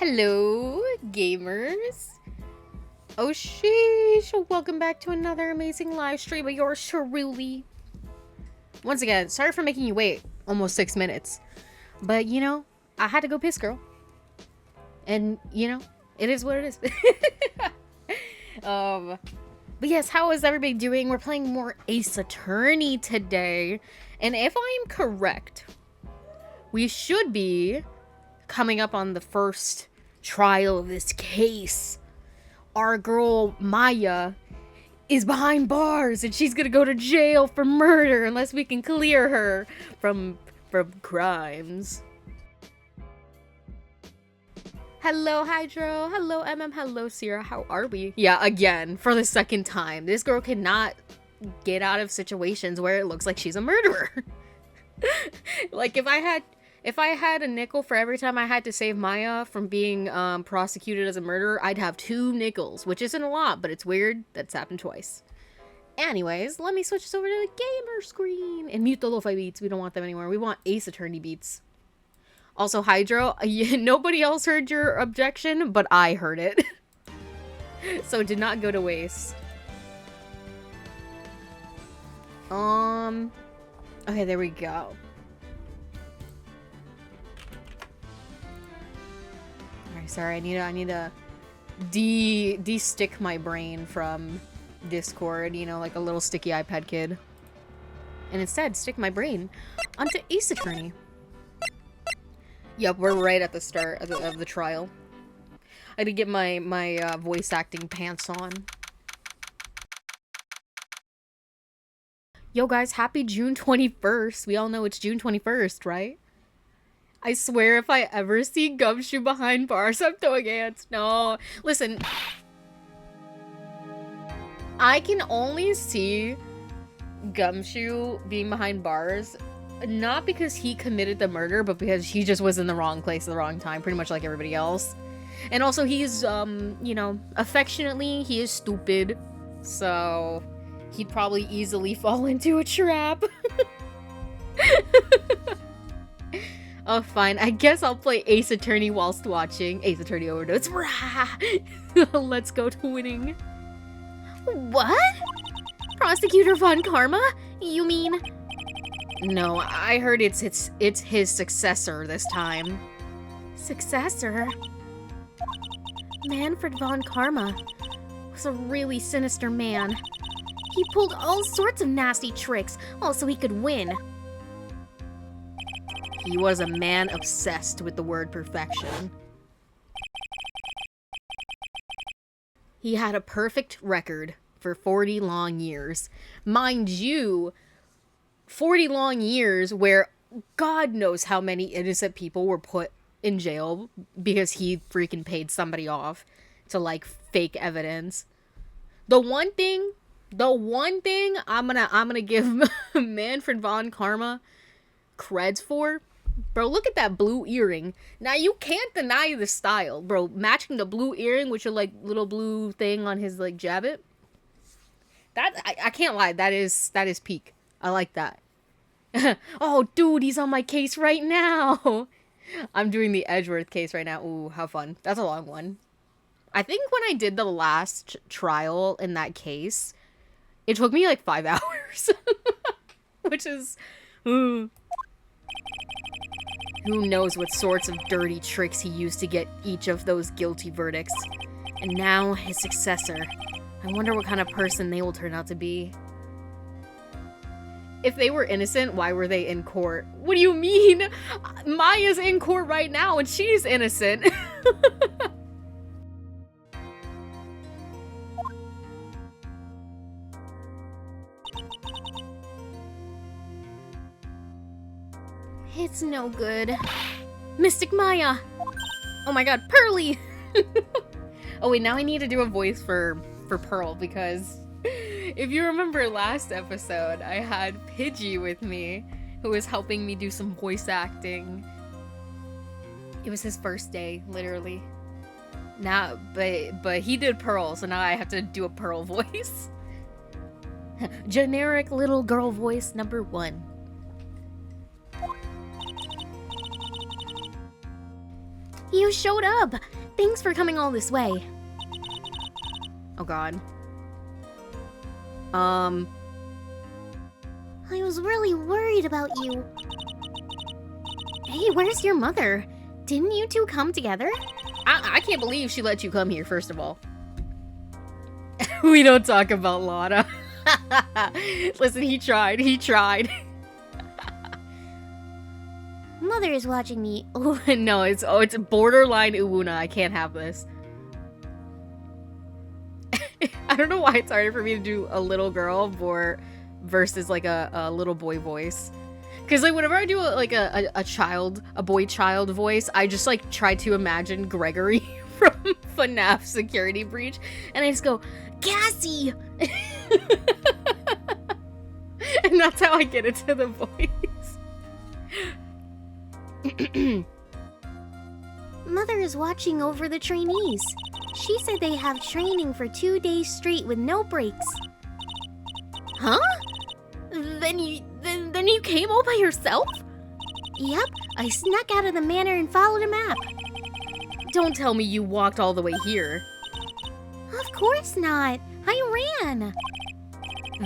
Hello, gamers. Oh, sheesh. Welcome back to another amazing live stream of yours truly. Once again, sorry for making you wait almost 6 minutes. But, I had to go piss, girl. And, it is what it is. But yes, how is everybody doing? We're playing more Ace Attorney today. And if I'm correct, we should be coming up on the first trial of this case. Our girl Maya is behind bars and she's gonna go to jail for murder unless we can clear her from crimes. Hello Hydro, hello hello Sierra, how are we? Yeah, again, for the second time. This girl cannot get out of situations where it looks like she's a murderer. Like if I had a nickel for every time I had to save Maya from being prosecuted as a murderer, I'd have 2 nickels, which isn't a lot, but it's weird. That's happened twice. Anyways, let me switch this over to the gamer screen and mute the lo-fi beats. We don't want them anymore. We want Ace Attorney beats. Also, Hydro, nobody else heard your objection, but I heard it. So it did not go to waste. Okay, there we go. Sorry, I need to de-stick my brain from Discord, like a little sticky iPad kid. And instead, stick my brain onto Ace Attorney. Yep, we're right at the start of the trial. I had to get my voice acting pants on. Yo guys, happy June 21st. We all know it's June 21st, right? I swear if I ever see Gumshoe behind bars, I'm throwing hands. No. Listen. I can only see Gumshoe being behind bars, not because he committed the murder, but because he just was in the wrong place at the wrong time, pretty much like everybody else. And also he's, affectionately, he is stupid. So, he'd probably easily fall into a trap. Oh, fine. I guess I'll play Ace Attorney whilst watching Ace Attorney Overdose. Let's go to winning. What? Prosecutor Von Karma? You mean? No, I heard it's his successor this time. Successor? Manfred Von Karma was a really sinister man. He pulled all sorts of nasty tricks, all so he could win. He was a man obsessed with the word perfection. He had a perfect record for 40 long years. Mind you, 40 long years where God knows how many innocent people were put in jail because he freaking paid somebody off to, fake evidence. The one thing I'm gonna give Manfred Von Karma creds for, bro, look at that blue earring. Now, you can't deny the style, bro. Matching the blue earring with your, little blue thing on his, jabbit. That, I can't lie. That is peak. I like that. Oh, dude, he's on my case right now. I'm doing the Edgeworth case right now. Ooh, how fun. That's a long one. I think when I did the last trial in that case, it took me, 5 hours. Which is... Who knows what sorts of dirty tricks he used to get each of those guilty verdicts. And now, his successor. I wonder what kind of person they will turn out to be. If they were innocent, why were they in court? What do you mean? Maya's in court right now and she's innocent. It's no good. Mystic Maya! Oh my god, Pearly! Oh wait, now I need to do a voice for Pearl, because if you remember last episode, I had Pidgey with me, who was helping me do some voice acting. It was his first day, literally. Now, but he did Pearl, so now I have to do a Pearl voice. Generic little girl voice number 1. You showed up! Thanks for coming all this way. Oh god. I was really worried about you. Hey, where's your mother? Didn't you two come together? I can't believe she let you come here, first of all. We don't talk about Lana. Listen, he tried. Mother is watching me. Oh, no, it's borderline Uwuna. I can't have this. I don't know why it's harder for me to do a little girl versus like a little boy voice. Because like whenever I do a boy child voice, I just like try to imagine Gregory from FNAF Security Breach, and I just go, Cassie! And that's how I get into the voice. Mother is watching over the trainees. She said they have training for 2 days straight with no breaks. Huh? Then you came all by yourself? Yep, I snuck out of the manor and followed a map. Don't tell me you walked all the way here. Of course not. I ran.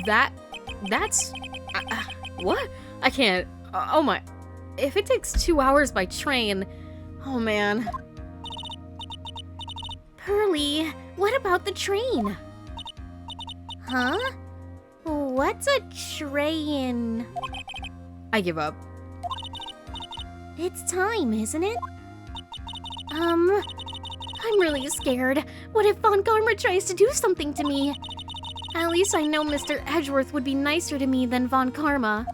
That's... what? I can't... oh my... If it takes 2 hours by train... Oh man. Pearly, what about the train? Huh? What's a train? I give up. It's time, isn't it? I'm really scared. What if Von Karma tries to do something to me? At least I know Mr. Edgeworth would be nicer to me than Von Karma.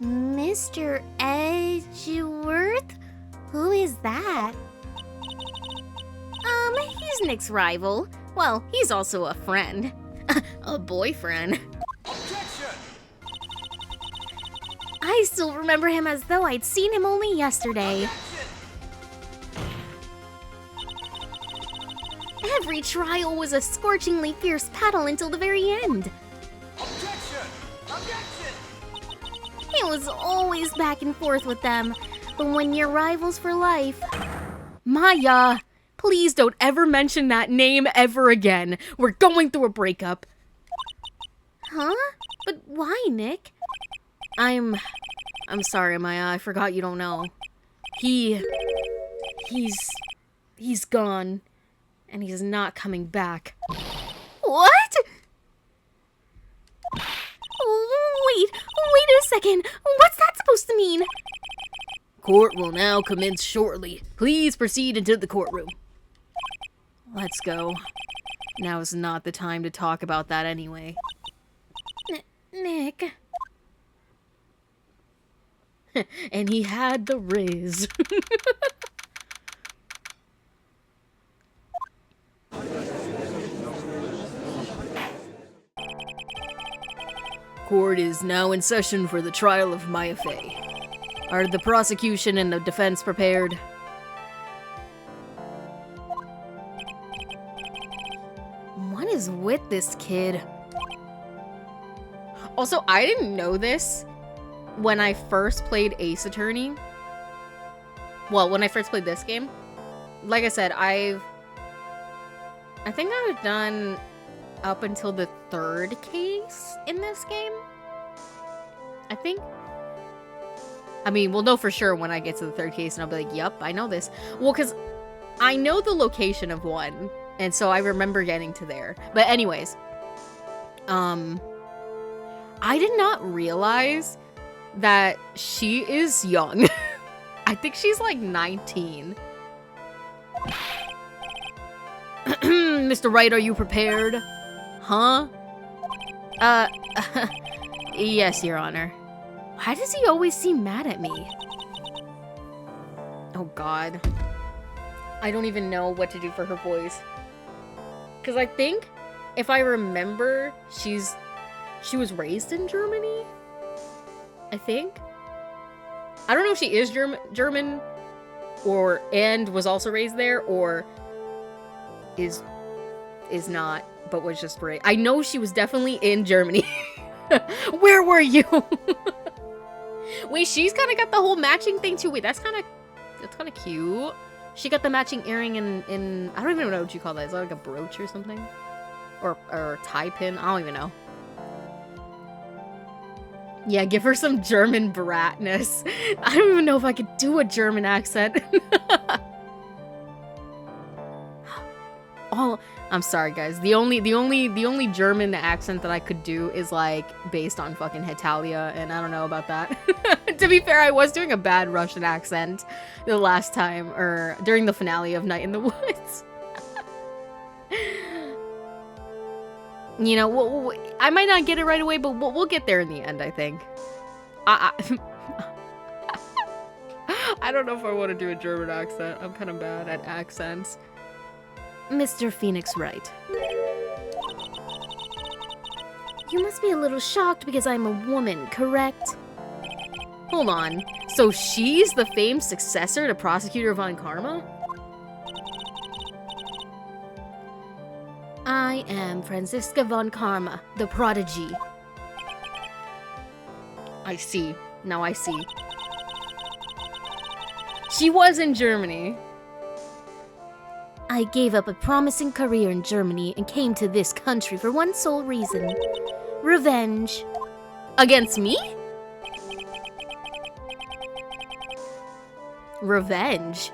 Mr. Edgeworth? Who is that? He's Nick's rival. Well, he's also a friend. A boyfriend. Objection! I still remember him as though I'd seen him only yesterday. Objection! Every trial was a scorchingly fierce battle until the very end. Objection! Objection! It was always back and forth with them, but when you're rivals for life... Maya! Please don't ever mention that name ever again. We're going through a breakup. Huh? But why, Nick? I'm sorry, Maya. I forgot you don't know. He's gone. And he's not coming back. What? Wait a second. What's that supposed to mean? Court will now commence shortly. Please proceed into the courtroom. Let's go. Now is not the time to talk about that anyway. Nick. And he had the riz. Court is now in session for the trial of Maya Fey. Are the prosecution and the defense prepared? What is with this kid? Also, I didn't know this when I first played Ace Attorney. Well, when I first played this game. Like I said, I think I've done up until the 3rd case in this game. I think. I mean, we'll know for sure when I get to the 3rd case and I'll be like, yup, I know this. Well, because I know the location of one. And so I remember getting to there. But anyways. I did not realize that she is young. I think she's like 19. Mr. Wright, are you prepared? Huh? Yes, Your Honor. Why does he always seem mad at me? Oh, God. I don't even know what to do for her voice. Because I think, if I remember, she was raised in Germany? I think? I don't know if she is German, and was also raised there, or is not, but was just raised. I know she was definitely in Germany. Where were you? Wait, she's kind of got the whole matching thing too. Wait, that's kind of cute. She got the matching earring in I don't even know what you call that. Is that like a brooch or something? Or a tie pin? I don't even know. Yeah, give her some German bratness. I don't even know if I could do a German accent. Oh, I'm sorry, guys. The only German accent that I could do is like based on fucking Hetalia, and I don't know about that. To be fair, I was doing a bad Russian accent the last time, or during the finale of Night in the Woods. You know, I might not get it right away, but we'll get there in the end, I think. I don't know if I want to do a German accent. I'm kind of bad at accents. Mr. Phoenix Wright. You must be a little shocked because I'm a woman, correct? Hold on. So she's the famed successor to Prosecutor Von Karma? I am Franziska Von Karma, the prodigy. I see. Now I see. She was in Germany. I gave up a promising career in Germany and came to this country for one sole reason. Revenge. Against me? Revenge?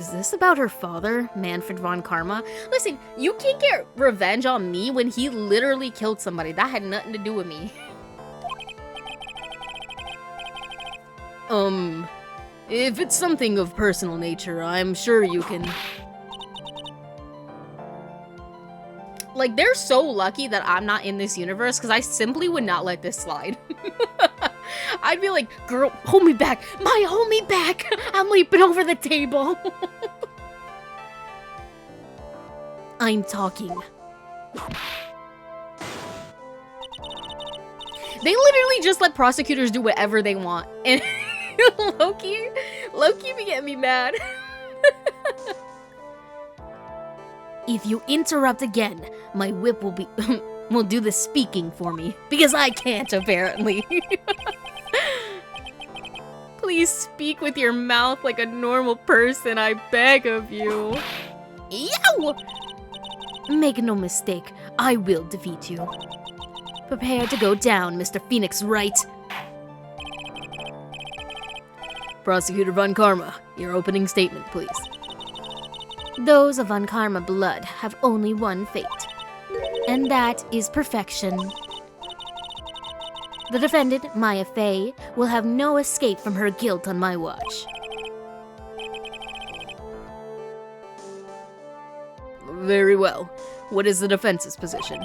Is this about her father, Manfred von Karma? Listen, you can't get revenge on me when he literally killed somebody. That had nothing to do with me. If it's something of personal nature, I'm sure you can... Like, they're so lucky that I'm not in this universe, because I simply would not let this slide. I'd be like, girl, hold me back. Hold me back. I'm leaping over the table. I'm talking. They literally just let prosecutors do whatever they want. And Loki be getting me mad. If you interrupt again, my whip will do the speaking for me, because I can't, apparently. Please speak with your mouth like a normal person, I beg of you. Yow! Make no mistake, I will defeat you. Prepare to go down, Mr. Phoenix Wright. Prosecutor Von Karma, your opening statement, please. Those of Von Karma blood have only one fate, and that is perfection. The defendant, Maya Fey, will have no escape from her guilt on my watch. Very well. What is the defense's position?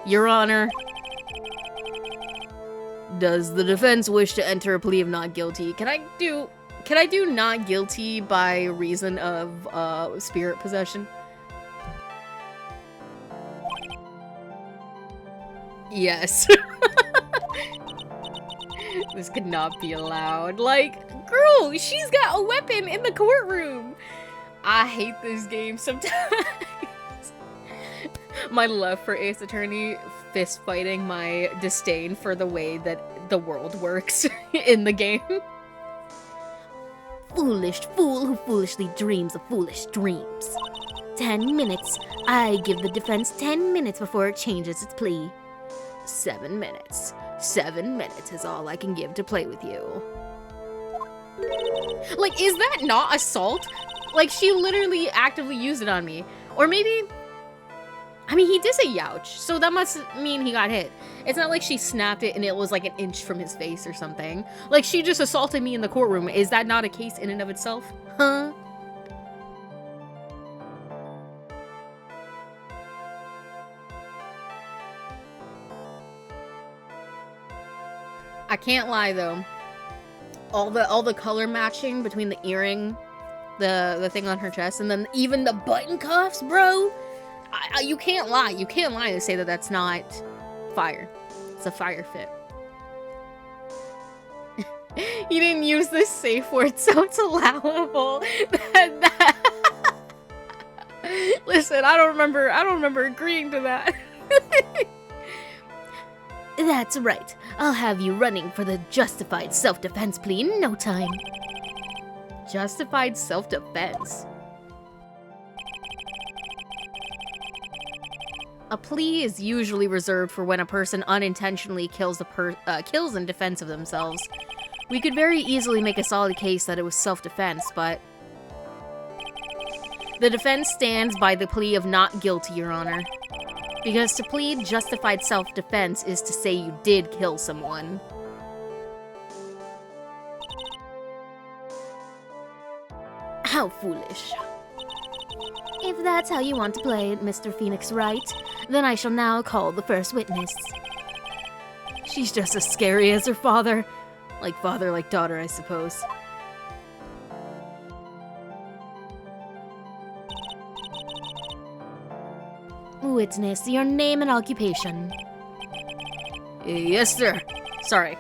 Your Honor, does the defense wish to enter a plea of not guilty? Can I do not guilty by reason of spirit possession? Yes. This could not be allowed. Like, girl, she's got a weapon in the courtroom. I hate this game sometimes. My love for Ace Attorney fist fighting my disdain for the way that the world works in the game. Foolish fool who foolishly dreams of foolish dreams. 10 minutes. I give the defense 10 minutes before it changes its plea. 7 minutes. 7 minutes is all I can give to play with you. Like, is that not assault? Like, she literally actively used it on me. Or maybe... I mean, he did say youch, so that must mean he got hit. It's not like she snapped it and it was like an inch from his face or something. Like, she just assaulted me in the courtroom. Is that not a case in and of itself? Huh? I can't lie, though. All the color matching between the earring, the thing on her chest, and then even the button cuffs, bro. You can't lie. You can't lie to say that that's not fire. It's a fire fit. You didn't use this safe word, so it's allowable. Listen, I don't remember agreeing to that. That's right. I'll have you running for the justified self-defense plea in no time. Justified self-defense? A plea is usually reserved for when a person unintentionally kills kills in defense of themselves. We could very easily make a solid case that it was self-defense, but the defense stands by the plea of not guilty, Your Honor. Because to plead justified self-defense is to say you did kill someone. How foolish. If that's how you want to play it, Mr. Phoenix Wright, then I shall now call the first witness. She's just as scary as her father. Like father, like daughter, I suppose. Witness, your name and occupation. Yes, sir. Sorry.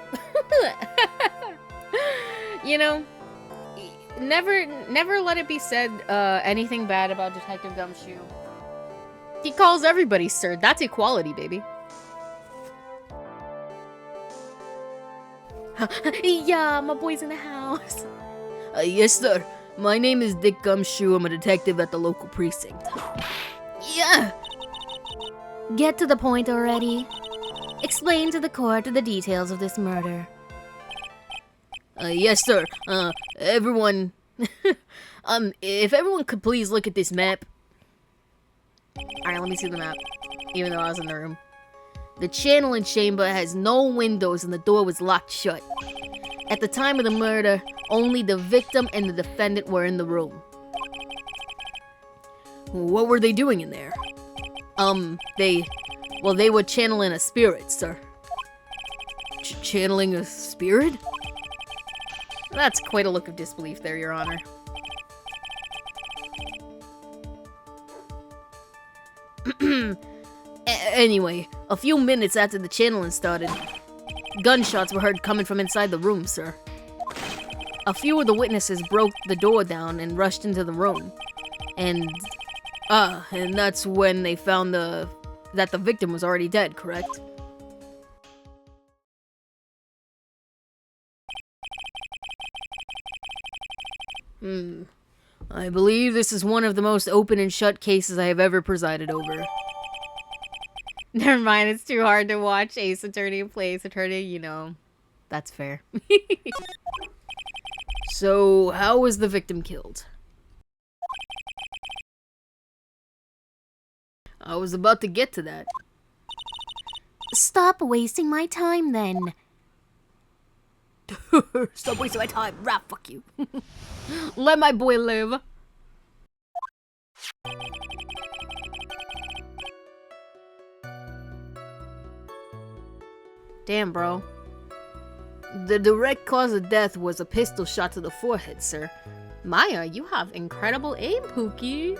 You know, never let it be said anything bad about Detective Gumshoe. He calls everybody sir. That's equality, baby. Yeah, my boy's in the house. Yes, sir. My name is Dick Gumshoe. I'm a detective at the local precinct. Yeah. Get to the point already. Explain to the court the details of this murder. Yes, sir. Everyone... if everyone could please look at this map. Alright, let me see the map. Even though I was in the room. The channeling chamber has no windows and the door was locked shut. At the time of the murder, only the victim and the defendant were in the room. What were they doing in there? They were channeling a spirit, sir. Channeling a spirit? That's quite a look of disbelief there, Your Honor. Anyway, a few minutes after the channeling started, gunshots were heard coming from inside the room, sir. A few of the witnesses broke the door down and rushed into the room. And that's when they found that the victim was already dead, correct? I believe this is one of the most open and shut cases I have ever presided over. Never mind, it's too hard to watch Ace Attorney and play Ace Attorney, you know. That's fair. So, how was the victim killed? I was about to get to that. Stop wasting my time, then. Stop wasting my time. Rap, fuck you. Let my boy live. Damn, bro. The direct cause of death was a pistol shot to the forehead, sir. Maya, you have incredible aim, Pookie.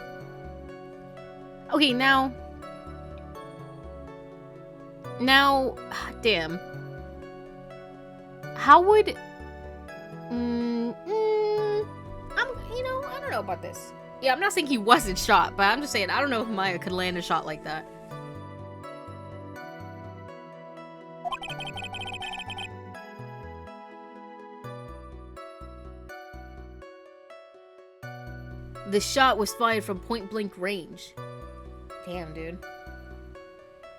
Okay, now, damn. How would, I don't know about this. Yeah, I'm not saying he wasn't shot, but I'm just saying I don't know if Maya could land a shot like that. The shot was fired from point-blank range. Damn, dude.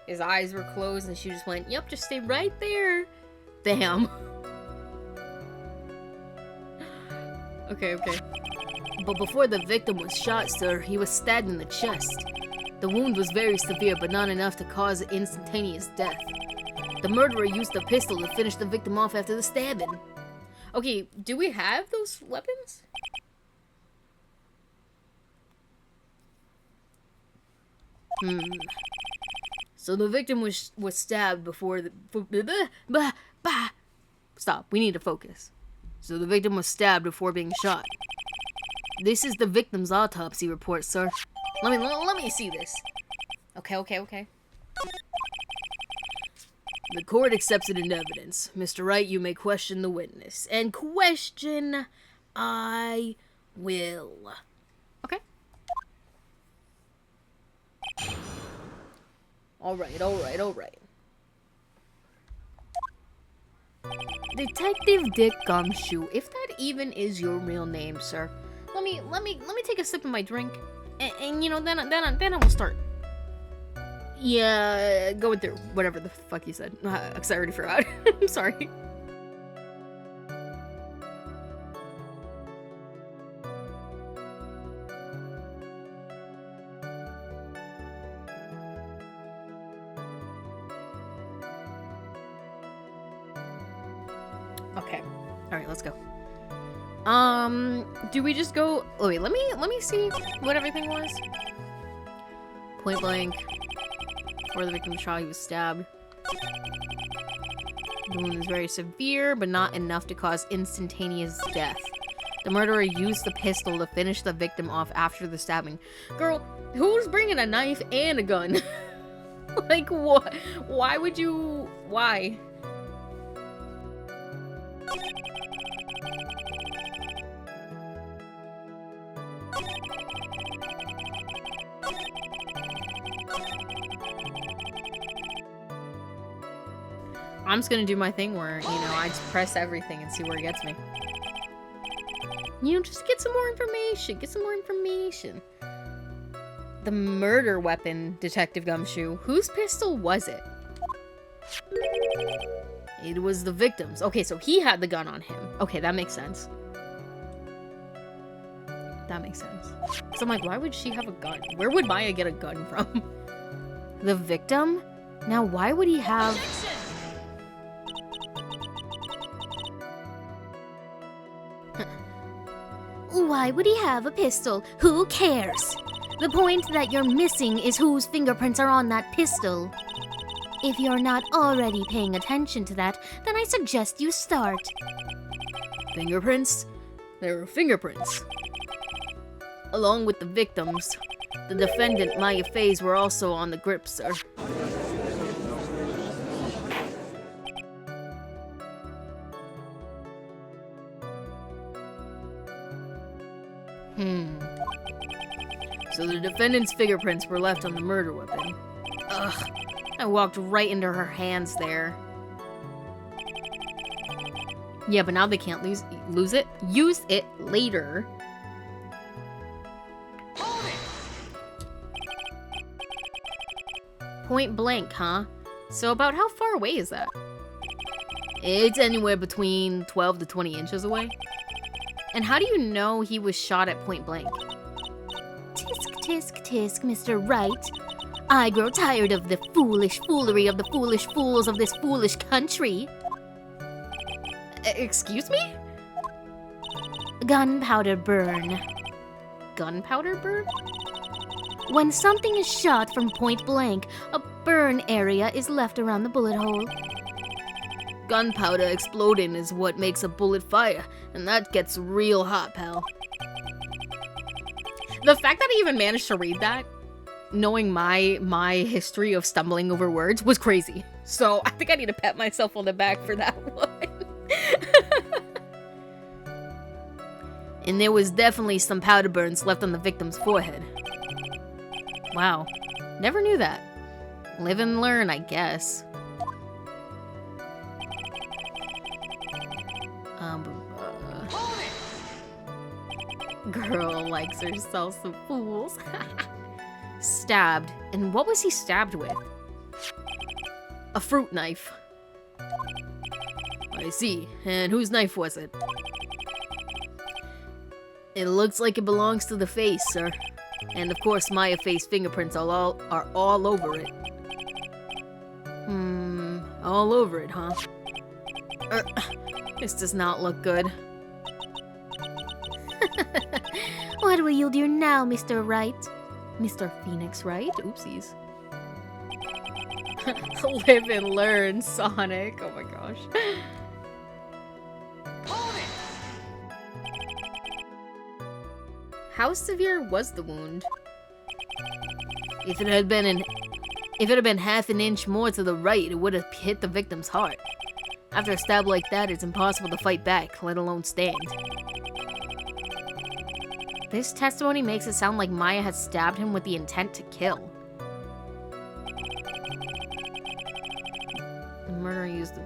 His eyes were closed and she just went, yep, just stay right there. Damn. Okay. But before the victim was shot, sir, he was stabbed in the chest. The wound was very severe, but not enough to cause instantaneous death. The murderer used the pistol to finish the victim off after the stabbing. Okay, do we have those weapons? So the victim was stabbed before the... Stop, we need to focus. So the victim was stabbed before being shot. This is the victim's autopsy report, sir. Let me see this. Okay. The court accepts it in evidence. Mr. Wright, you may question the witness. And question I will. Okay. Alright. Detective Dick Gumshoe, if that even is your real name, sir. Let me take a sip of my drink, and you know, then I will start. Yeah, go with whatever the fuck you said. Because I already forgot. I'm sorry. Okay. All right, let's go. Do we just go? Oh wait, let me see what everything was. Point blank. Before the victim shot, he was stabbed. The wound is very severe, but not enough to cause instantaneous death. The murderer used the pistol to finish the victim off after the stabbing. Girl, who's bringing a knife and a gun? Like, what? Why would you? Why? I'm just gonna do my thing where, you know, I just press everything and see where it gets me. You know, just get some more information. Get some more information. The murder weapon, Detective Gumshoe. Whose pistol was it? It was the victim's. Okay, so he had the gun on him. Okay, that makes sense. That makes sense. So I'm like, why would she have a gun? Where would Maya get a gun from? The victim? Now, why would he have... Why would he have a pistol? Who cares? The point that you're missing is whose fingerprints are on that pistol. If you're not already paying attention to that, then I suggest you start. Fingerprints? There were fingerprints. Along with the victims, the defendant Maya Faye's were also on the grip, sir. So the defendant's fingerprints were left on the murder weapon. Ugh, I walked right into her hands there. Yeah, but now they can't use it later. Point blank, huh? So about how far away is that? It's anywhere between 12 to 20 inches away. And how do you know he was shot at point blank? Tisk, tisk, tisk, Mr. Wright. I grow tired of the foolish foolery of the foolish fools of this foolish country. Excuse me? Gunpowder burn. Gunpowder burn? When something is shot from point blank, a burn area is left around the bullet hole. Gunpowder exploding is what makes a bullet fire, and that gets real hot, pal. The fact that I even managed to read that, knowing my history of stumbling over words, was crazy. So I think I need to pat myself on the back for that one. And there was definitely some powder burns left on the victim's forehead. Wow. Never knew that. Live and learn, I guess. Girl likes herself some fools. Stabbed. And what was he stabbed with? A fruit knife. I see. And whose knife was it? It looks like it belongs to the face, sir. And of course, Maya Faye's fingerprints are all over it. All over it, huh? This does not look good. What will you do now, Mr. Wright? Mr. Phoenix Wright? Oopsies. Live and learn, Sonic. Oh my gosh. How severe was the wound? If it had been half an inch more to the right, it would have hit the victim's heart. After a stab like that, it's impossible to fight back, let alone stand. This testimony makes it sound like Maya had stabbed him with the intent to kill. The murderer used the...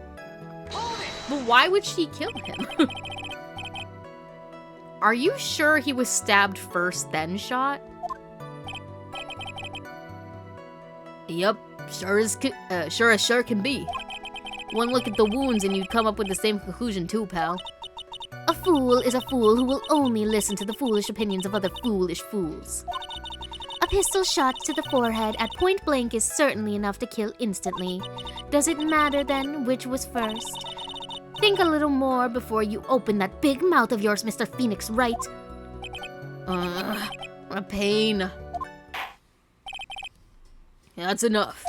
But why would she kill him? Are you sure he was stabbed first, then shot? Yup, sure as sure can be. One look at the wounds and you'd come up with the same conclusion too, pal. A fool is a fool who will only listen to the foolish opinions of other foolish fools. A pistol shot to the forehead at point blank is certainly enough to kill instantly. Does it matter then which was first? Think a little more before you open that big mouth of yours, Mr. Phoenix Wright. A pain. That's enough.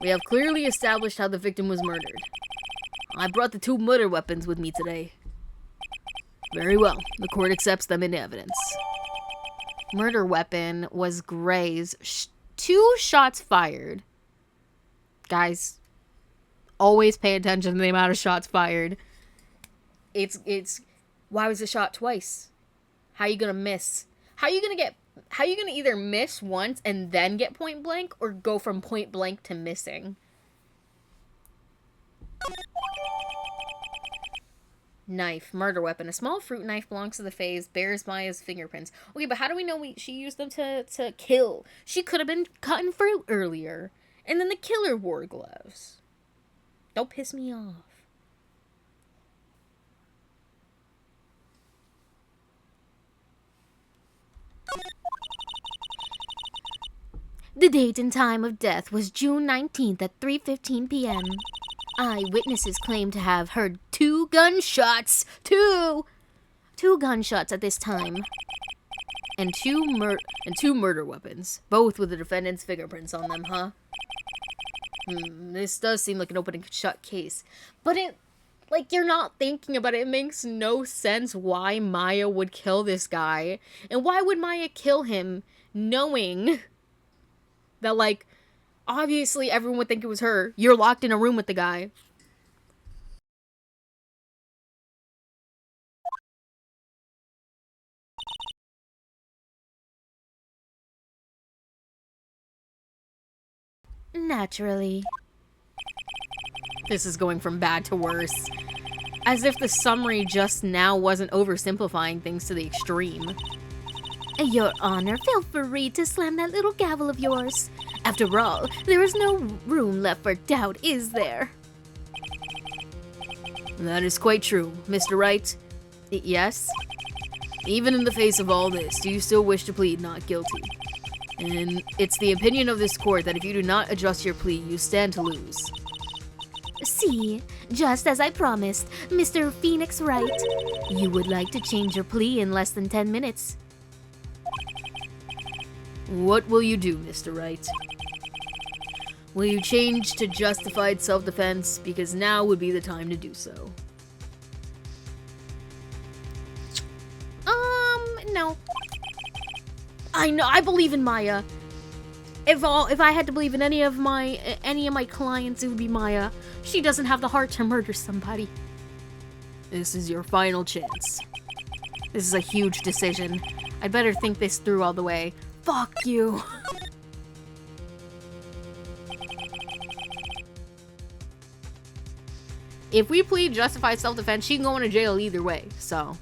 We have clearly established how the victim was murdered. I brought the 2 murder weapons with me today. Very well. The court accepts them into evidence. Murder weapon was Gray's 2 shots fired. Guys, always pay attention to the amount of shots fired. It's why was it shot twice? How you gonna miss? How you gonna either miss once and then get point blank, or go from point blank to missing? Knife, murder weapon. A small fruit knife belongs to the Fays, bears Maya's fingerprints. Okay, but how do we know she used them to kill? She could have been cutting fruit earlier. And then the killer wore gloves. Don't piss me off. The date and time of death was June 19th at 3:15 p.m. Eyewitnesses claim to have heard 2 gunshots. Two gunshots at this time. And two murder weapons. Both with the defendant's fingerprints on them, huh? This does seem like an open and shut case. But you're not thinking about it. It makes no sense why Maya would kill this guy. And why would Maya kill him knowing that, obviously everyone would think it was her. You're locked in a room with the guy. Naturally. This is going from bad to worse. As if the summary just now wasn't oversimplifying things to the extreme. Your Honor, feel free to slam that little gavel of yours. After all, there is no room left for doubt, is there? That is quite true, Mr. Wright. Yes? Even in the face of all this, do you still wish to plead not guilty? And it's the opinion of this court that if you do not adjust your plea, you stand to lose. See, just as I promised, Mr. Phoenix Wright, you would like to change your plea in less than 10 minutes. What will you do, Mr. Wright? Will you change to justified self-defense? Because now would be the time to do so. No. I know, I believe in Maya. If I had to believe in any of my clients, it would be Maya. She doesn't have the heart to murder somebody. This is your final chance. This is a huge decision. I better think this through all the way. Fuck you. If we plead justified self-defense, she can go into jail either way, so.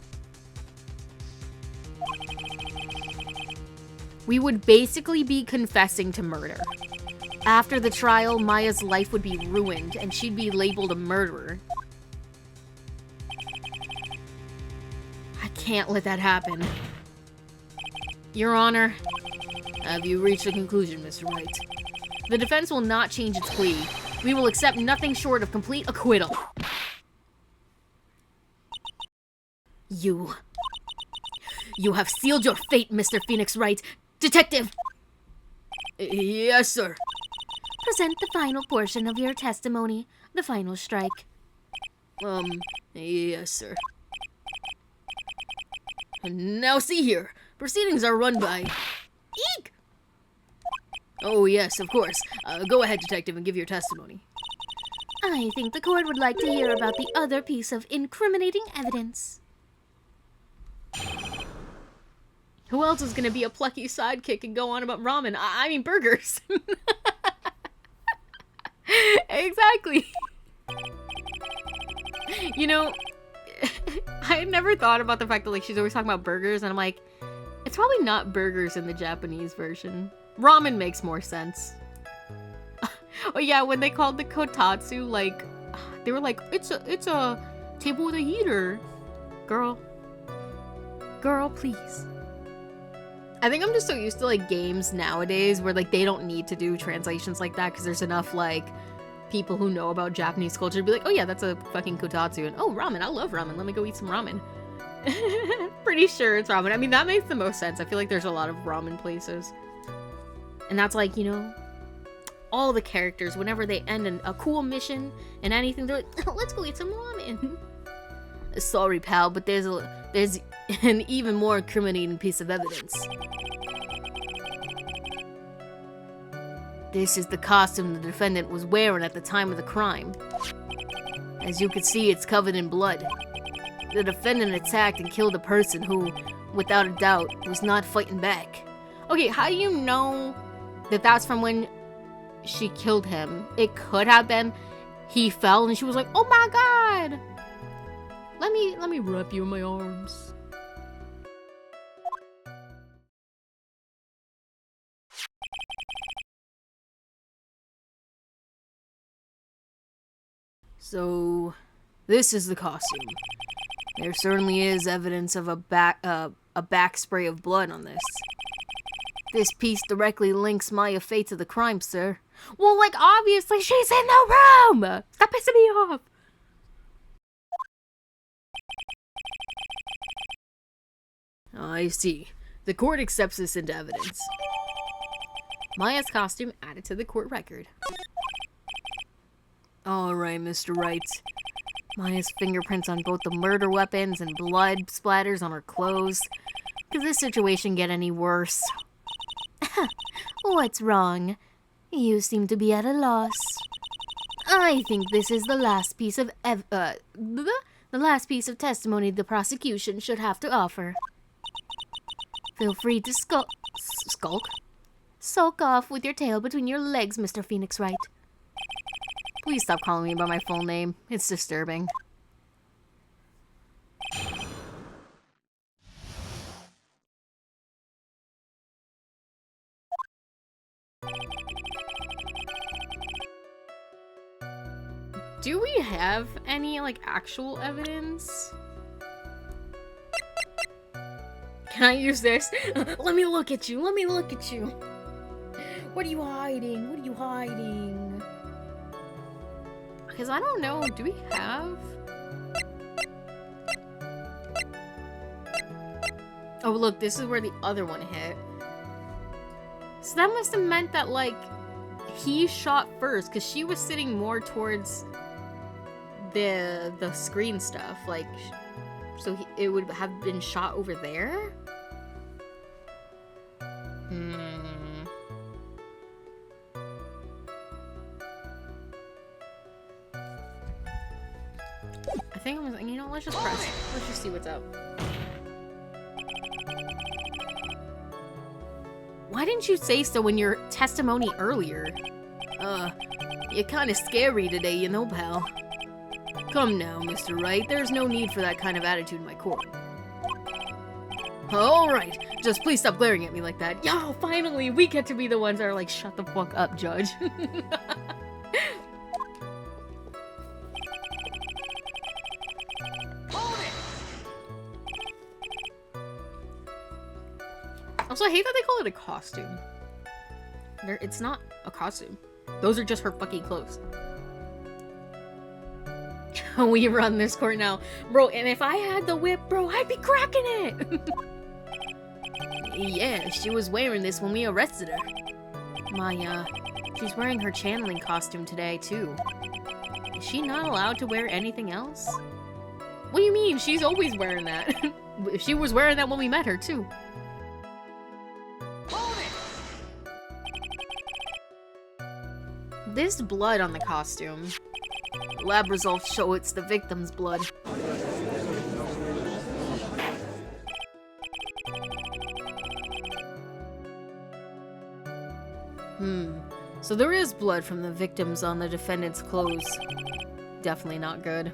We would basically be confessing to murder. After the trial, Maya's life would be ruined, and she'd be labeled a murderer. I can't let that happen. Your Honor, have you reached a conclusion, Mr. Wright? The defense will not change its plea. We will accept nothing short of complete acquittal. You have sealed your fate, Mr. Phoenix Wright. Detective! Yes, sir. Present the final portion of your testimony, the final strike. Yes, sir. Now see here. Proceedings are run by... Eek! Oh, yes, of course. Go ahead, Detective, and give your testimony. I think the court would like to hear about the other piece of incriminating evidence. Who else is gonna be a plucky sidekick and go on about ramen? I mean burgers. Exactly. You know, I had never thought about the fact that she's always talking about burgers, and I'm like, it's probably not burgers in the Japanese version. Ramen makes more sense. Oh yeah, when they called the kotatsu, like, they were like, it's a table with a heater. Girl, please. I think I'm just so used to like games nowadays where like they don't need to do translations like that because there's enough like people who know about Japanese culture to be like, oh yeah, that's a fucking kotatsu, and oh, ramen, I love ramen, let me go eat some ramen. Pretty sure it's ramen. I mean, that makes the most sense. I feel like there's a lot of ramen places. And that's like, you know, all the characters, whenever they end a cool mission and anything, they're like, let's go eat some ramen. Sorry, pal, but there's an even more incriminating piece of evidence. This is the costume the defendant was wearing at the time of the crime. As you can see, it's covered in blood. The defendant attacked and killed a person who, without a doubt, was not fighting back. Okay, how do you know that that's from when she killed him? It could have been he fell and she was like, oh my god! Let me wrap you in my arms. So, this is the costume. There certainly is evidence of a back spray of blood on this. This piece directly links Maya Fey to the crime, sir. Well, like, obviously she's in the room! Stop pissing me off! I see. The court accepts this into evidence. Maya's costume added to the court record. Alright, Mr. Wright. Maya's fingerprints on both the murder weapons and blood splatters on her clothes. Could this situation get any worse? What's wrong? You seem to be at a loss. I think this is the last piece of the last piece of testimony the prosecution should have to offer. Feel free to skulk? Sulk off with your tail between your legs, Mr. Phoenix Wright. Please stop calling me by my full name. It's disturbing. Do we have any, like, actual evidence? Can I use this? Let me look at you. Let me look at you. What are you hiding? What are you hiding? Because I don't know. Do we have? Oh, look. This is where the other one hit. So that must have meant that, like, he shot first. Because she was sitting more towards the screen stuff. Like, so it would have been shot over there? I think I'm, you know, let's just press. Let's just see what's up. Why didn't you say so in your testimony earlier? You're kind of scary today, you know, pal. Come now, Mr. Wright. There's no need for that kind of attitude in my court. Alright, just please stop glaring at me like that. Yo, finally, we get to be the ones that are like, shut the fuck up, Judge. Also, I hate that they call it a costume. It's not a costume. Those are just her fucking clothes. We run this court now. Bro, and if I had the whip, bro, I'd be cracking it! Yeah, she was wearing this when we arrested her. She's wearing her channeling costume today, too. Is she not allowed to wear anything else? What do you mean? She's always wearing that. She was wearing that when we met her, too. This blood on the costume. Lab results show it's the victim's blood. So there is blood from the victims on the defendant's clothes. Definitely not good.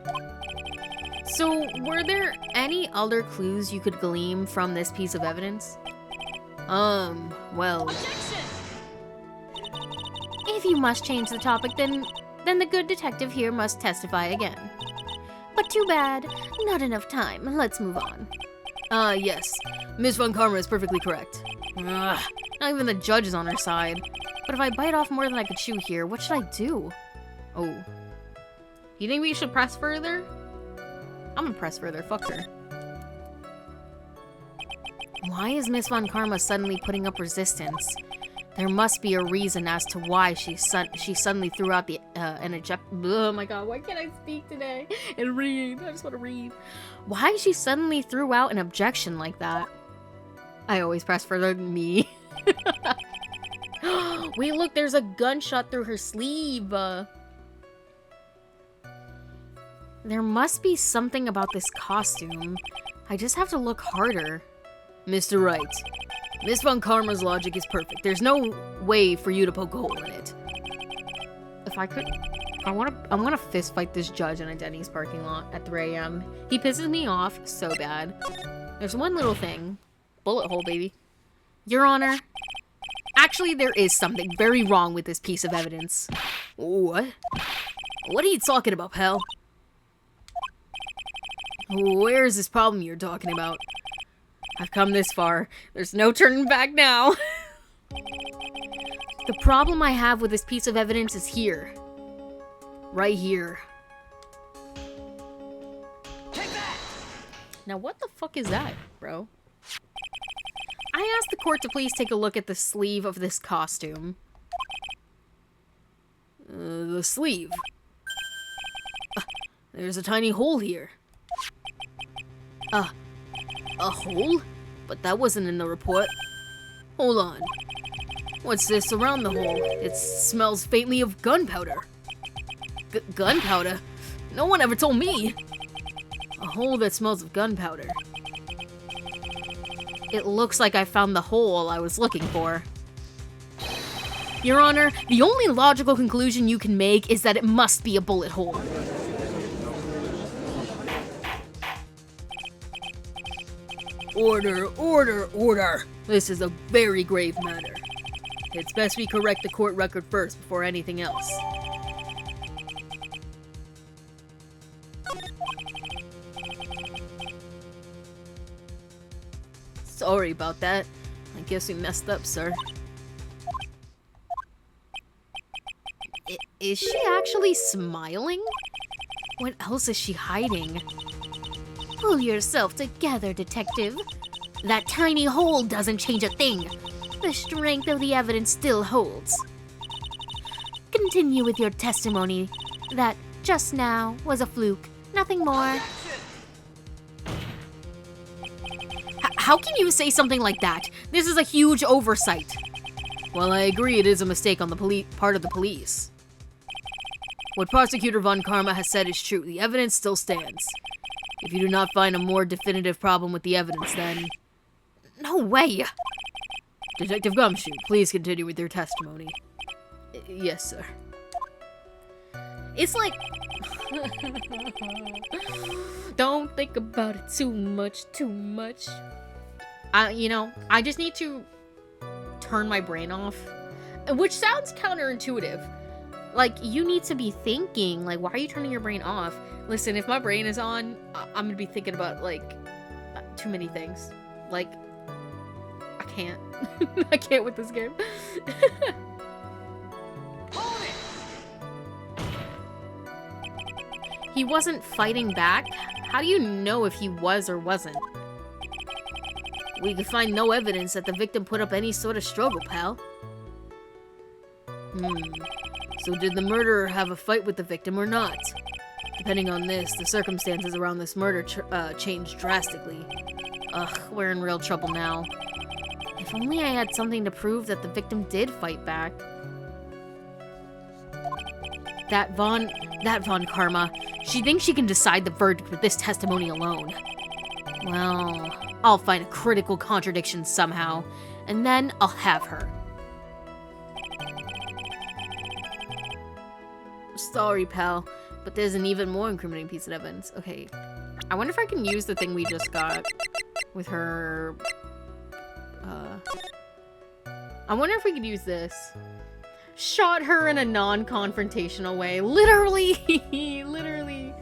So, were there any other clues you could glean from this piece of evidence? Well... If If you must change the topic, then the good detective here must testify again. But too bad, not enough time. Let's move on. Yes. Miss Von Karma is perfectly correct. Ugh, not even the judge is on her side. But if I bite off more than I could chew here, what should I do? Oh. You think we should press further? I'm gonna press further, fuck her. Why is Miss Von Karma suddenly putting up resistance? There must be a reason as to why she suddenly threw out the an eject. Oh my god, why can't I speak today and read? I just want to read. Why she suddenly threw out an objection like that? I always press further than me. Wait, look, there's a gunshot through her sleeve. There must be something about this costume. I just have to look harder. Mr. Wright, Miss Von Karma's logic is perfect. There's no way for you to poke a hole in it. If I could... I'm gonna fist fight this judge in a Denny's parking lot at 3 a.m. He pisses me off so bad. There's one little thing. Bullet hole, baby. Your Honor, actually there is something very wrong with this piece of evidence. What? What are you talking about, pal? Where is this problem you're talking about? I've come this far. There's no turning back now. The problem I have with this piece of evidence is here. Right here. Take that! Now what the fuck is that, bro? I asked the court to please take a look at the sleeve of this costume. The sleeve. There's a tiny hole here. A hole? But that wasn't in the report. Hold on. What's this around the hole? It smells faintly of gunpowder. Gunpowder? No one ever told me. A hole that smells of gunpowder. It looks like I found the hole I was looking for. Your Honor, the only logical conclusion you can make is that it must be a bullet hole. Order, order, order! This is a very grave matter. It's best we correct the court record first before anything else. Sorry about that. I guess we messed up, sir. Is she actually smiling? What else is she hiding? Pull yourself together, detective. That tiny hole doesn't change a thing. The strength of the evidence still holds. Continue with your testimony that just now was a fluke, nothing more. How can you say something like that? This is a huge oversight. Well, I agree it is a mistake on the part of the police. What Prosecutor Von Karma has said is true. The evidence still stands. If you do not find a more definitive problem with the evidence, then... No way! Detective Gumshoe, please continue with your testimony. Yes, sir. It's like... Don't think about it too much, too much. You know, I just need to turn my brain off. Which sounds counterintuitive. Like, you need to be thinking, like, why are you turning your brain off? Listen, if my brain is on, I'm gonna be thinking about, like, too many things. Like, I can't. I can't with this game. He wasn't fighting back? How do you know if he was or wasn't? We could find no evidence that the victim put up any sort of struggle, pal. So did the murderer have a fight with the victim or not? Depending on this, the circumstances around this murder changed drastically. Ugh, we're in real trouble now. If only I had something to prove that the victim did fight back. That Von Karma, she thinks she can decide the verdict with this testimony alone. Well, I'll find a critical contradiction somehow, and then I'll have her. Sorry, pal, but there's an even more incriminating piece of evidence. Okay, I wonder if I can use the thing we just got with her... I wonder if we could use this. shot her in a non-confrontational way. Literally, literally.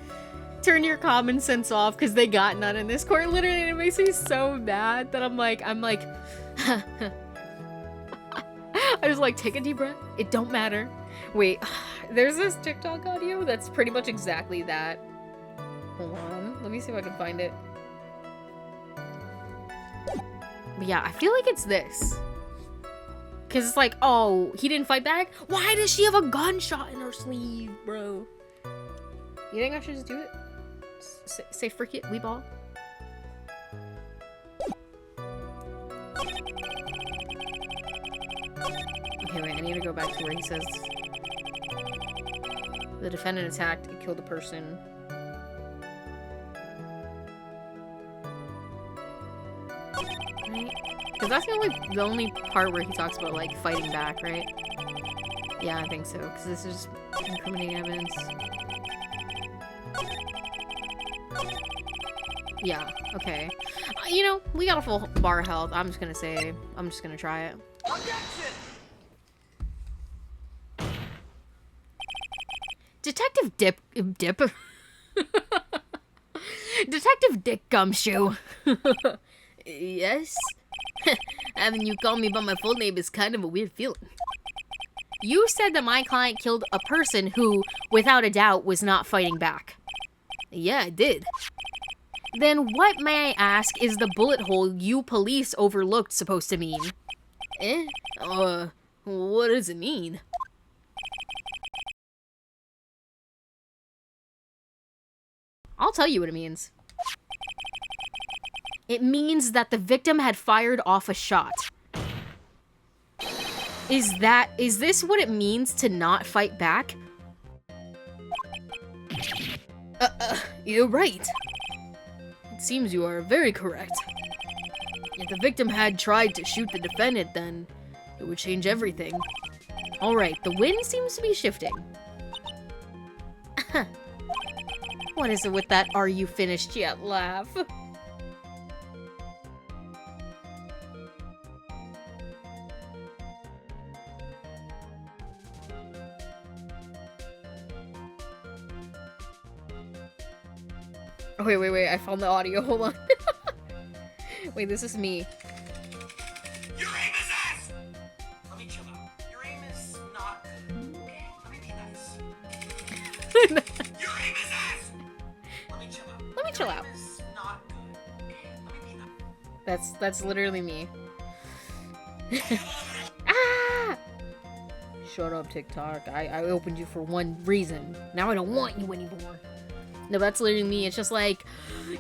Turn your common sense off because they got none in this court. Literally, it makes me so mad that I'm like, I was like, take a deep breath. It don't matter. Wait, there's this TikTok audio that's pretty much exactly that. Hold on, let me see if I can find it. But yeah, I feel like it's this. Cause it's like, oh, he didn't fight back? Why does she have a gunshot in her sleeve, bro? You think I should just do it? Say frick it, we ball. Okay, wait, I need to go back to where he says the defendant attacked and killed a person. Right? Because that's the only part where he talks about, like, fighting back, right? Yeah, I think so, because this is incriminating evidence. Yeah, okay. You know, we got a full bar health. I'm just gonna try it. Objection! Detective Dip. Detective Dick Gumshoe. Yes? Having you call me by my full name is kind of a weird feeling. You said that my client killed a person who, without a doubt, was not fighting back. Yeah, I did. Then what, may I ask, is the bullet hole you police overlooked supposed to mean? What does it mean? I'll tell you what it means. It means that the victim had fired off a shot. Is this what it means to not fight back? You're right. It seems you are very correct. If the victim had tried to shoot the defendant, then it would change everything. Alright, the wind seems to be shifting. What is it with that "are you finished yet" laugh? Oh, wait, I found the audio, hold on. Wait, this is me. Your aim is ass! Let me chill out. Your aim is not good. Okay? Let me be nice. Your aim is ass! Let me chill out. Let me chill out. Your aim is not good. Okay? Let me be nice. That's literally me. Ah! Shut up, TikTok. I opened you for one reason. Now I don't want you anymore. No, that's literally me. It's just like,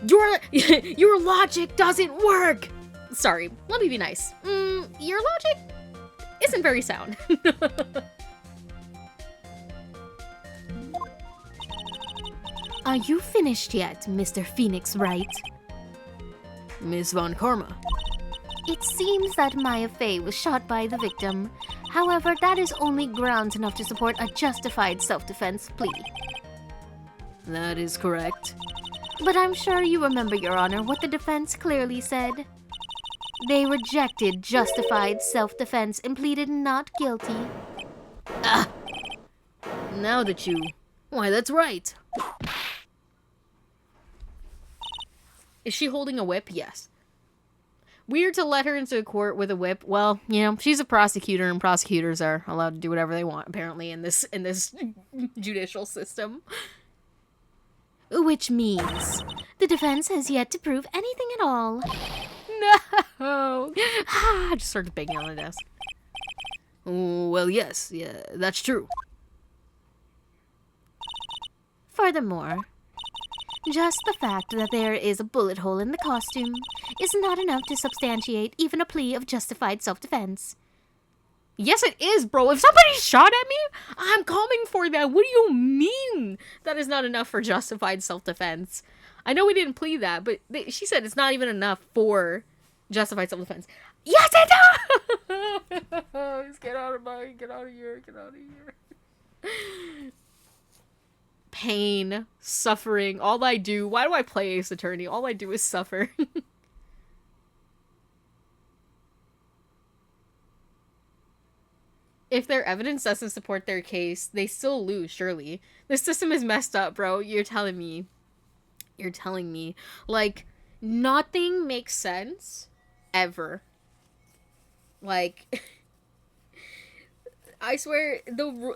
your logic doesn't work. Sorry, let me be nice. Your logic isn't very sound. Are you finished yet, Mr. Phoenix Wright? Miss Von Karma. It seems that Maya Fey was shot by the victim. However, that is only grounds enough to support a justified self-defense plea. That is correct. But I'm sure you remember, Your Honor, what the defense clearly said. They rejected justified self-defense and pleaded not guilty. Now that you... Why, that's right. Is she holding a whip? Yes. Weird to let her into court with a whip. Well, you know, she's a prosecutor, and prosecutors are allowed to do whatever they want, apparently, in this judicial system. Which means the defense has yet to prove anything at all. No! I just started banging on the desk. Well, yes, yeah, that's true. Furthermore, just the fact that there is a bullet hole in the costume is not enough to substantiate even a plea of justified self-defense. Yes, it is, bro. If somebody shot at me, I'm coming for that. What do you mean that is not enough for justified self-defense? I know we didn't plead that, but she said it's not even enough for justified self-defense. Yes, it does! Get out of here. Pain, suffering, all I do. Why do I play Ace Attorney? All I do is suffer. if their evidence doesn't support their case, they still lose, surely. The system is messed up, bro. You're telling me. You're telling me. Like, nothing makes sense ever. Like, I swear,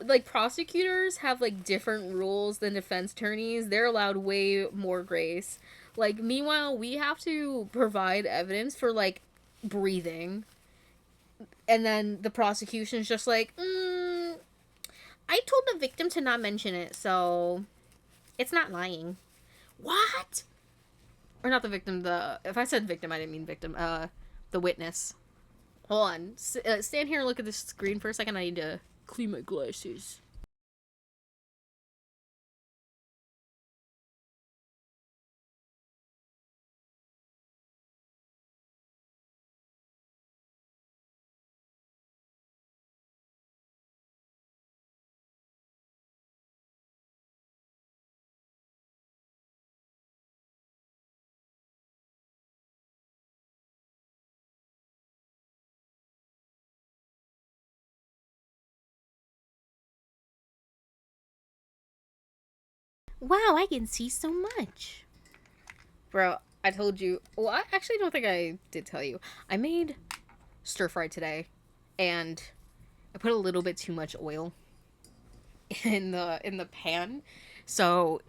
like, prosecutors have, like, different rules than defense attorneys. They're allowed way more grace. Like, meanwhile, we have to provide evidence for, like, breathing. And then the prosecution's just like, I told the victim to not mention it, so it's not lying. What? Or not the victim, if I said victim, I didn't mean victim. The witness. Hold on. Stand here and look at the screen for a second. I need to clean my glasses. Wow, I can see so much. Bro, I told you. Well, I actually don't think I did tell you. I made stir fry today, and I put a little bit too much oil in the pan. So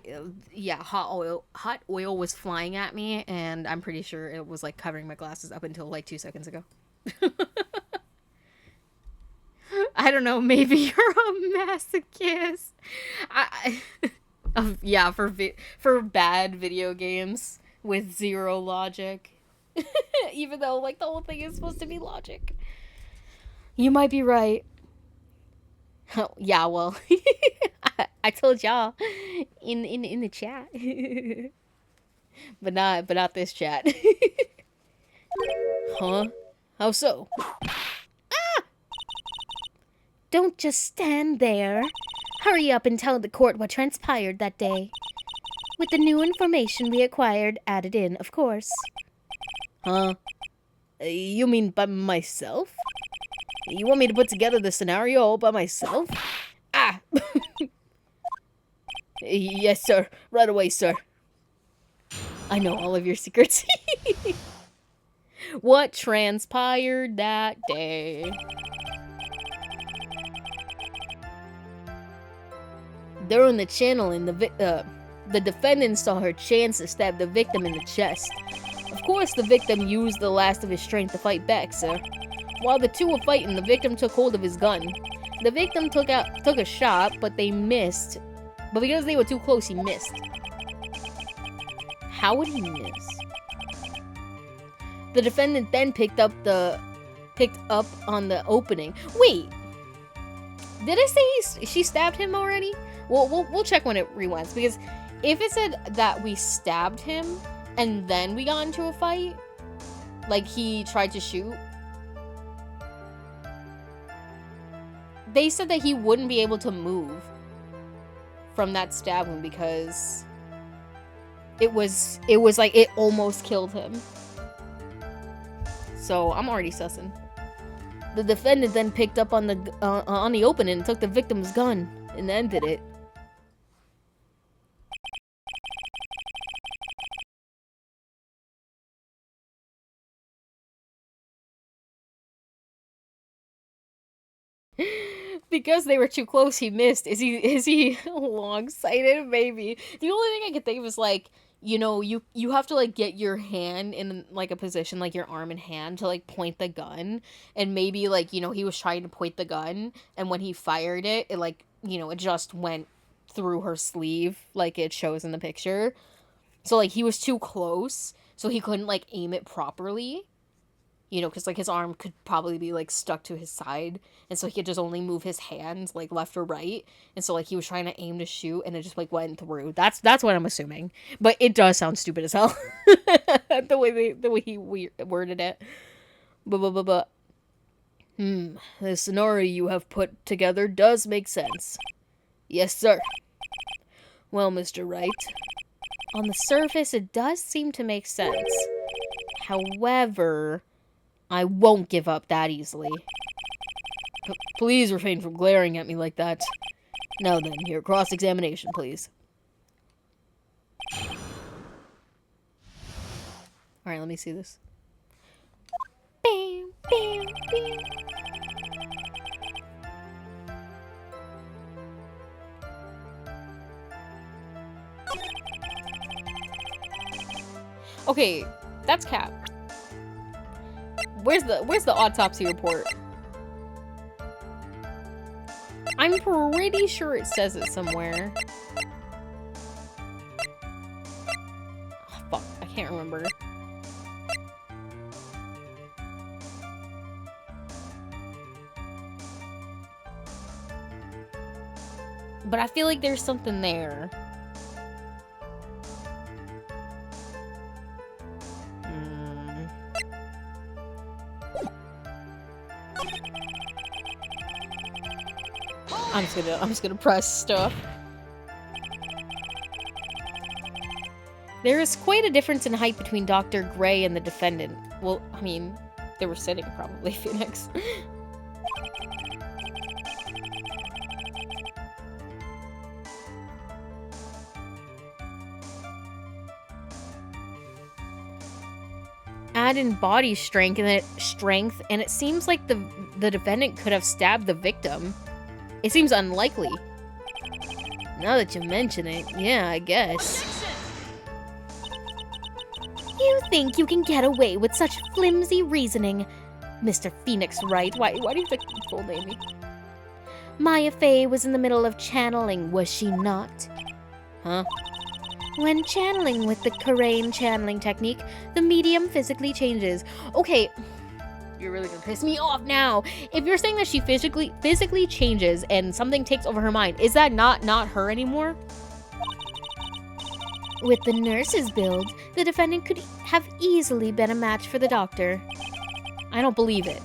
yeah, hot oil was flying at me, and I'm pretty sure it was like covering my glasses up until like 2 seconds ago. I don't know, maybe you're a masochist. Yeah, for bad video games with zero logic. Even though like the whole thing is supposed to be logic. You might be right. Oh, yeah, well, I told y'all in the chat. but not this chat. Huh? How so? Don't just stand there. Hurry up and tell the court what transpired that day. With the new information we acquired added in, of course. Huh? You mean by myself? You want me to put together the scenario all by myself? Ah! Yes, sir. Right away, sir. I know all of your secrets. What transpired that day? During the channel, the defendant saw her chance to stab the victim in the chest. Of course, the victim used the last of his strength to fight back, sir. While the two were fighting, the victim took hold of his gun. The victim took a shot, but they missed. But because they were too close, he missed. How would he miss? The defendant then picked up on the opening. Wait, did I say she stabbed him already? We'll check when it rewinds, because if it said that we stabbed him and then we got into a fight, like he tried to shoot, they said that he wouldn't be able to move from that stab wound because it was like it almost killed him. So I'm already sussing. The defendant then picked up on the opening and took the victim's gun and ended it. Because they were too close, he missed. Is he long-sighted? Maybe. The only thing I could think of is like, you know, you have to like get your hand in like a position, like your arm and hand, to like point the gun, and maybe like, you know, he was trying to point the gun, and when he fired it, it like, you know, it just went through her sleeve like it shows in the picture. So like he was too close, so he couldn't like aim it properly. You know, because, like, his arm could probably be, like, stuck to his side. And so he could just only move his hands, like, left or right. And so, like, he was trying to aim to shoot, and it just, like, went through. That's what I'm assuming. But it does sound stupid as hell. the way he worded it. But. The scenario you have put together does make sense. Yes, sir. Well, Mr. Wright. On the surface, it does seem to make sense. However, I won't give up that easily. Please refrain from glaring at me like that. Now then, your cross-examination, please. Alright, let me see this. Bam, bam, bam. Okay, that's Cap. Where's the autopsy report? I'm pretty sure it says it somewhere. Oh, fuck, I can't remember. But I feel like there's something there. I'm just gonna press stuff. There is quite a difference in height between Dr. Gray and the defendant. Well, I mean, they were sitting probably, Phoenix. Add in body strength and it seems like the defendant could have stabbed the victim. It seems unlikely. Now that you mention it, yeah, I guess. You think you can get away with such flimsy reasoning? Mr. Phoenix Wright, Why do you think you full name me? Maya Fey was in the middle of channeling, was she not? Huh? When channeling with the Karain channeling technique, the medium physically changes. Okay, you're really gonna piss me off now. If you're saying that she physically changes and something takes over her mind, is that not her anymore? With the nurse's build, the defendant could have easily been a match for the doctor. I don't believe it.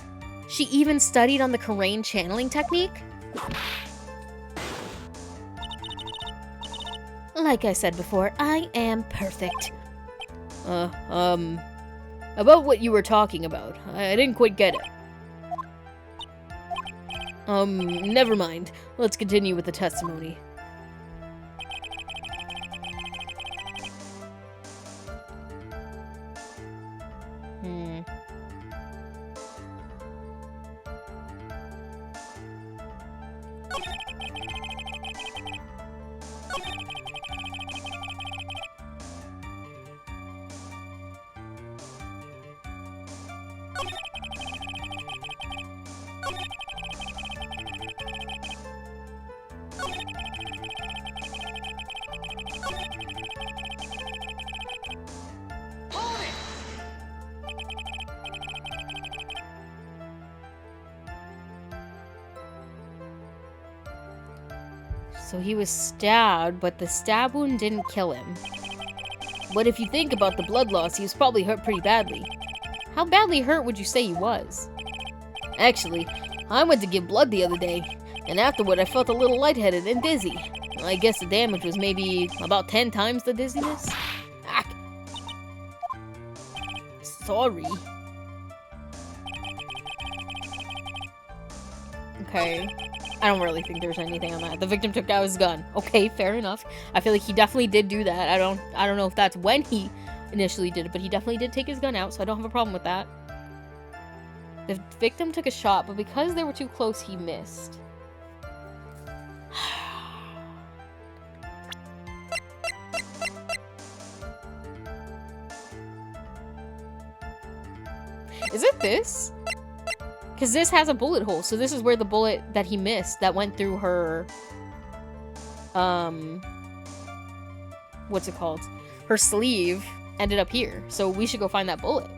She even studied on the Karain channeling technique? Like I said before, I am perfect. About what you were talking about. I didn't quite get it. Never mind. Let's continue with the testimony. So he was stabbed, but the stab wound didn't kill him. But if you think about the blood loss, he was probably hurt pretty badly. How badly hurt would you say he was? Actually, I went to give blood the other day, and afterward I felt a little lightheaded and dizzy. I guess the damage was maybe about 10 times the dizziness. Ah. Sorry. Okay. I don't really think there's anything on that. The victim took out his gun. Okay, fair enough. I feel like he definitely did do that. I don't know if that's when he initially did it, but he definitely did take his gun out, so I don't have a problem with that. The victim took a shot, but because they were too close, he missed. Is it this? Because this has a bullet hole, so this is where the bullet that he missed that went through her, what's it called? Her sleeve ended up here. So we should go find that bullet.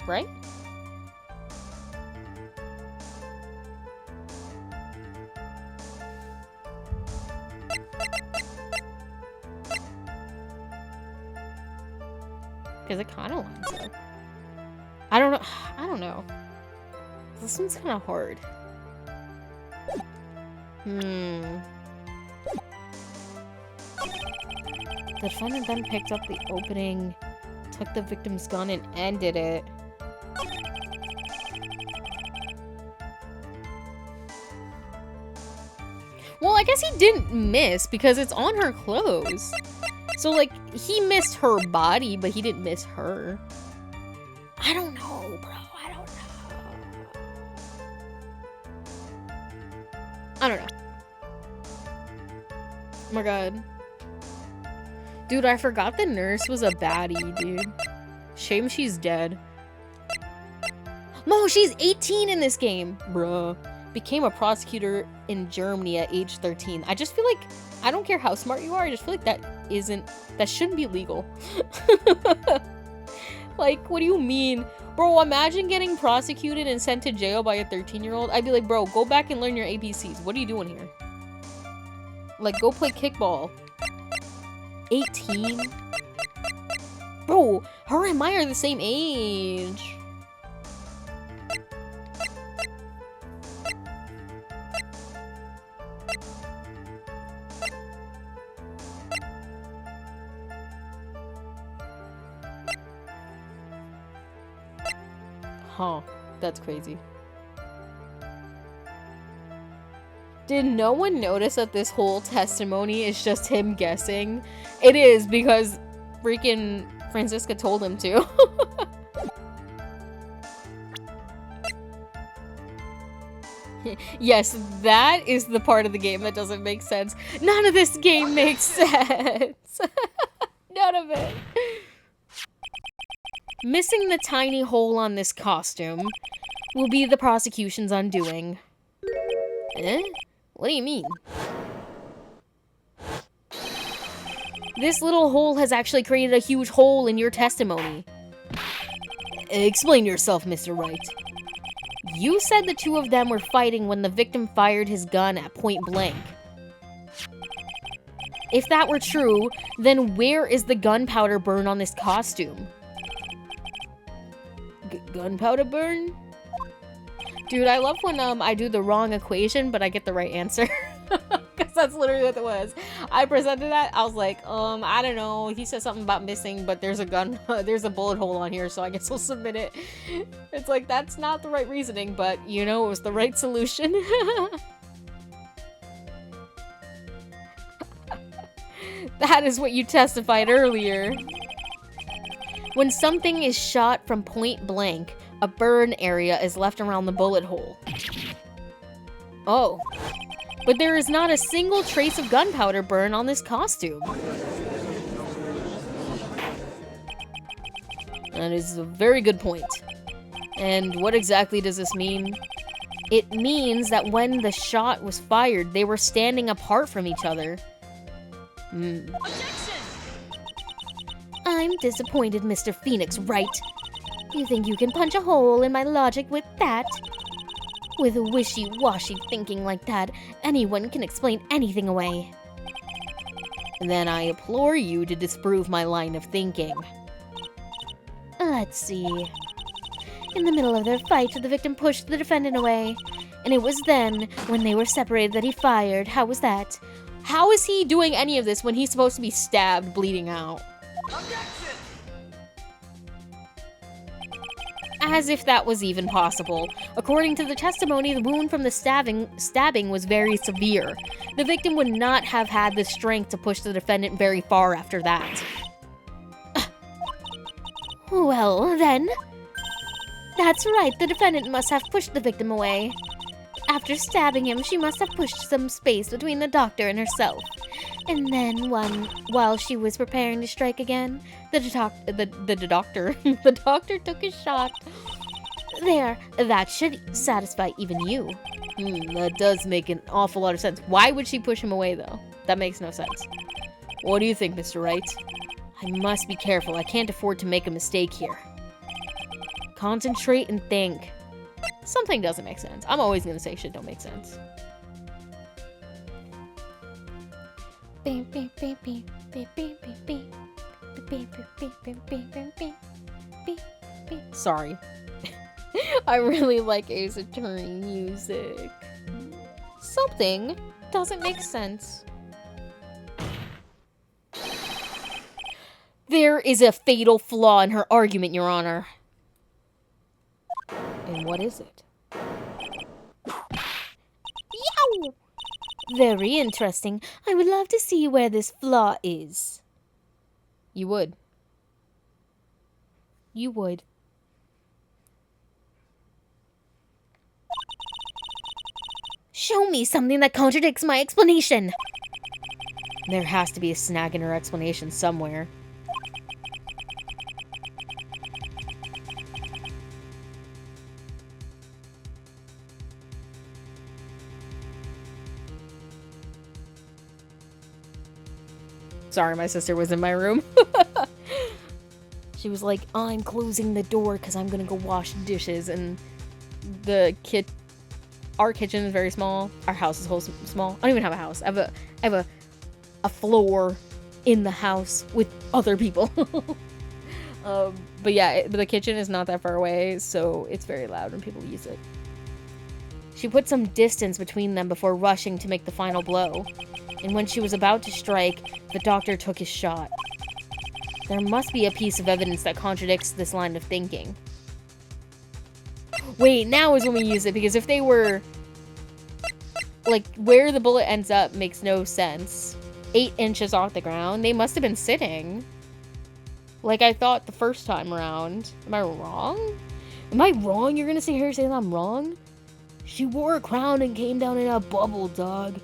Right? Because it kind of lines up. I don't know. This one's kind of hard. The defendant then picked up the opening, took the victim's gun, and ended it. Well, I guess he didn't miss because it's on her clothes. So, like, he missed her body, but he didn't miss her. I don't know, bro. I don't know. I don't know. Oh my god. Dude, I forgot the nurse was a baddie, dude. Shame she's dead. No, she's 18 in this game. Bruh. Became a prosecutor in Germany at age 13. I just feel like, I don't care how smart you are, I just feel like that shouldn't be legal. Like, what do you mean? Bro, imagine getting prosecuted and sent to jail by a 13-year-old. I'd be like, bro, go back and learn your ABCs. What are you doing here? Like, go play kickball. 18? Bro, her and Maya are the same age. Huh, that's crazy. Did no one notice that this whole testimony is just him guessing? It is, because freaking Franziska told him to. Yes, that is the part of the game that doesn't make sense. None of this game makes sense. None of it. Missing the tiny hole on this costume will be the prosecution's undoing. Eh? What do you mean? This little hole has actually created a huge hole in your testimony. Explain yourself, Mr. Wright. You said the two of them were fighting when the victim fired his gun at point blank. If that were true, then where is the gunpowder burn on this costume? Gunpowder burn? Dude, I love when I do the wrong equation, but I get the right answer. Because that's literally what it was. I presented that, I was like, I don't know. He said something about missing, but there's a there's a bullet hole on here, so I guess we'll submit it. It's like, that's not the right reasoning, but, you know, it was the right solution. That is what you testified earlier. When something is shot from point blank, a burn area is left around the bullet hole. Oh. But there is not a single trace of gunpowder burn on this costume. That is a very good point. And what exactly does this mean? It means that when the shot was fired, they were standing apart from each other. I'm disappointed, Mr. Phoenix Wright. You think you can punch a hole in my logic with that? With wishy-washy thinking like that, anyone can explain anything away. Then I implore you to disprove my line of thinking. Let's see. In the middle of their fight, the victim pushed the defendant away. And it was then, when they were separated, that he fired. How was that? How is he doing any of this when he's supposed to be stabbed, bleeding out? As if that was even possible. According to the testimony, the wound from the stabbing was very severe. The victim would not have had the strength to push the defendant very far after that. Well, then. That's right, the defendant must have pushed the victim away. After stabbing him, she must have pushed some space between the doctor and herself. And then, while she was preparing to strike again, the doctor took his shot. There, that should satisfy even you. That does make an awful lot of sense. Why would she push him away, though? That makes no sense. What do you think, Mr. Wright? I must be careful. I can't afford to make a mistake here. Concentrate and think. Something doesn't make sense. I'm always gonna say shit don't make sense. Sorry. I really like Ace Attorney music. Something doesn't make sense. There is a fatal flaw in her argument, Your Honor. And what is it? Yow! Very interesting. I would love to see where this flaw is. You would. You would. Show me something that contradicts my explanation. There has to be a snag in her explanation somewhere. Sorry, my sister was in my room. She was like, I'm closing the door because I'm gonna go wash dishes. And our kitchen is very small. Our house is small. I don't even have a house. I have a floor in the house with other people. But yeah, the kitchen is not that far away, so it's very loud when people use it. She put some distance between them before rushing to make the final blow. And when she was about to strike, the doctor took his shot. There must be a piece of evidence that contradicts this line of thinking. Wait, now is when we use it, because if they were... Like, where the bullet ends up makes no sense. 8 inches off the ground. They must have been sitting. Like I thought the first time around. Am I wrong? Am I wrong? You're gonna sit here saying I'm wrong? She wore a crown and came down in a bubble, dog.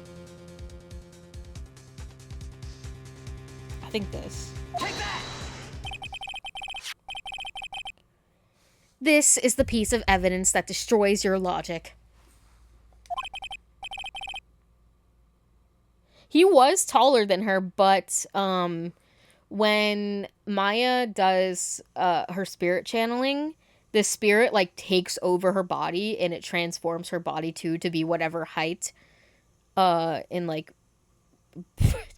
I think this. Take that! This is the piece of evidence that destroys your logic. He was taller than her, but when Maya does her spirit channeling, the spirit like takes over her body and it transforms her body to be whatever height in like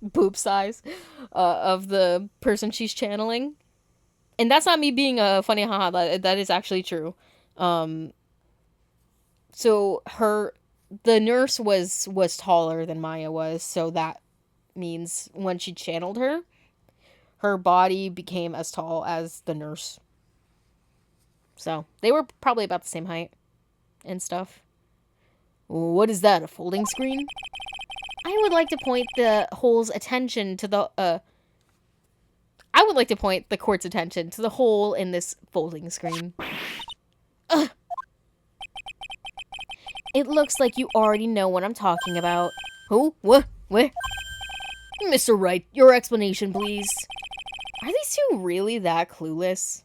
boob size of the person she's channeling. And that's not me being a funny haha, that is actually true. So the nurse was taller than Maya was, so that means when she channeled her, her body became as tall as the nurse. So they were probably about the same height and stuff. What is that, a folding screen? I would like to point the court's attention to the hole in this folding screen. Ugh. It looks like you already know what I'm talking about. Who? What? Where? Mr. Wright, your explanation, please. Are these two really that clueless?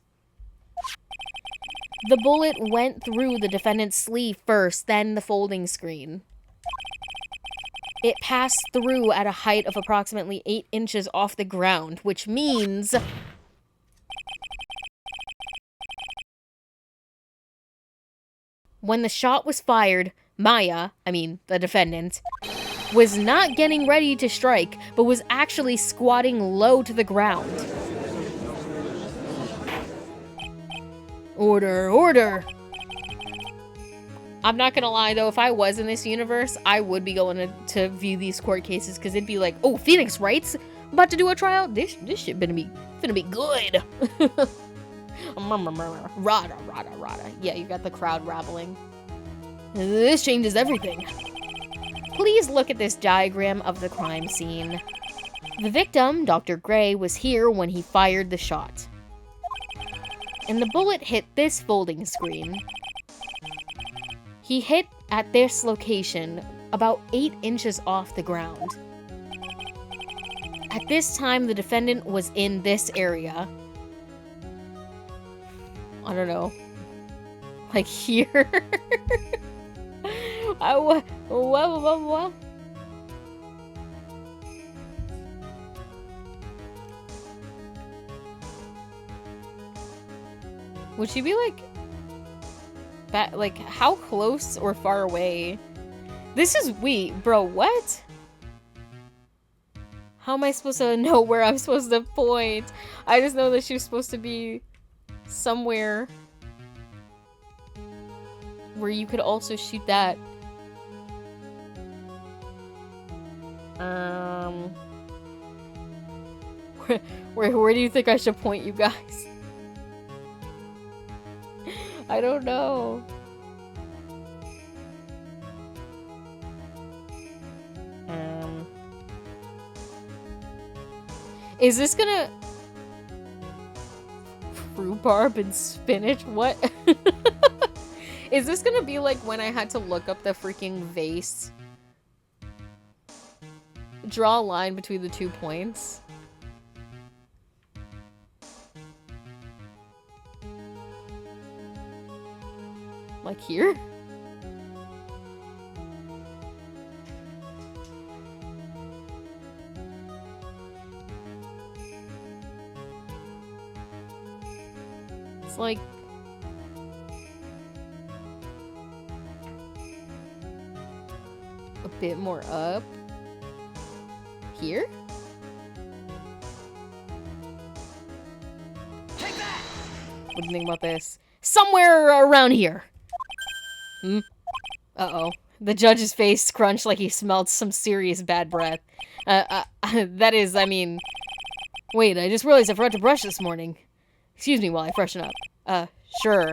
The bullet went through the defendant's sleeve first, then the folding screen. It passed through at a height of approximately 8 inches off the ground, which means... When the shot was fired, Maya, the defendant, was not getting ready to strike, but was actually squatting low to the ground. Order, order! I'm not gonna lie though, if I was in this universe, I would be going to view these court cases, because it'd be like, oh, Phoenix Wright's about to do a trial? This shit finna be good. Rada, rada, rada. Yeah, you got the crowd raveling. This changes everything. Please look at this diagram of the crime scene. The victim, Dr. Gray, was here when he fired the shot. And the bullet hit this folding screen. He hit at this location about 8 inches off the ground. At this time, the defendant was in this area. I don't know. Like here? What? Would she be like... like, how close or far away? This is... Wait, bro, what? How am I supposed to know where I'm supposed to point? I just know that she was supposed to be somewhere where you could also shoot that. Where do you think I should point you guys? I don't know. Is this gonna... Rhubarb and spinach? What? Is this gonna be like when I had to look up the freaking vase? Draw a line between the 2 points. Like here? It's like... a bit more up. Here? Take that! What do you think about this? Somewhere around here. Hmm? Uh-oh. The judge's face scrunched like he smelled some serious bad breath. That is, I mean... Wait, I just realized I forgot to brush this morning. Excuse me while I freshen up. Sure.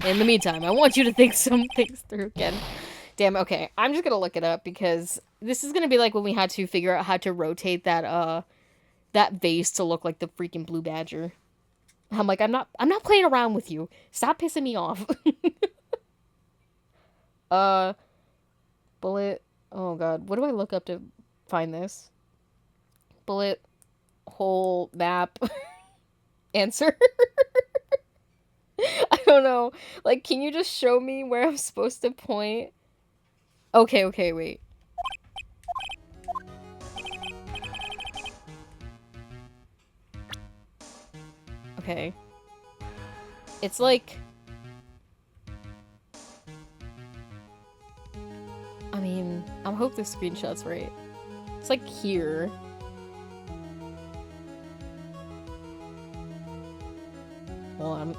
In the meantime, I want you to think some things through again. Damn, okay. I'm just gonna look it up because this is gonna be like when we had to figure out how to rotate that, that vase to look like the freaking blue badger. I'm like, I'm not playing around with you. Stop pissing me off. Bullet. Oh god, what do I look up to find this? Bullet hole map answer. I don't know. Like, can you just show me where I'm supposed to point? Okay, wait. Okay. It's like... I mean, I hope the screenshot's right. It's like here. Well, I'm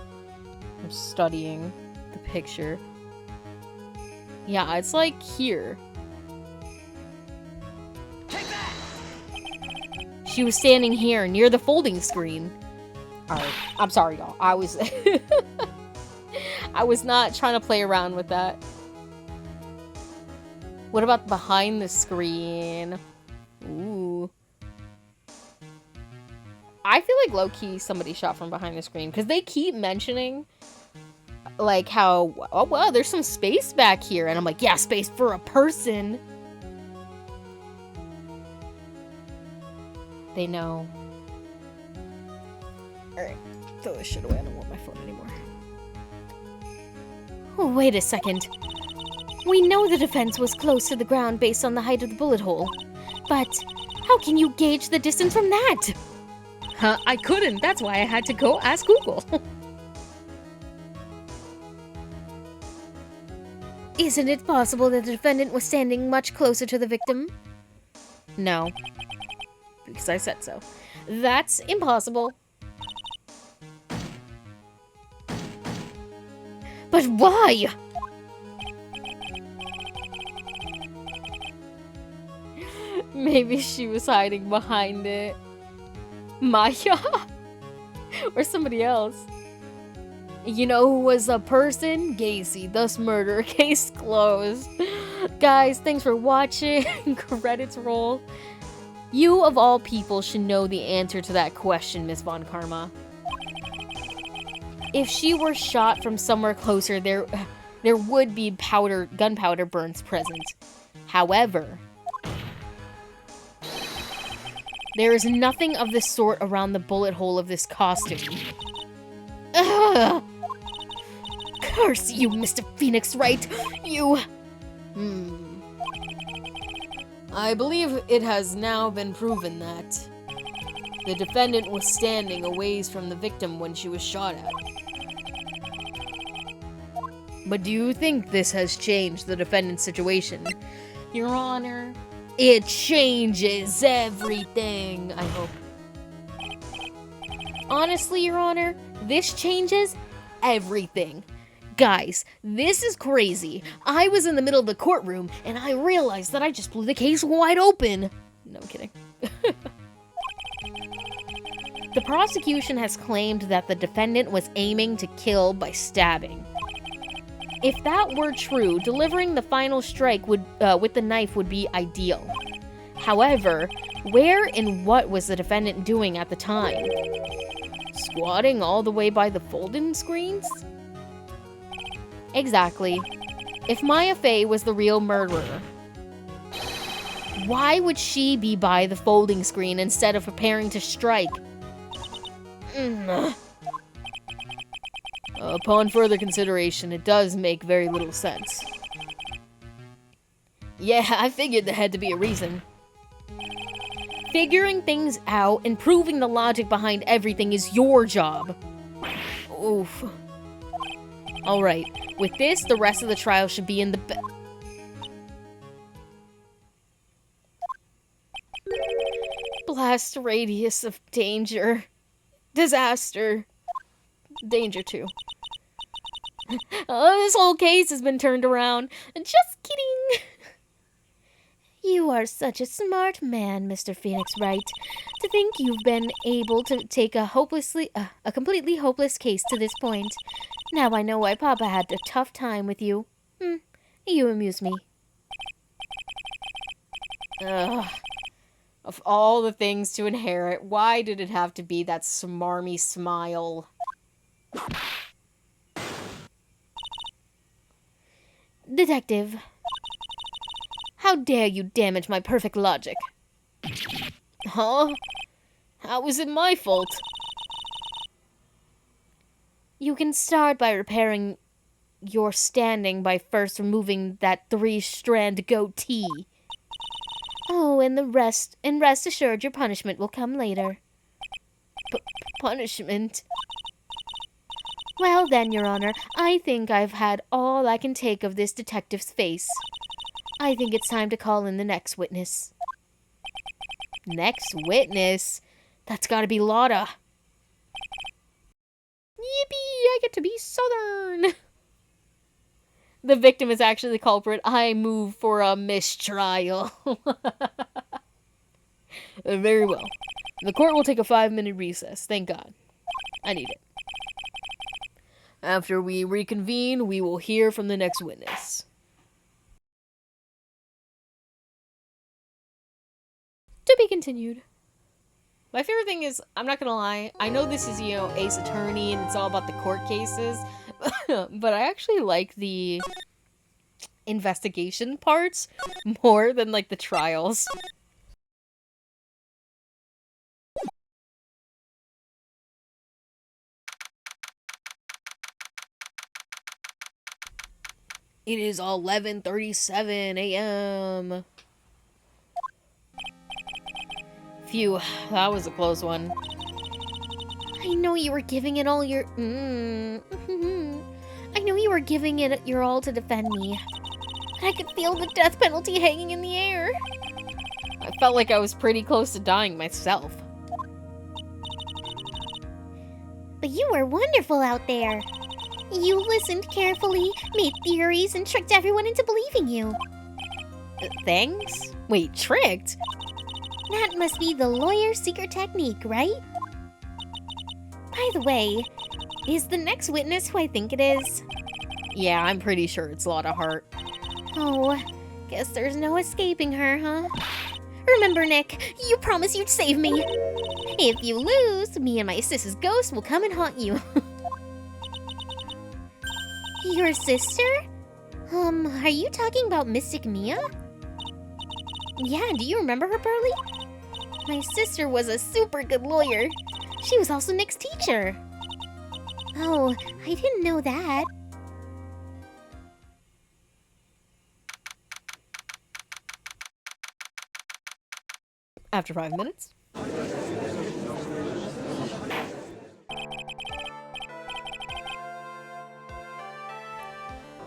studying the picture. Yeah, it's like here. Take that! She was standing here near the folding screen. Alright, I'm sorry, y'all. I was... I was not trying to play around with that. What about behind the screen? Ooh. I feel like low-key somebody shot from behind the screen. Because they keep mentioning... like how... oh, well, there's some space back here. And I'm like, yeah, space for a person. They know. Alright. Throw this shit away. I don't want my phone anymore. Oh, wait a second. We know the defense was close to the ground based on the height of the bullet hole. But how can you gauge the distance from that? I couldn't. That's why I had to go ask Google. Isn't it possible that the defendant was standing much closer to the victim? No. Because I said so. That's impossible. But why? Maybe she was hiding behind it. Maya? Or somebody else. You know who was a person? Gacy, thus murder. Case closed. Guys, thanks for watching. Credits roll. You, of all people, should know the answer to that question, Miss Von Karma. If she were shot from somewhere closer, there would be gunpowder burns present. However, there is nothing of the sort around the bullet hole of this costume. Ugh! Curse you, Mr. Phoenix Wright! You... I believe it has now been proven that the defendant was standing a ways from the victim when she was shot at. But do you think this has changed the defendant's situation? Your Honor, it changes everything, I hope. Honestly, Your Honor, this changes everything. Guys, this is crazy. I was in the middle of the courtroom, and I realized that I just blew the case wide open. No, I'm kidding. The prosecution has claimed that the defendant was aiming to kill by stabbing. If that were true, delivering the final strike would with the knife would be ideal. However, Where and what was the defendant doing at the time? Squatting all the way by the folding screens? Exactly. If Maya Fey was the real murderer, why would she be by the folding screen instead of preparing to strike? Upon further consideration, it does make very little sense. Yeah, I figured there had to be a reason. Figuring things out and proving the logic behind everything is your job. Oof. Alright, with this, the rest of the trial should be in the blast radius of danger. Disaster. Danger 2. This whole case has been turned around. Just kidding. You are such a smart man, Mr. Phoenix Wright. To think you've been able to take a completely hopeless case to this point. Now I know why Papa had a tough time with you. You amuse me. Ugh. Of all the things to inherit, why did it have to be that smarmy smile? Detective. How dare you damage my perfect logic? Huh? How was it my fault? You can start by repairing your standing by first removing that 3-strand goatee. Oh, and rest assured your punishment will come later. Punishment? Well then, Your Honor, I think I've had all I can take of this detective's face. I think it's time to call in the next witness. Next witness? That's gotta be Lotta. Yippee! I get to be Southern! The victim is actually the culprit. I move for a mistrial. Very well. The court will take a 5-minute recess. Thank God. I need it. After we reconvene, we will hear from the next witness. To be continued. My favorite thing is, I'm not gonna lie, I know this is, Ace Attorney and it's all about the court cases, but I actually like the investigation parts more than, like, the trials. It is 11:37 a.m. Phew, that was a close one. I know you were giving it all your... I know you were giving it your all to defend me. But I could feel the death penalty hanging in the air. I felt like I was pretty close to dying myself. But you were wonderful out there. You listened carefully, made theories, and tricked everyone into believing you. Thanks? Wait, tricked? That must be the lawyer's secret technique, right? By the way, is the next witness who I think it is? Yeah, I'm pretty sure it's Lotta Hart. Oh, guess there's no escaping her, huh? Remember, Nick, you promised you'd save me. If you lose, me and my sis's ghost will come and haunt you. Your sister? Are you talking about Mystic Mia? Yeah, do you remember her, Pearly? My sister was a super good lawyer. She was also Nick's teacher. Oh, I didn't know that. After 5 minutes.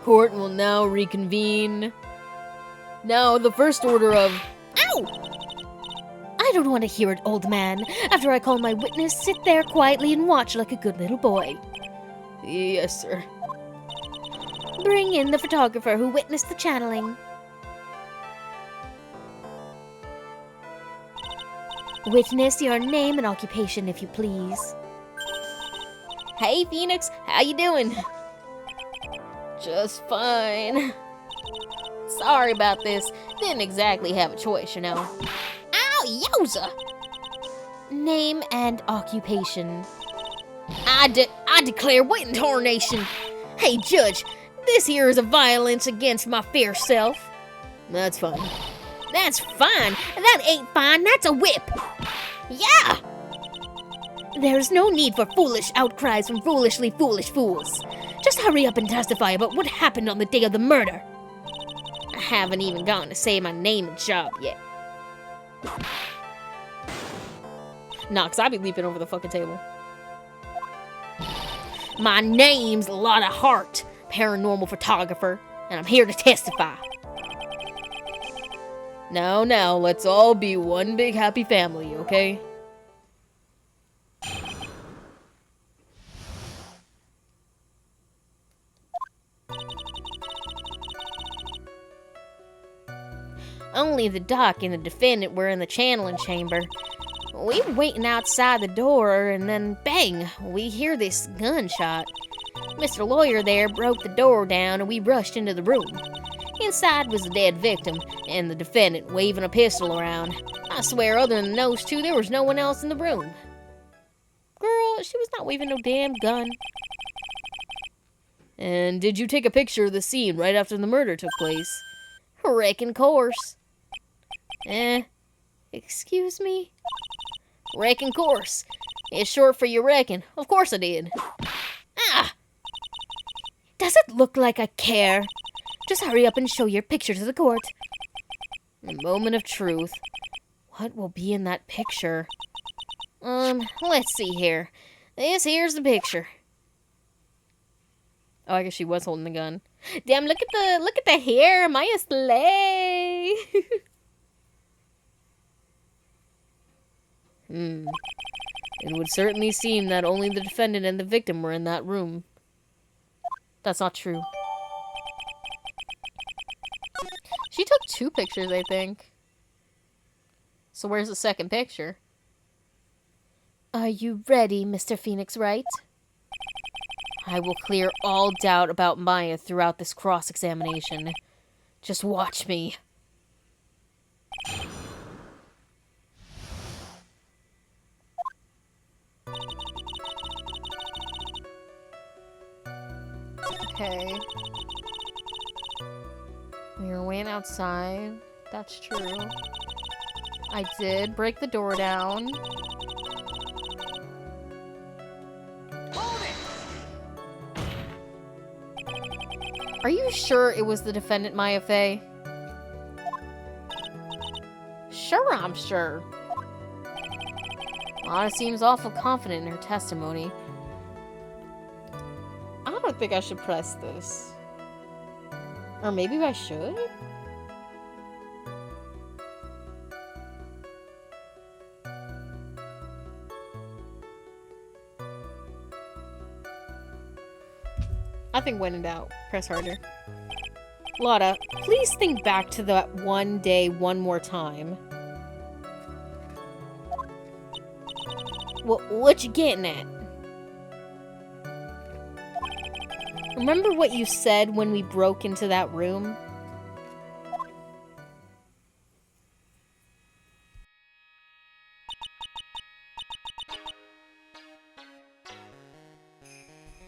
Court will now reconvene. Now, the first order of... Ow! I don't want to hear it, old man. After I call my witness, sit there quietly and watch like a good little boy. Yes, sir. Bring in the photographer who witnessed the channeling. Witness your name and occupation, if you please. Hey, Phoenix, how you doing? Just fine. Sorry about this. Didn't exactly have a choice, you know. Ow! Oh, yowza! Name and occupation. I declare what in tarnation? Hey, Judge, this here is a violence against my fair self. That's fine. That's fine. That ain't fine. That's a whip. Yeah! There's no need for foolish outcries from foolishly foolish fools. Just hurry up and testify about what happened on the day of the murder. I haven't even gotten to say my name and job yet. Nah, 'cause I be leaping over the fucking table. My name's Lotta Hart, paranormal photographer, and I'm here to testify. Now, let's all be one big happy family, okay? Only the doc and the defendant were in the channeling chamber. We were waiting outside the door, and then bang, we hear this gunshot. Mr. Lawyer there broke the door down, and we rushed into the room. Inside was the dead victim, and the defendant waving a pistol around. I swear, other than those two, there was no one else in the room. Girl, she was not waving no damn gun. And did you take a picture of the scene right after the murder took place? Reckon course. Excuse me? Reckon course. It's short for you reckon. Of course I did. Ah! Does it look like I care? Just hurry up and show your picture to the court. A moment of truth. What will be in that picture? Let's see here. Here's the picture. Oh, I guess she was holding the gun. Damn, look at the hair. Maya slay. It would certainly seem that only the defendant and the victim were in that room. That's not true. She took 2 pictures, I think. So where's the second picture? Are you ready, Mr. Phoenix Wright? I will clear all doubt about Maya throughout this cross-examination. Just watch me. Okay. We were waiting outside. That's true. I did break the door down. Are you sure it was the defendant, Maya Fey? Sure, I'm sure. Lana seems awful confident in her testimony. I don't think I should press this. Or maybe I should? I think when in doubt, press harder. Lotta, please think back to that one day one more time. What you getting at? Remember what you said when we broke into that room?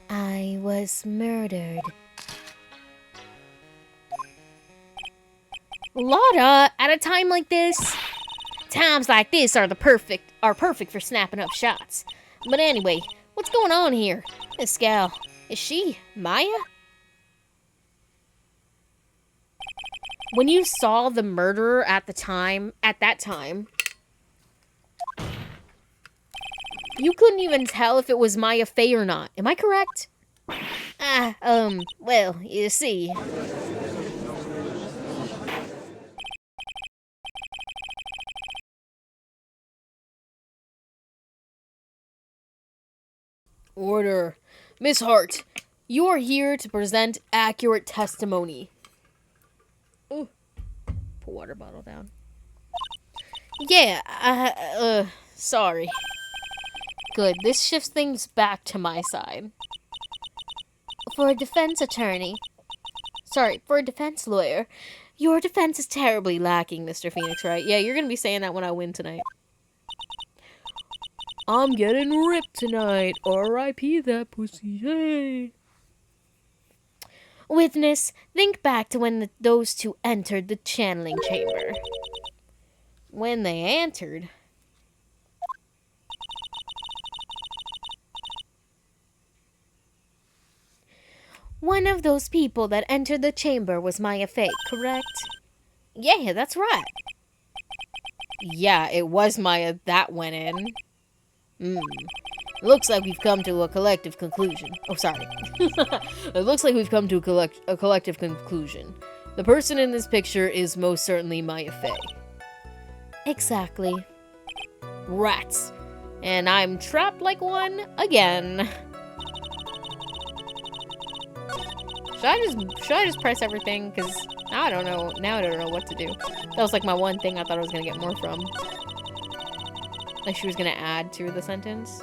I was murdered. Lotta, at a time like this? Times like this are perfect for snapping up shots. But anyway, what's going on here? This gal, is she Maya? When you saw the murderer at that time, you couldn't even tell if it was Maya Fey or not. Am I correct? Well, you see. Order. Miss Hart, you are here to present accurate testimony. Ooh. Put water bottle down. Yeah, sorry. Good, this shifts things back to my side. For a defense lawyer, Your defense is terribly lacking, Mr. Phoenix, right? Yeah, you're gonna be saying that when I win tonight. I'm getting ripped tonight. R.I.P. that pussy. Hey. Witness, think back to when those two entered the channeling chamber. When they entered... One of those people that entered the chamber was Maya Fey, correct? Yeah, that's right. Yeah, it was Maya that went in. Looks like we've come to a collective conclusion. Oh, sorry. It looks like we've come to a collective conclusion. The person in this picture is most certainly Maya Fey. Exactly. Rats. And I'm trapped like one again. Should I just press everything? Because now I don't know. Now I don't know what to do. That was like my one thing I thought I was gonna get more from. Like she was gonna add to the sentence.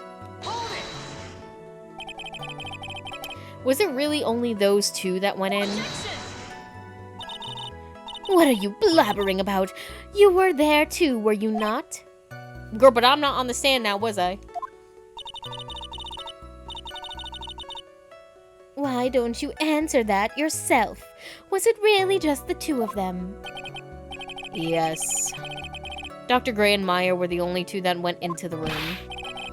Was it really only those two that went in? What are you blabbering about? You were there too, were you not? Girl, but I'm not on the stand now, was I? Why don't you answer that yourself? Was it really just the two of them? Yes. Dr. Gray and Meyer were the only two that went into the room.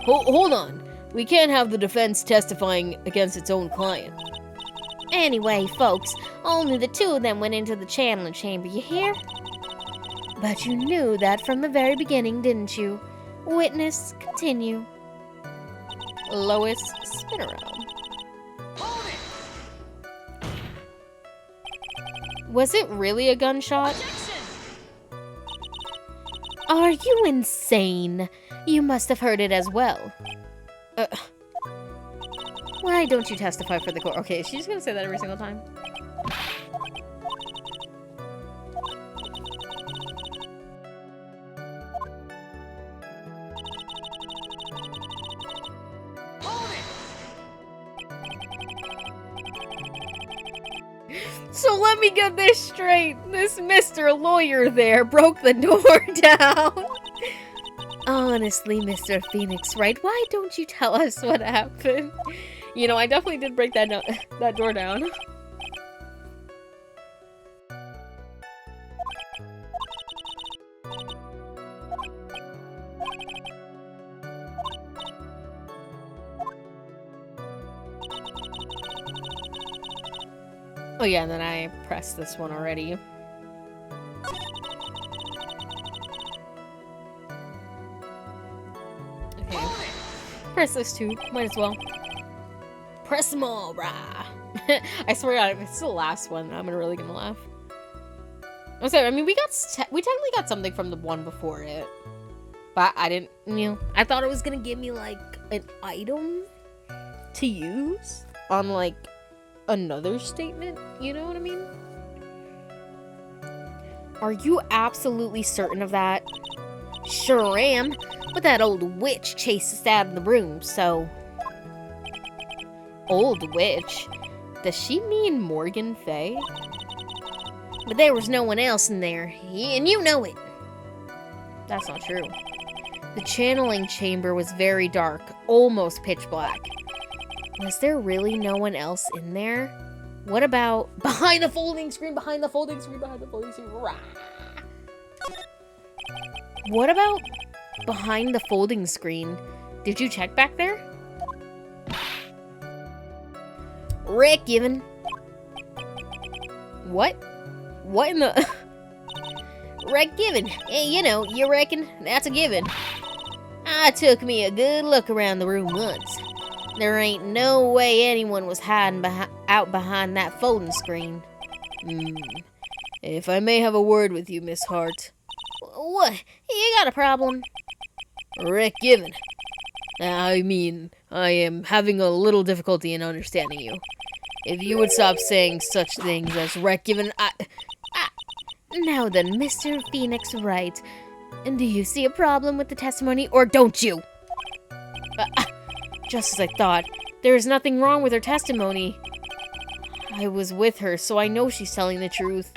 Hold on. We can't have the defense testifying against its own client. Anyway, folks, only the two of them went into the channeling chamber, you hear? But you knew that from the very beginning, didn't you? Witness, continue. Lois, spin around. Was it really a gunshot? Are you insane? You must have heard it as well. Why don't you testify for the court? Okay, is she just gonna say that every single time? So let me get this straight. This Mr. Lawyer there broke the door down. Honestly, Mr. Phoenix, right? Why don't you tell us what happened? You know, I definitely did break that door down. Oh yeah, and then I pressed this one already. Okay. Press this too. Might as well. Press them all, brah. I swear to God, if it's the last one, I'm really gonna laugh. I'm sorry, I mean, we technically got something from the one before it. But I didn't, I thought it was gonna give me, like, an item to use on, like, another statement, you know what I mean? Are you absolutely certain of that? Sure am, but that old witch chased us out of the room, so... Old witch? Does she mean Morgan Fay? But there was no one else in there, and you know it. That's not true. The channeling chamber was very dark, almost pitch black. Was there really no one else in there? What about behind the folding screen, behind the folding screen, behind the folding screen? Rah! What about behind the folding screen? Did you check back there? Rick given. What? What in the... Rick given. Hey, you reckon? That's a given. I took me a good look around the room once. There ain't no way anyone was hiding out behind that folding screen. If I may have a word with you, Miss Hart. What? You got a problem? Rick Given. I mean, I am having a little difficulty in understanding you. If you would stop saying such things as Rick Given, Now then, Mr. Phoenix Wright, do you see a problem with the testimony, or don't you? Just as I thought. There is nothing wrong with her testimony. I was with her, so I know she's telling the truth.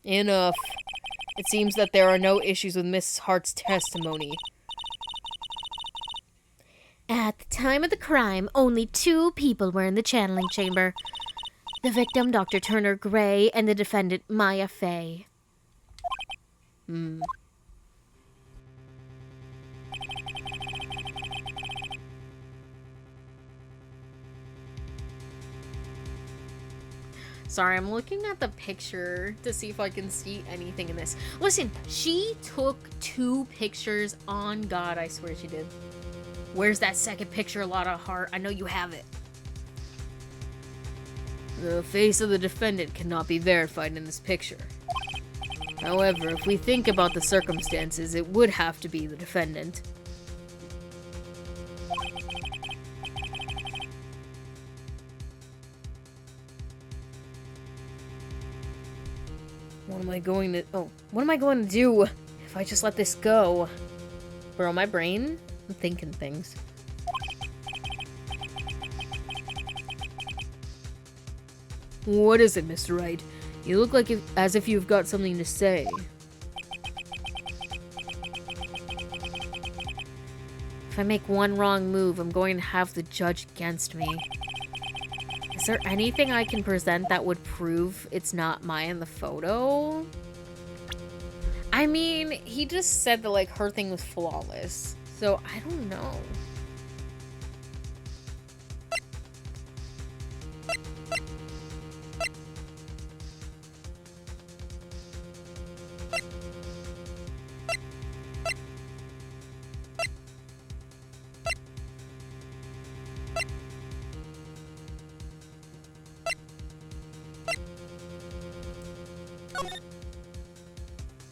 Enough. It seems that there are no issues with Miss Hart's testimony. At the time of the crime, only 2 people were in the channeling chamber. The victim, Dr. Turner Gray, and the defendant, Maya Fey. Sorry, I'm looking at the picture to see if I can see anything in this. Listen, she took 2 pictures. On God, I swear she did. Where's that second picture, Lotta Hart? I know you have it. The face of the defendant cannot be verified in this picture. However, if we think about the circumstances, it would have to be the defendant. What am I going to do if I just let this go? Bro, my brain, I'm thinking things. What is it, Mr. Wright? You look like as if you've got something to say. If I make one wrong move, I'm going to have the judge against me. Is there anything I can present that would prove it's not Maya in the photo? I mean, he just said that, like, her thing was flawless. So, I don't know.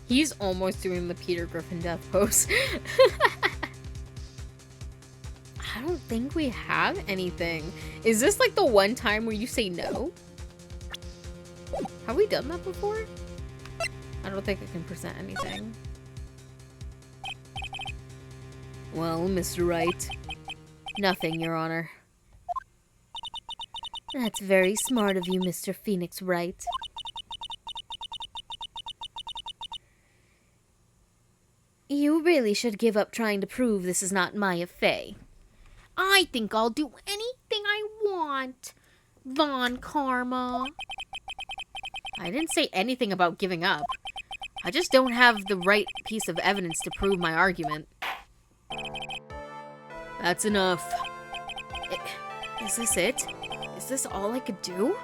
He's almost doing the Peter Griffin death pose. I don't think we have anything. Is this like the one time where you say no? Have we done that before? I don't think I can present anything. Well, Mr. Wright. Nothing, Your Honor. That's very smart of you, Mr. Phoenix Wright. You really should give up trying to prove this is not Maya Fey. I think I'll do anything I want, Von Karma. I didn't say anything about giving up. I just don't have the right piece of evidence to prove my argument. That's enough. Is this it? Is this all I could do?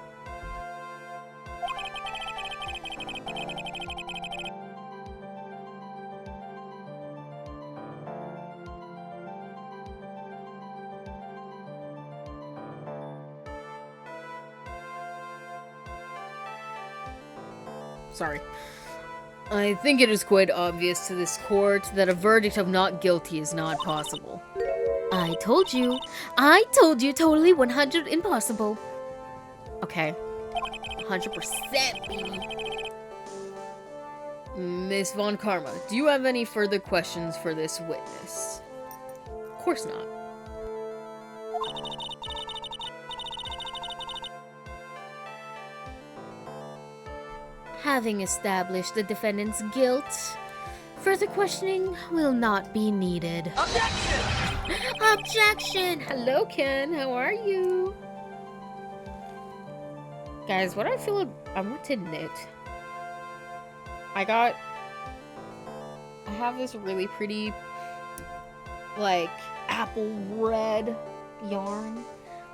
Sorry. I think it is quite obvious to this court that a verdict of not guilty is not possible. I told you, totally 100 impossible. Okay. 100%, baby. Miss Von Karma, do you have any further questions for this witness? Of course not. Having established the defendant's guilt, further questioning will not be needed. Objection! Objection! Hello, Ken. How are you? Guys, what I feel I want to knit. I have this really pretty, like, apple red yarn.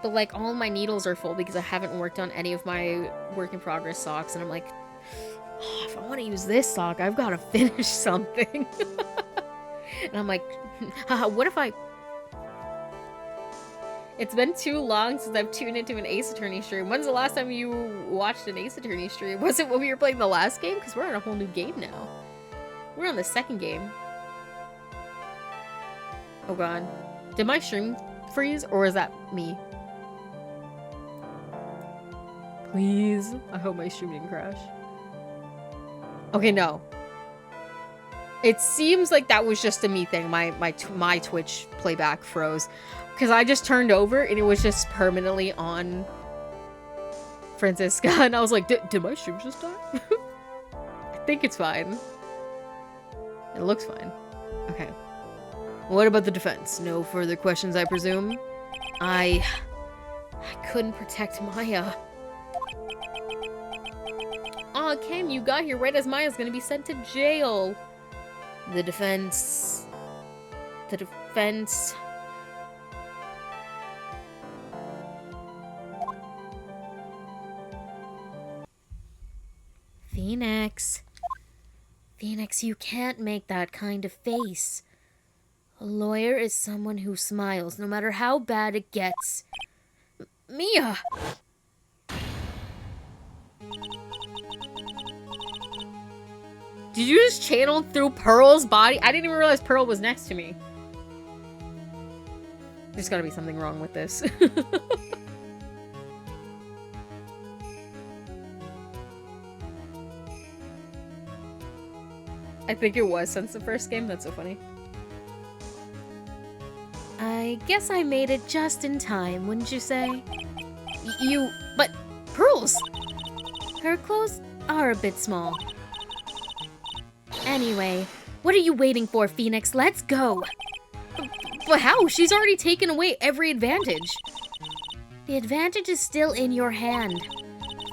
But, like, all my needles are full because I haven't worked on any of my work in progress socks. And I'm like, oh, if I want to use this sock, I've got to finish something. And I'm like, what if I... It's been too long since I've tuned into an Ace Attorney stream. When's the last time you watched an Ace Attorney stream? Was it when we were playing the last game? Because we're on a whole new game now. We're on the second game. Oh god. Did my stream freeze, or is that me? Please. I hope my stream didn't crash. Okay, no. It seems like that was just a me thing. My Twitch playback froze. Because I just turned over and it was just permanently on Francisca. And I was like, did my stream just die? I think it's fine. It looks fine. Okay. What about the defense? No further questions, I presume? I couldn't protect Maya. Aw, Ken, you got here right as Maya's gonna be sent to jail. The defense... Phoenix. Phoenix, you can't make that kind of face. A lawyer is someone who smiles no matter how bad it gets. Mia! Did you just channel through Pearl's body? I didn't even realize Pearl was next to me. There's gotta be something wrong with this. I think it was since the first game. That's so funny. I guess I made it just in time, wouldn't you say? But Pearl's! Her clothes are a bit small. Anyway, what are you waiting for, Phoenix? Let's go! But how? She's already taken away every advantage. The advantage is still in your hand.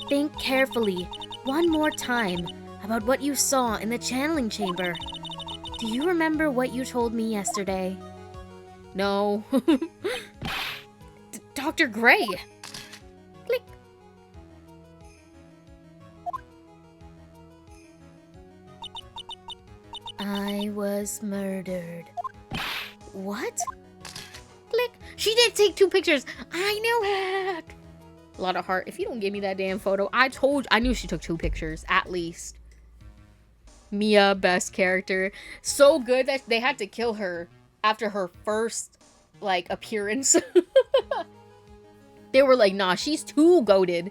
Think carefully, one more time, about what you saw in the channeling chamber. Do you remember what you told me yesterday? No. Dr. Gray! Click. I was murdered. What? Click. She did take 2 pictures. I knew it. A lot of heart. If you don't give me that damn photo, I knew she took 2 pictures, at least. Mia, best character. So good that they had to kill her after her first, like, appearance. They were like, nah, she's too goated.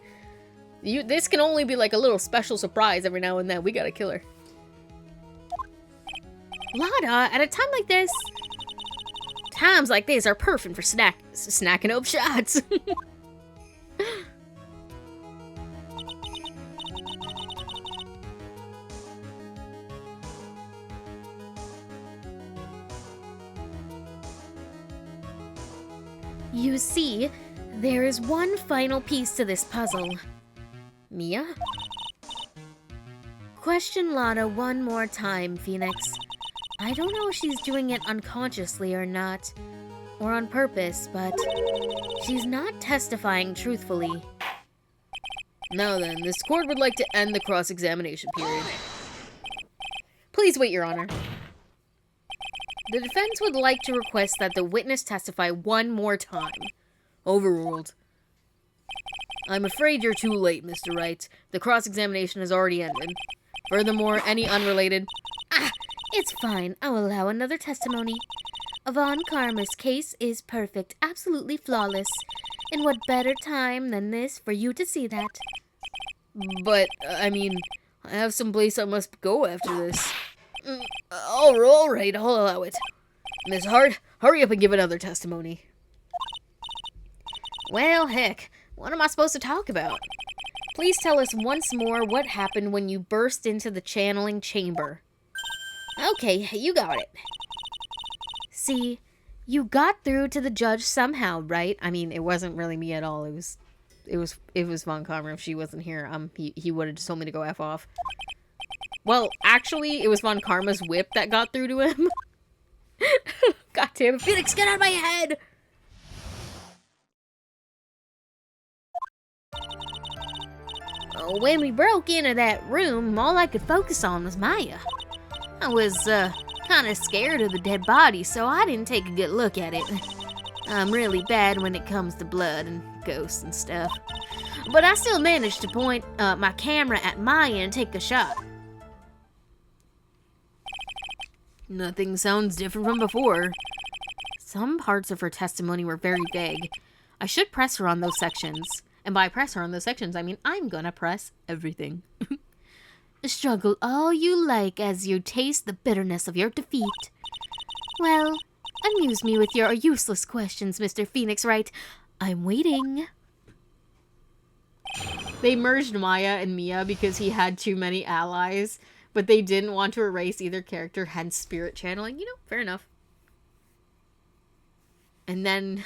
This can only be like a little special surprise every now and then. We gotta kill her. Lada, at a time like this, times like this are perfect for snacking up shots. You see, there is one final piece to this puzzle. Mia? Question Lada one more time, Phoenix. I don't know if she's doing it unconsciously or not, or on purpose, but she's not testifying truthfully. Now then, this court would like to end the cross-examination period. Please wait, Your Honor. The defense would like to request that the witness testify one more time. Overruled. I'm afraid you're too late, Mr. Wright. The cross-examination has already ended. Furthermore, any unrelated... It's fine. I'll allow another testimony. Von Karma's case is perfect, absolutely flawless. And what better time than this for you to see that? But, I mean, I have some place I must go after this. All right, I'll allow it. Miss Hart, hurry up and give another testimony. Well, heck, what am I supposed to talk about? Please tell us once more what happened when you burst into the channeling chamber. Okay, you got it. See, you got through to the judge somehow, right? I mean, it wasn't really me at all. It was Von Karma. If she wasn't here, he would have just told me to go F off. Well, actually, it was Von Karma's whip that got through to him. God damn it, Felix, get out of my head! When we broke into that room, all I could focus on was Maya. I was, kind of scared of the dead body, so I didn't take a good look at it. I'm really bad when it comes to blood and ghosts and stuff. But I still managed to point my camera at Maya and take a shot. Nothing sounds different from before. Some parts of her testimony were very vague. I should press her on those sections. And by press her on those sections, I mean I'm gonna press everything. Struggle all you like as you taste the bitterness of your defeat. Well, amuse me with your useless questions, Mr. Phoenix Wright. I'm waiting. They merged Maya and Mia because he had too many allies. But they didn't want to erase either character, hence spirit channeling. You know, fair enough. And then...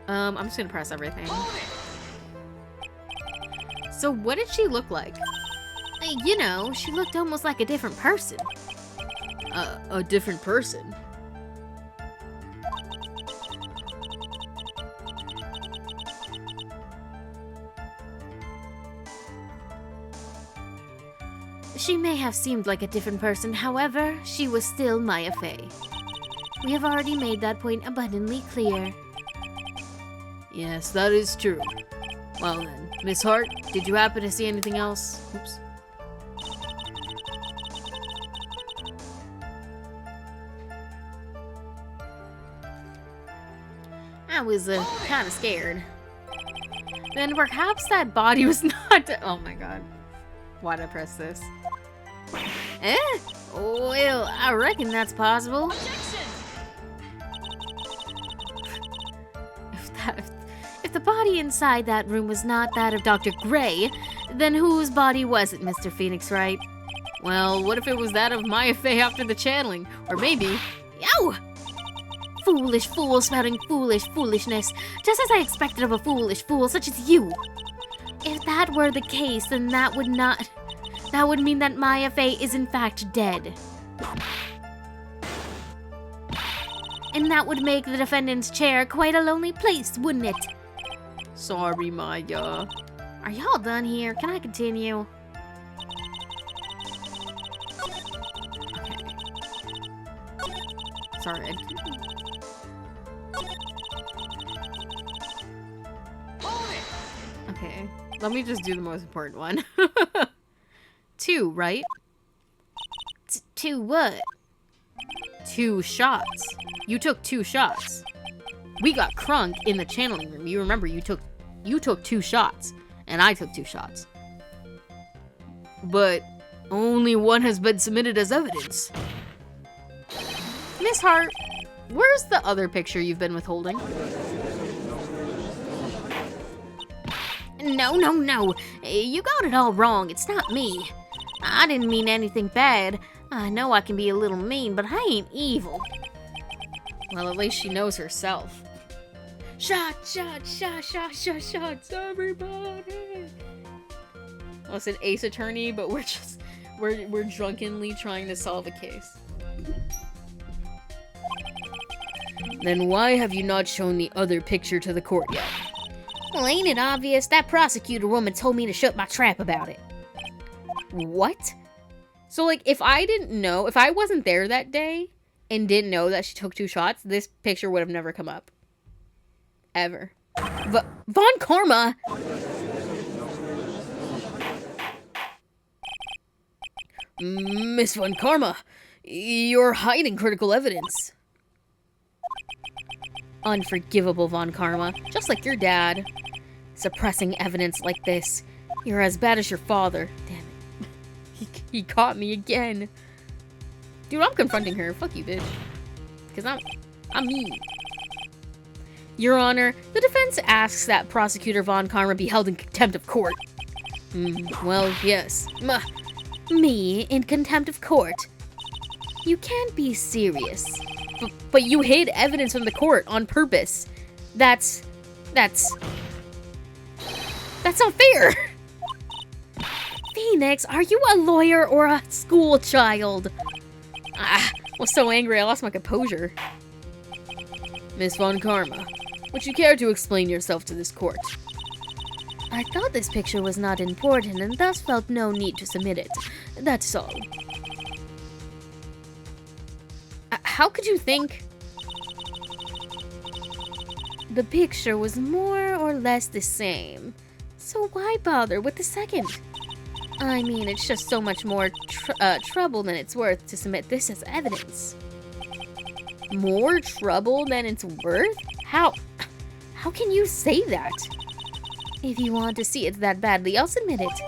I'm just gonna press everything. So what did she look like? You know, she looked almost like a different person. A different person? She may have seemed like a different person, however, she was still Maya Fey. We have already made that point abundantly clear. Yes, that is true. Well then, Miss Hart, did you happen to see anything else? Oops. I was, kind of scared. Then perhaps that body was not... Oh my god. Why'd I press this? Eh? Well, I reckon that's possible. If the body inside that room was not that of Dr. Gray, then whose body was it, Mr. Phoenix Wright? Well, what if it was that of Maya Fey after the channeling? Or maybe... Yow! Foolish fool spouting foolish foolishness, just as I expected of a foolish fool such as you. If that were the case, then that would mean that Maya Fey is in fact dead. And that would make the defendant's chair quite a lonely place, wouldn't it? Sorry, Maya. Are y'all done here? Can I continue? Sorry. Okay, let me just do the most important one. 2, right? 2 what? 2 shots. You took 2 shots. We got crunk in the channeling room. You remember you took 2 shots, and I took 2 shots. But only one has been submitted as evidence. Miss Hart, where's the other picture you've been withholding? No. You got it all wrong. It's not me. I didn't mean anything bad. I know I can be a little mean, but I ain't evil. Well, at least she knows herself. Shots, everybody! Well, it's an ace attorney, but we're drunkenly trying to solve a case. Then why have you not shown the other picture to the court yet? Well, ain't it obvious? That prosecutor woman told me to shut my trap about it. What? So, like, if I wasn't there that day and didn't know that she took 2 shots, this picture would have never come up. Ever. Von Karma! Miss Von Karma, you're hiding critical evidence. Unforgivable, Von Karma. Just like your dad. Suppressing evidence like this. You're as bad as your father. Damn it. He caught me again. Dude, I'm confronting her. Fuck you, bitch. Because I'm mean. Your Honor, the defense asks that Prosecutor Von Karma be held in contempt of court. Well, yes. Me in contempt of court? You can't be serious. But you hid evidence from the court on purpose. That's not fair. Phoenix, are you a lawyer or a school child? I was so angry I lost my composure. Miss Von Karma, would you care to explain yourself to this court? I thought this picture was not important and thus felt no need to submit it. That's all. How could you think? The picture was more or less the same. So why bother with the second? I mean, it's just so much more trouble than it's worth to submit this as evidence. More trouble than it's worth? How can you say that? If you want to see it that badly, I'll submit it.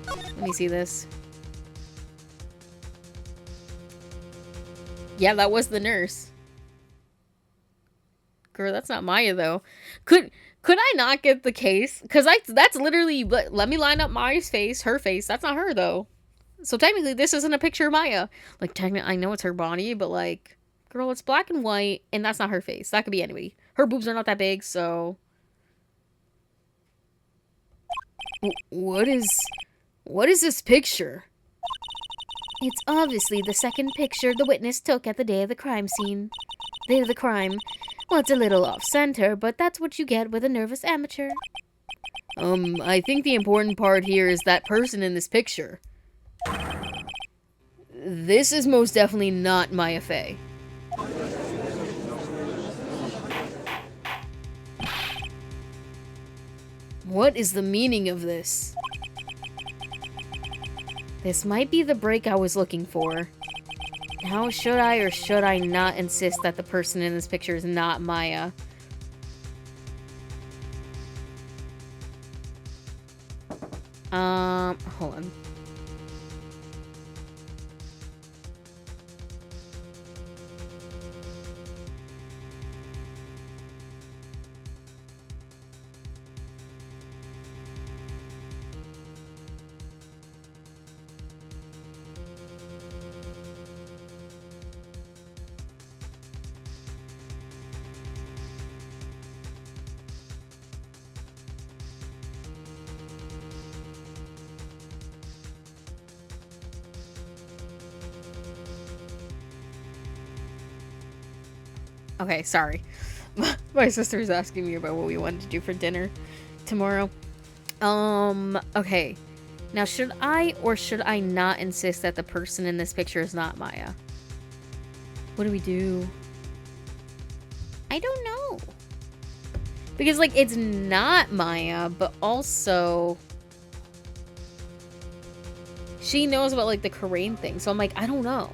Let me see this. Yeah, that was the nurse. Girl, that's not Maya, though. Could I not get the case? Because that's literally, let me line up Maya's face, her face. That's not her, though. So technically, this isn't a picture of Maya. Like, technically, I know it's her body, but like, girl, it's black and white, and that's not her face. That could be anybody. Her boobs are not that big, so... What is this picture? It's obviously the second picture the witness took at the day of the crime scene. Day of the crime. Well, it's a little off-center, but that's what you get with a nervous amateur. I think the important part here is that person in this picture. This is most definitely not Maya Fey. What is the meaning of this? This might be the break I was looking for. How should I or should I not insist that the person in this picture is not Maya? Hold on. Okay, sorry. My sister's asking me about what we wanted to do for dinner tomorrow. Okay. Now, should I or should I not insist that the person in this picture is not Maya? What do we do? I don't know. Because, like, it's not Maya, but also... she knows about, like, the Korean thing. So I'm like, I don't know.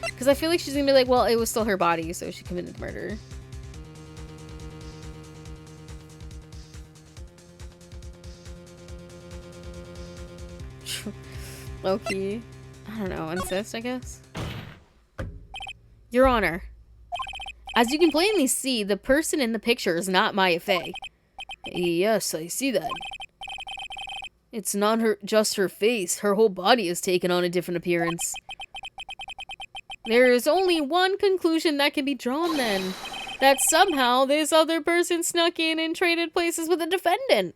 Because I feel like she's gonna be like, well, it was still her body, so she committed murder. Low-key. I don't know, insist, I guess? Your Honor, as you can plainly see, the person in the picture is not Maya Fey. Yes, I see that. It's not just her face. Her whole body has taken on a different appearance. There is only one conclusion that can be drawn then. That somehow this other person snuck in and traded places with the defendant.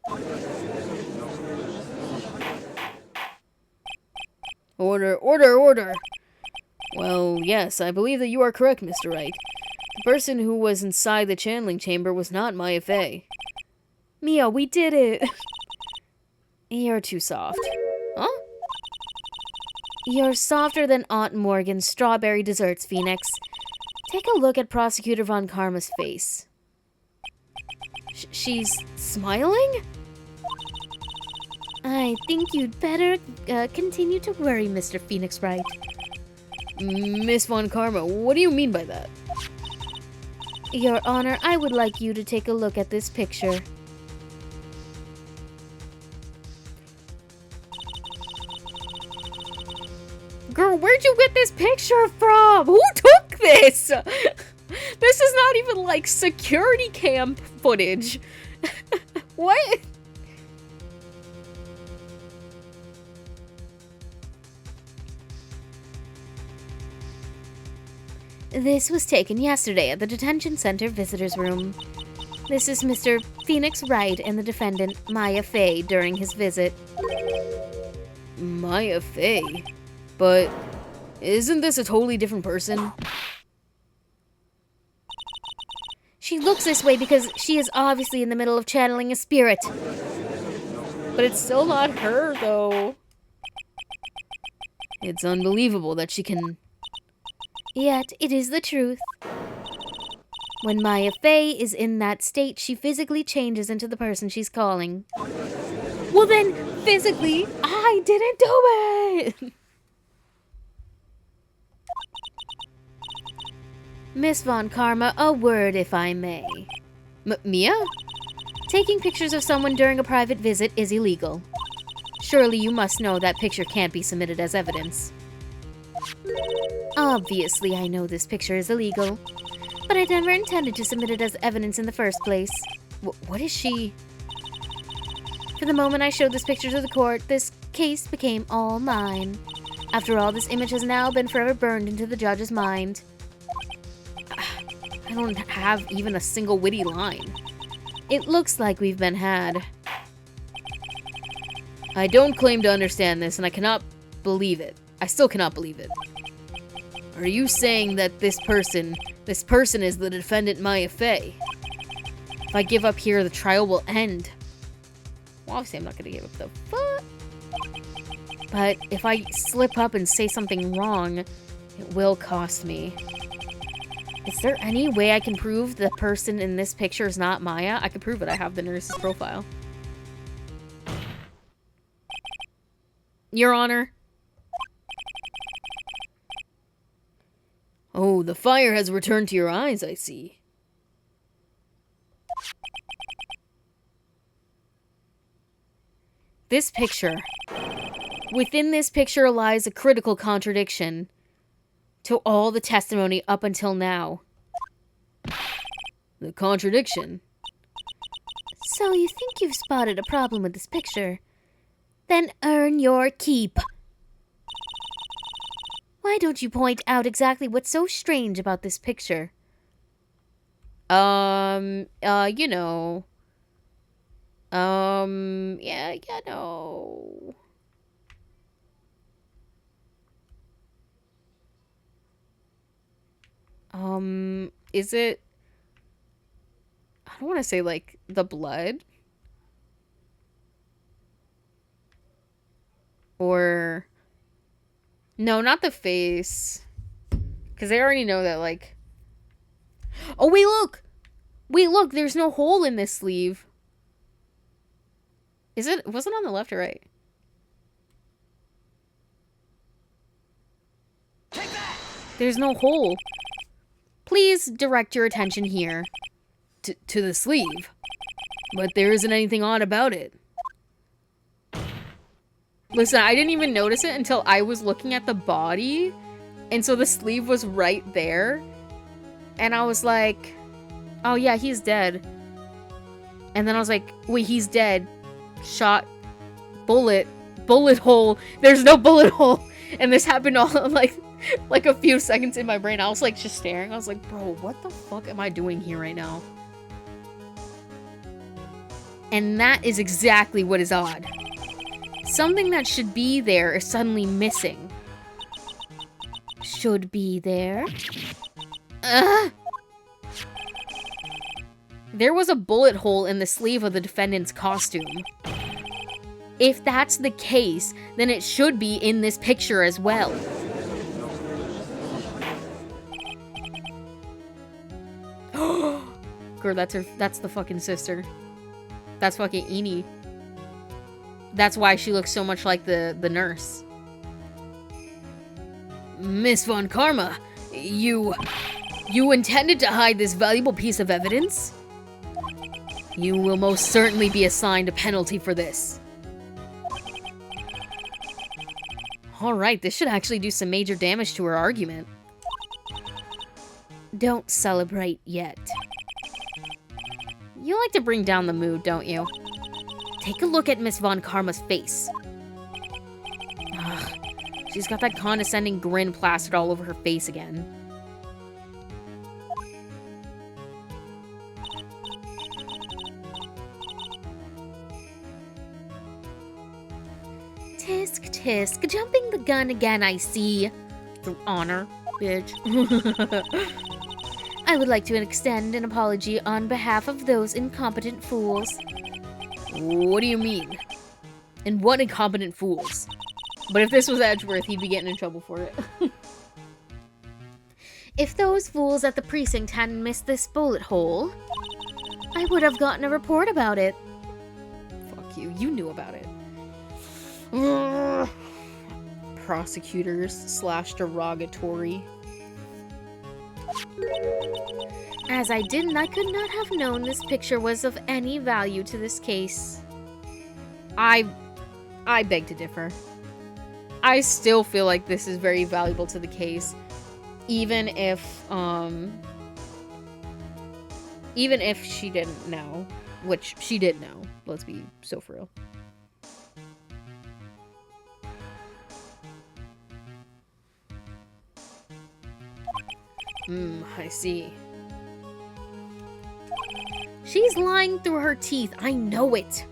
Order, order, order. Well, yes, I believe that you are correct, Mr. Wright. The person who was inside the channeling chamber was not Maya Fey. Mia, we did it. You're too soft. Huh? You're softer than Aunt Morgan's strawberry desserts, Phoenix. Take a look at Prosecutor Von Karma's face. She's smiling? I think you'd better continue to worry, Mr. Phoenix Wright. Miss Von Karma, what do you mean by that? Your Honor, I would like you to take a look at this picture. Girl, where'd you get this picture from? Who took this? This is not even like security cam footage. What? This was taken yesterday at the detention center visitors room. This is Mr. Phoenix Wright and the defendant, Maya Fey, during his visit. Maya Fey? But isn't this a totally different person? She looks this way because she is obviously in the middle of channeling a spirit. But it's still not her, though. It's unbelievable that she can... Yet, it is the truth. When Maya Fey is in that state, she physically changes into the person she's calling. Well then, physically, I didn't do it! Miss Von Karma, a word if I may. Mia? Taking pictures of someone during a private visit is illegal. Surely you must know that picture can't be submitted as evidence. Obviously, I know this picture is illegal, but I never intended to submit it as evidence in the first place. What is she? For the moment I showed this picture to the court, this case became all mine. After all, this image has now been forever burned into the judge's mind. I don't have even a single witty line. It looks like we've been had. I don't claim to understand this, and I cannot believe it. I still cannot believe it. Are you saying that this person is the defendant Maya Fey? If I give up here, the trial will end. Well, obviously I'm not gonna give up the fuck. But if I slip up and say something wrong, it will cost me. Is there any way I can prove the person in this picture is not Maya? I can prove it. I have the nurse's profile. Your Honor. Oh, the fire has returned to your eyes, I see. This picture. Within this picture lies a critical contradiction to all the testimony up until now. The contradiction? So you think you've spotted a problem with this picture? Then earn your keep. Why don't you point out exactly what's so strange about this picture? You know. Yeah, you know. Is it... I don't want to say, like, the blood. Or... No, not the face. Because they already know that, like... Oh, wait, look! Wait, look, there's no hole in this sleeve. Was it on the left or right? There's no hole. Please direct your attention here. To the sleeve. But there isn't anything odd about it. Listen, I didn't even notice it until I was looking at the body. And so the sleeve was right there. And I was like, oh yeah, he's dead. And then I was like, wait, he's dead. Shot. Bullet hole. There's no bullet hole. And this happened all like a few seconds in my brain. I was like just staring. I was like, bro, what the fuck am I doing here right now? And that is exactly what is odd. Something that should be there is suddenly missing. Should be there? There was a bullet hole in the sleeve of the defendant's costume. If that's the case, then it should be in this picture as well. Girl, that's the fucking sister. That's fucking Eni. That's why she looks so much like the nurse. Miss Von Karma, you intended to hide this valuable piece of evidence? You will most certainly be assigned a penalty for this. Alright, this should actually do some major damage to her argument. Don't celebrate yet. You like to bring down the mood, don't you? Take a look at Miss Von Karma's face. Ugh, she's got that condescending grin plastered all over her face again. Tisk, tisk, jumping the gun again, I see. Through honor, bitch. I would like to extend an apology on behalf of those incompetent fools. What do you mean? And what incompetent fools? But if this was Edgeworth, he'd be getting in trouble for it. If those fools at the precinct hadn't missed this bullet hole, I would have gotten a report about it. Fuck you, you knew about it. Prosecutors / derogatory. As I didn't, I could not have known this picture was of any value to this case. I beg to differ. I still feel like this is very valuable to the case, even if she didn't know, which she did know. Let's be so for real. I see. She's lying through her teeth. I know it.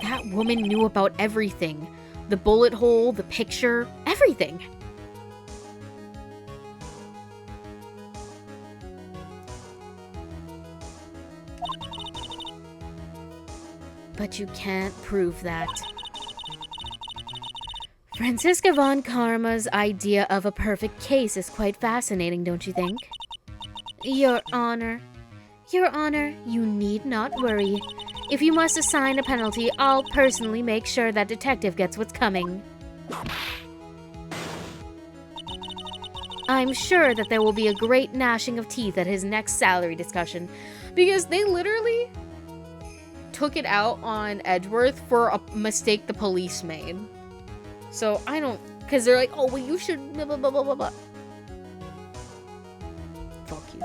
That woman knew about everything. The bullet hole, the picture, everything. But you can't prove that. Franziska von Karma's idea of a perfect case is quite fascinating, don't you think? Your Honor, you need not worry. If you must assign a penalty, I'll personally make sure that detective gets what's coming. I'm sure that there will be a great gnashing of teeth at his next salary discussion. Because they literally took it out on Edgeworth for a mistake the police made. So I don't, because they're like, oh, well, you should blah, blah, blah, blah, blah, blah. Fuck you.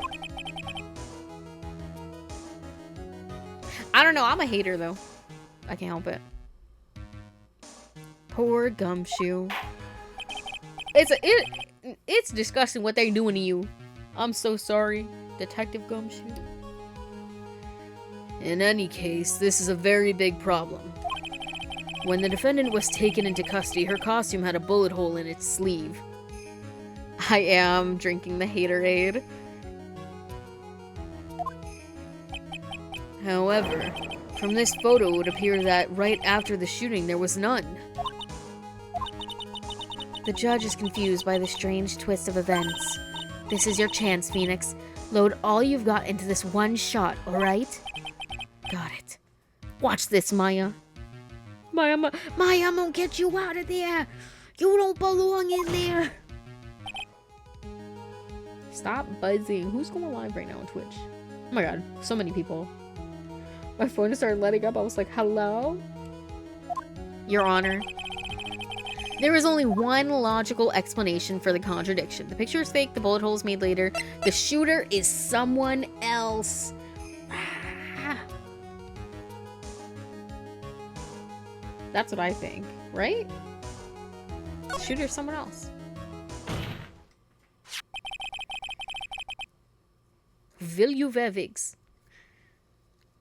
I don't know, I'm a hater though. I can't help it. Poor Gumshoe. It's disgusting what they're doing to you. I'm so sorry, Detective Gumshoe. In any case, this is a very big problem. When the defendant was taken into custody, her costume had a bullet hole in its sleeve. I am drinking the haterade. However, from this photo, it would appear that right after the shooting, there was none. The judge is confused by the strange twist of events. This is your chance, Phoenix. Load all you've got into this one shot, alright? Got it. Watch this, Maya. Maya, I'm gonna get you out of there. You don't belong in there. Stop buzzing. Who's going live right now on Twitch? Oh my god, so many people. My phone started letting up. I was like, hello? Your Honor. There is only one logical explanation for the contradiction. The picture is fake, the bullet hole is made later. The shooter is someone else. That's what I think, right? The shooter's someone else. Viljuvevigs.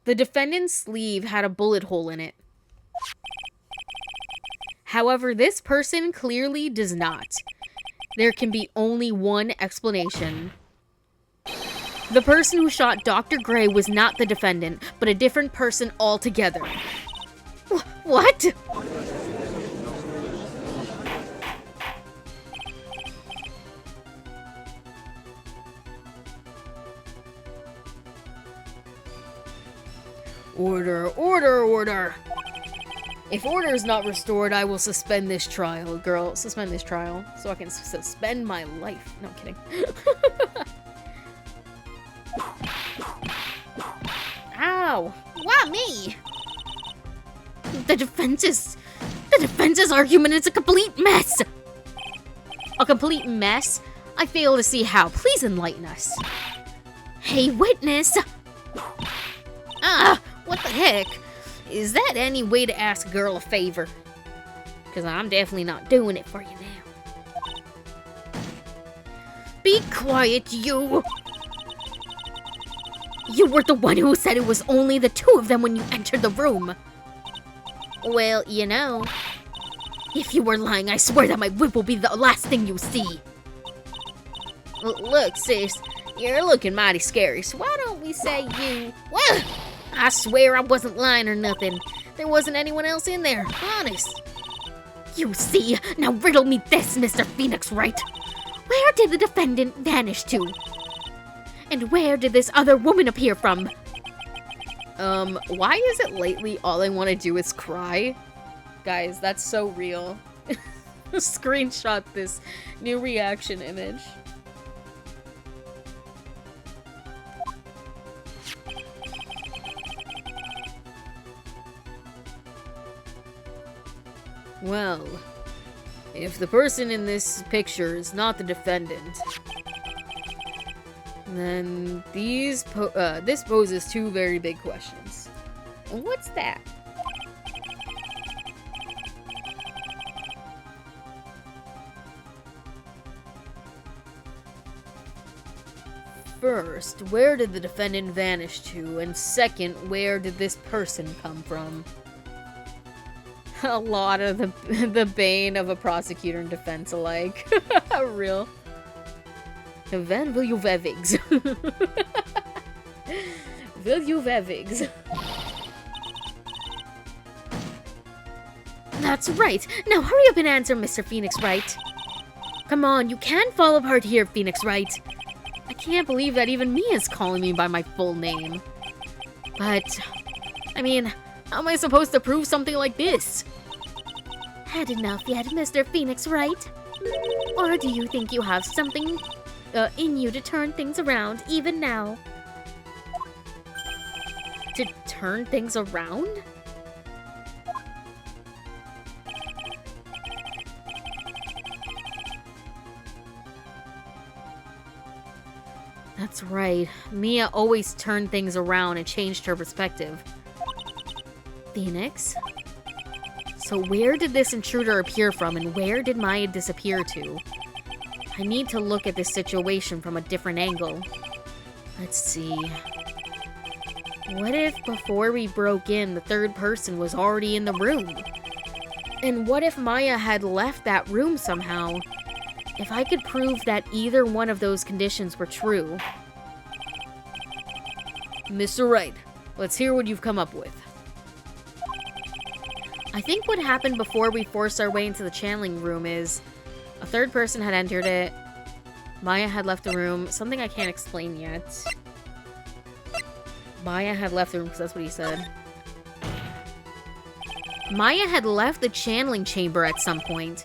The defendant's sleeve had a bullet hole in it. However, this person clearly does not. There can be only one explanation. The person who shot Dr. Gray was not the defendant, but a different person altogether. What? Order, order, order. If order is not restored, I will suspend this trial. Girl, suspend this trial so I can suspend my life. No, I'm kidding. Ow! Why me? The defense's argument is a complete mess. A complete mess? I fail to see how. Please enlighten us. Hey, witness! What the heck? Is that any way to ask a girl a favor? Because I'm definitely not doing it for you now. Be quiet, you! You were the one who said it was only the two of them when you entered the room. Well, you know. If you were lying, I swear that my whip will be the last thing you see. Look, sis, you're looking mighty scary, so why don't we say you... Well, I swear I wasn't lying or nothing. There wasn't anyone else in there, honest. You see? Now riddle me this, Mr. Phoenix Wright. Where did the defendant vanish to? And where did this other woman appear from? Why is it lately all I want to do is cry? Guys, that's so real. Screenshot this new reaction image. Well, if the person in this picture is not the defendant, then this poses two very big questions. And what's that? First, where did the defendant vanish to? And second, where did this person come from? A lot of the bane of a prosecutor and defense alike. Real. When will you vevigs? Will you vevigs? That's right. Now hurry up and answer, Mr. Phoenix Wright. Come on, you can't fall apart here, Phoenix Wright. I can't believe that even Mia's calling me by my full name. But, I mean, how am I supposed to prove something like this? Had enough yet, Mr. Phoenix Wright? Or do you think you have something in you to turn things around even now? To turn things around? That's right. Mia always turned things around and changed her perspective. Phoenix? So where did this intruder appear from, and where did Maya disappear to? I need to look at this situation from a different angle. Let's see. What if before we broke in, the third person was already in the room? And what if Maya had left that room somehow? If I could prove that either one of those conditions were true. Mr. Wright, let's hear what you've come up with. I think what happened before we forced our way into the channeling room is a third person had entered it, Maya had left the room, something I can't explain yet. Maya had left the room because that's what he said. Maya had left the channeling chamber at some point,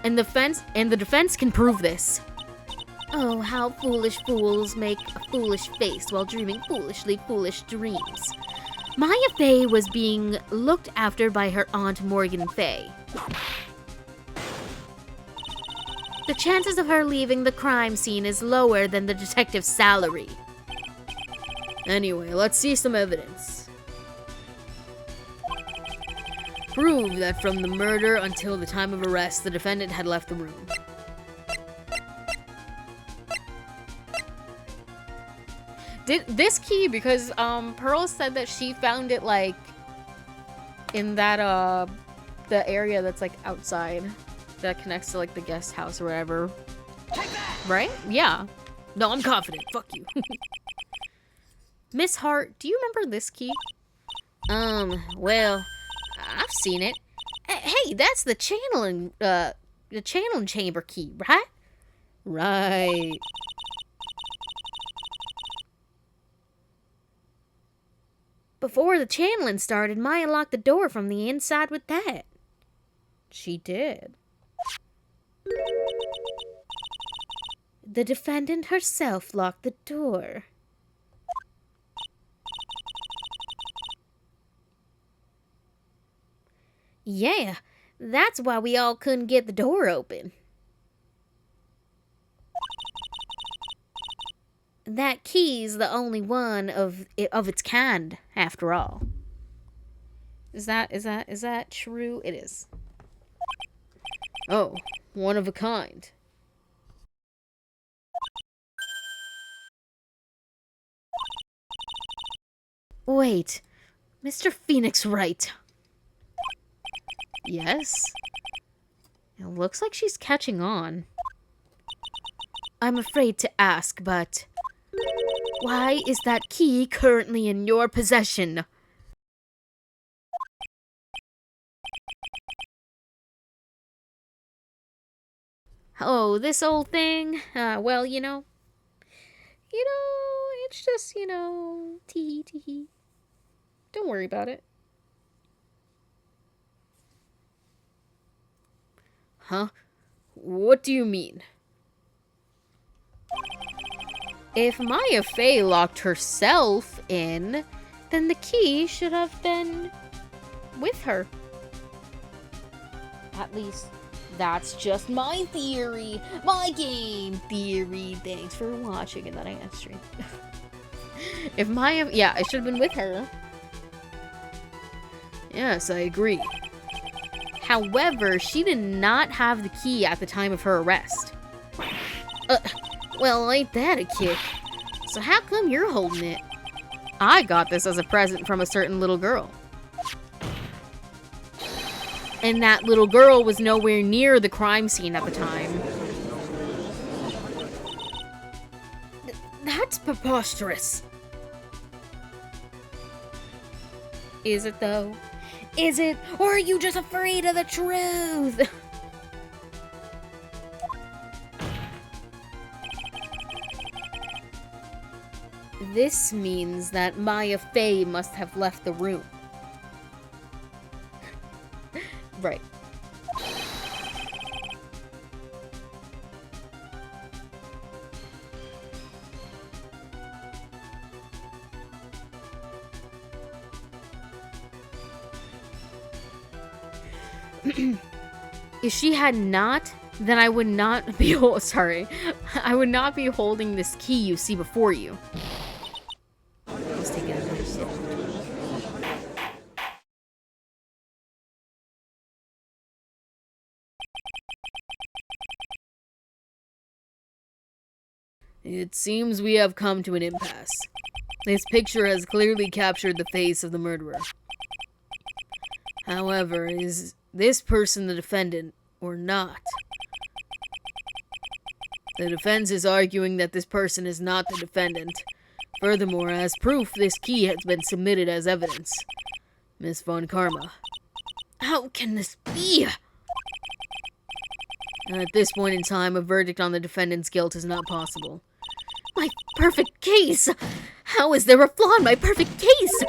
and the defense can prove this. Oh, how foolish fools make a foolish face while dreaming foolishly foolish dreams. Maya Fey was being looked after by her Aunt Morgan Fey. The chances of her leaving the crime scene is lower than the detective's salary. Anyway, let's see some evidence. Prove that from the murder until the time of arrest, the defendant had left the room. Did this key, because Pearl said that she found it like in that the area that's like outside that connects to like the guest house or whatever. Right? Yeah. No, I'm confident. Fuck you. Miss Hart, do you remember this key? Well, I've seen it. Hey, that's the channeling chamber key, right? Right. Before the channeling started, Maya locked the door from the inside with that. She did. The defendant herself locked the door. Yeah, that's why we all couldn't get the door open. That key's the only one of its kind, after all. Is that true? It is. Oh, one of a kind. Wait, Mr. Phoenix Wright. Yes? It looks like she's catching on. I'm afraid to ask, but why is that key currently in your possession? Oh, this old thing? Well, it's just, tee-hee, tee-hee. Don't worry about it. Huh? What do you mean? If Maya Fey locked herself in, then the key should have been with her. At least, that's just my theory. My game theory. Thanks for watching and that I end stream. If Maya... Yeah, it should have been with her. Yes, I agree. However, she did not have the key at the time of her arrest. Well, ain't that a kick? So how come you're holding it? I got this as a present from a certain little girl. And that little girl was nowhere near the crime scene at the time. That's preposterous. Is it though? Is it? Or are you just afraid of the truth? This means that Maya Fey must have left the room. Right. If she had not, then I would not be I would not be holding this key you see before you. Let's take another sip. It seems we have come to an impasse. This picture has clearly captured the face of the murderer. However, is this person the defendant or not? The defense is arguing that this person is not the defendant. Furthermore, as proof, this key has been submitted as evidence. Miss Von Karma. How can this be? At this point in time, a verdict on the defendant's guilt is not possible. My perfect case! How is there a flaw in my perfect case?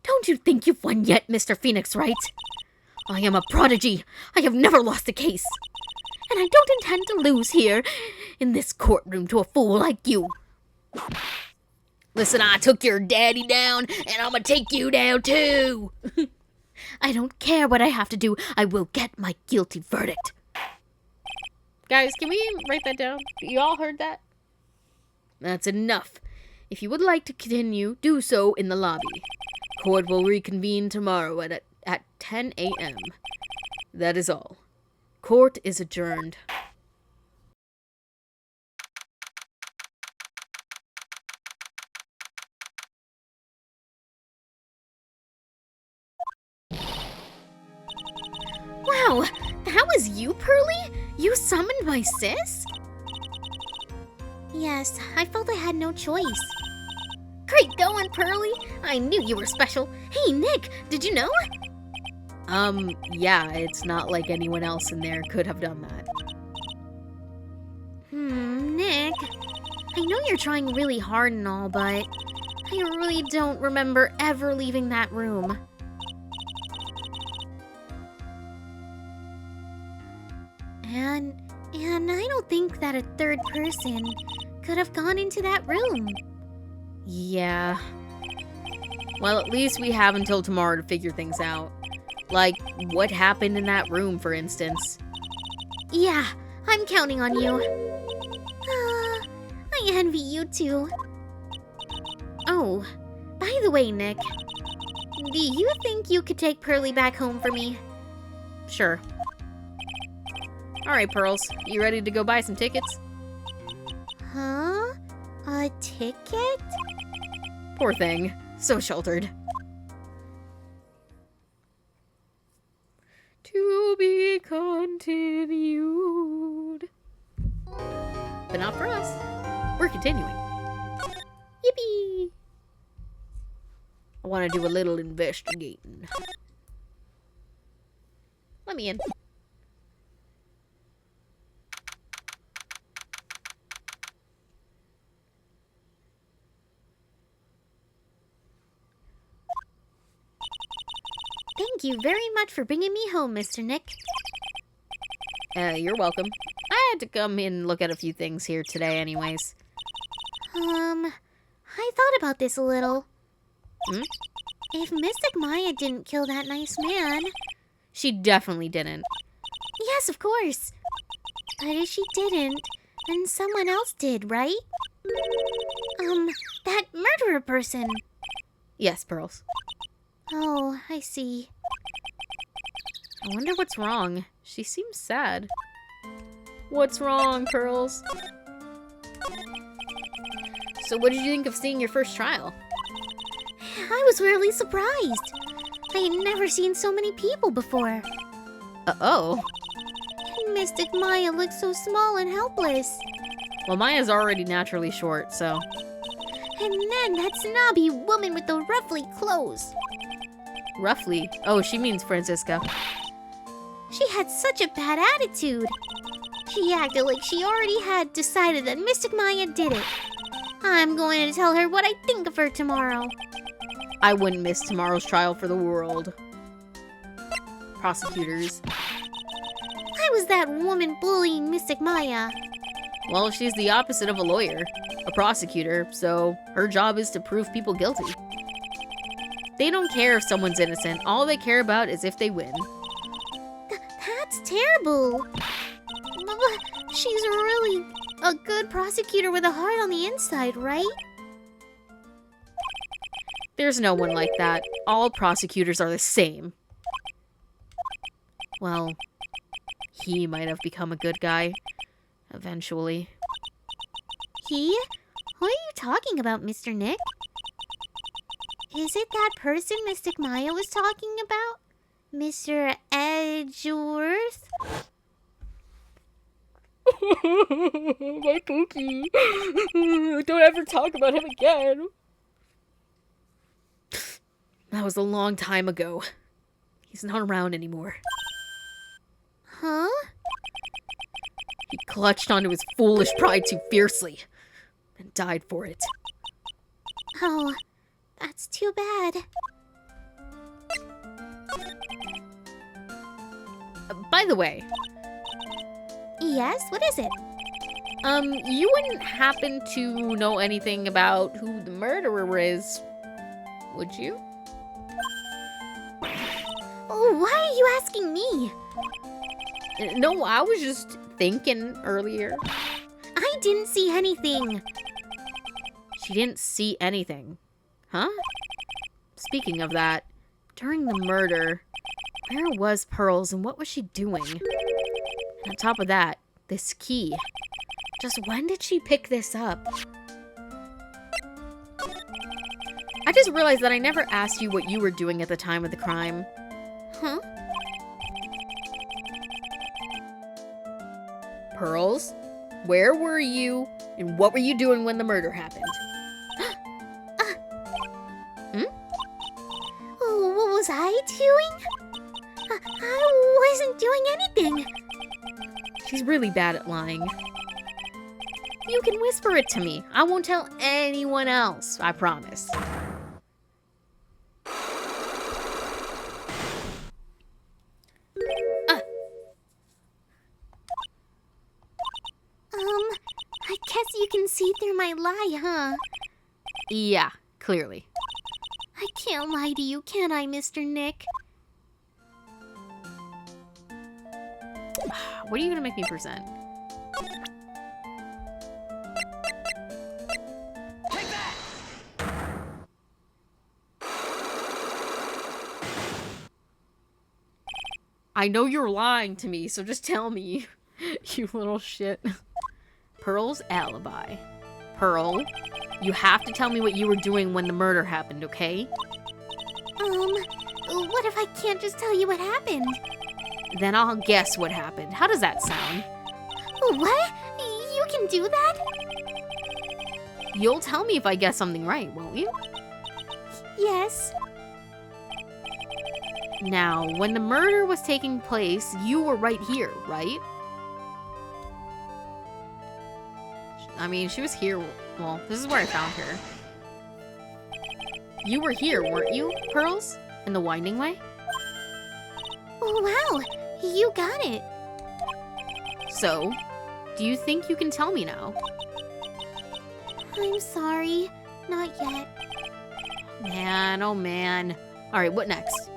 Don't you think you've won yet, Mr. Phoenix Wright? I am a prodigy. I have never lost a case. And I don't intend to lose here in this courtroom to a fool like you. Listen, I took your daddy down, and I'm gonna take you down too. I don't care what I have to do. I will get my guilty verdict. Guys, can we write that down? You all heard that? That's enough. If you would like to continue, do so in the lobby. Court will reconvene tomorrow at 10 a.m. That is all. Court is adjourned. Wow, that was you, Pearly? You summoned my sis? Yes, I felt I had no choice. Great going, Pearly. I knew you were special. Hey, Nick, did you know? Yeah, it's not like anyone else in there could have done that. Nick, I know you're trying really hard and all, but I really don't remember ever leaving that room. And I don't think that a third person could have gone into that room. Yeah. Well, at least we have until tomorrow to figure things out. Like, what happened in that room, for instance. Yeah, I'm counting on you. I envy you too. Oh, by the way, Nick, do you think you could take Pearly back home for me? Sure. Alright, Pearls. You ready to go buy some tickets? Huh? A ticket? Poor thing. So sheltered. To be continued. But not for us. We're continuing. Yippee! I want to do a little investigating. Let me in. Thank you very much for bringing me home, Mr. Nick. You're welcome. I had to come in and look at a few things here today anyways. I thought about this a little. Hmm? If Mystic Maya didn't kill that nice man... She definitely didn't. Yes, of course. But if she didn't, then someone else did, right? That murderer person. Yes, Pearls. Oh, I see. I wonder what's wrong. She seems sad. What's wrong, Pearls? So what did you think of seeing your first trial? I was really surprised. I had never seen so many people before. Uh-oh. Mystic Maya looked so small and helpless. Well, Maya's already naturally short, so... And then that snobby woman with the ruffly clothes. Roughly. Oh, she means Francisca. She had such a bad attitude. She acted like she already had decided that Mystic Maya did it. I'm going to tell her what I think of her tomorrow. I wouldn't miss tomorrow's trial for the world. Prosecutors. Why was that woman bullying Mystic Maya? Well, she's the opposite of a lawyer. A prosecutor, so her job is to prove people guilty. They don't care if someone's innocent. All they care about is if they win. That's terrible. She's really a good prosecutor with a heart on the inside, right? There's no one like that. All prosecutors are the same. Well, he might have become a good guy. Eventually. He? Who are you talking about, Mr. Nick? Is it that person Mystic Maya was talking about? Mr. Edgeworth? My cookie. Don't ever talk about him again. That was a long time ago. He's not around anymore. Huh? He clutched onto his foolish pride too fiercely and died for it. Oh, that's too bad. By the way, Yes, what is it? you wouldn't happen to know anything about who the murderer is, would you? Oh, why are you asking me? No, I was just thinking earlier. I didn't see anything. She didn't see anything. Huh? Speaking of that, during the murder, where was Pearls and what was she doing? And on top of that, this key. Just when did she pick this up? I just realized that I never asked you what you were doing at the time of the crime. Huh? Pearls, where were you and what were you doing when the murder happened? Oh, what was I doing? I wasn't doing anything. She's really bad at lying. You can whisper it to me. I won't tell anyone else, I promise. I guess you can see through my lie, huh? Yeah, clearly. I can't lie to you, can I, Mr. Nick? What are you gonna make me present? Take that! I know you're lying to me, so just tell me, you little shit. Pearl's alibi. Pearl, you have to tell me what you were doing when the murder happened, okay? What if I can't just tell you what happened? Then I'll guess what happened. How does that sound? What? You can do that? You'll tell me if I guess something right, won't you? Yes. Now, when the murder was taking place, you were right here, right? I mean, she was here. Well, this is where I found her. You were here, weren't you, Pearls? In the Winding Way? Oh, wow. You got it. So, do you think you can tell me now? I'm sorry. Not yet. Man, oh man. Alright, what next?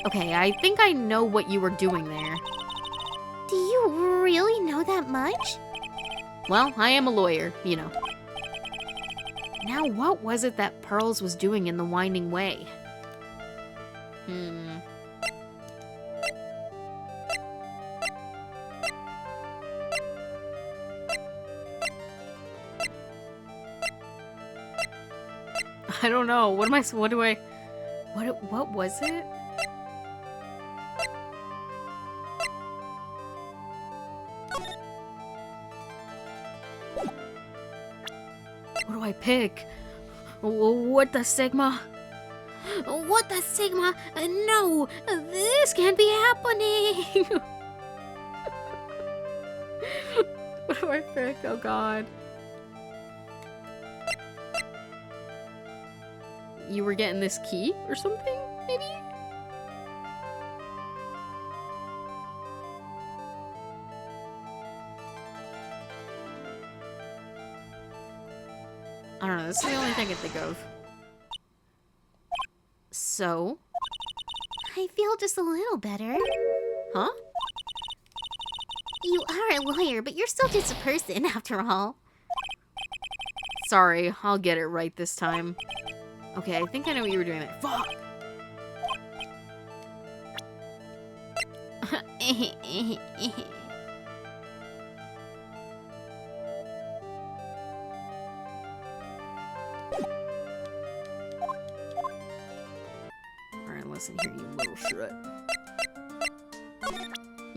Okay, I think I know what you were doing there. Do you really know that much? Well, I am a lawyer, you know. Now, what was it that Pearls was doing in the Winding Way? I don't know. What was it? What do I pick? What the Sigma? What the Sigma? No! This can't be happening! What do I pick? Oh god. You were getting this key or something, maybe? I don't know, this is the only thing I can think of. So? I feel just a little better. Huh? You are a lawyer, but you're still just a person, after all. Sorry, I'll get it right this time. Okay, I think I know what you were doing there. Fuck! Alright, listen here, you little shit.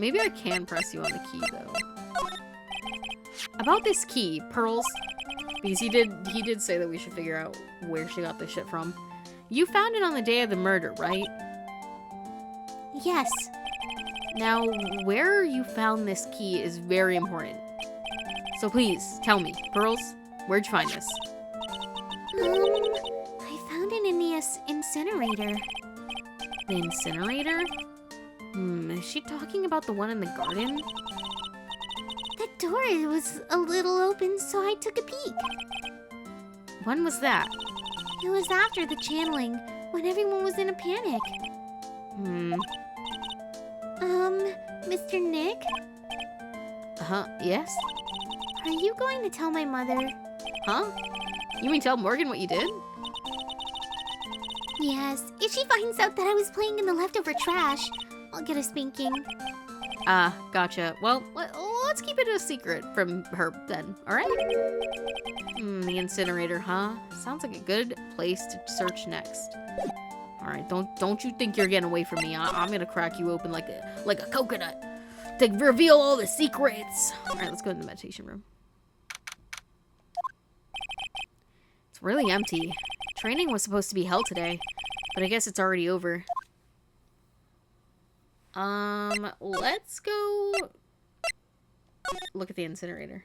Maybe I can press you on the key, though. About this key, Pearls, because he did say that we should figure out where she got this shit from. You found it on the day of the murder, right? Yes. Now, where you found this key is very important. So please, tell me, Pearls, where'd you find this? I found it in the incinerator. The incinerator? Is she talking about the one in the garden? The door was a little open, so I took a peek. When was that? It was after the channeling, when everyone was in a panic. Mr. Nick? Yes? Are you going to tell my mother? Huh? You mean tell Morgan what you did? Yes. If she finds out that I was playing in the leftover trash, I'll get a spanking. Gotcha. Well, let's keep it a secret from her then, alright? The incinerator, huh? Sounds like a good place to search next. Alright, don't you think you're getting away from me. I'm gonna crack you open like a coconut to reveal all the secrets. Alright, let's go in the meditation room. It's really empty. Training was supposed to be held today, but I guess it's already over. Let's go look at the incinerator.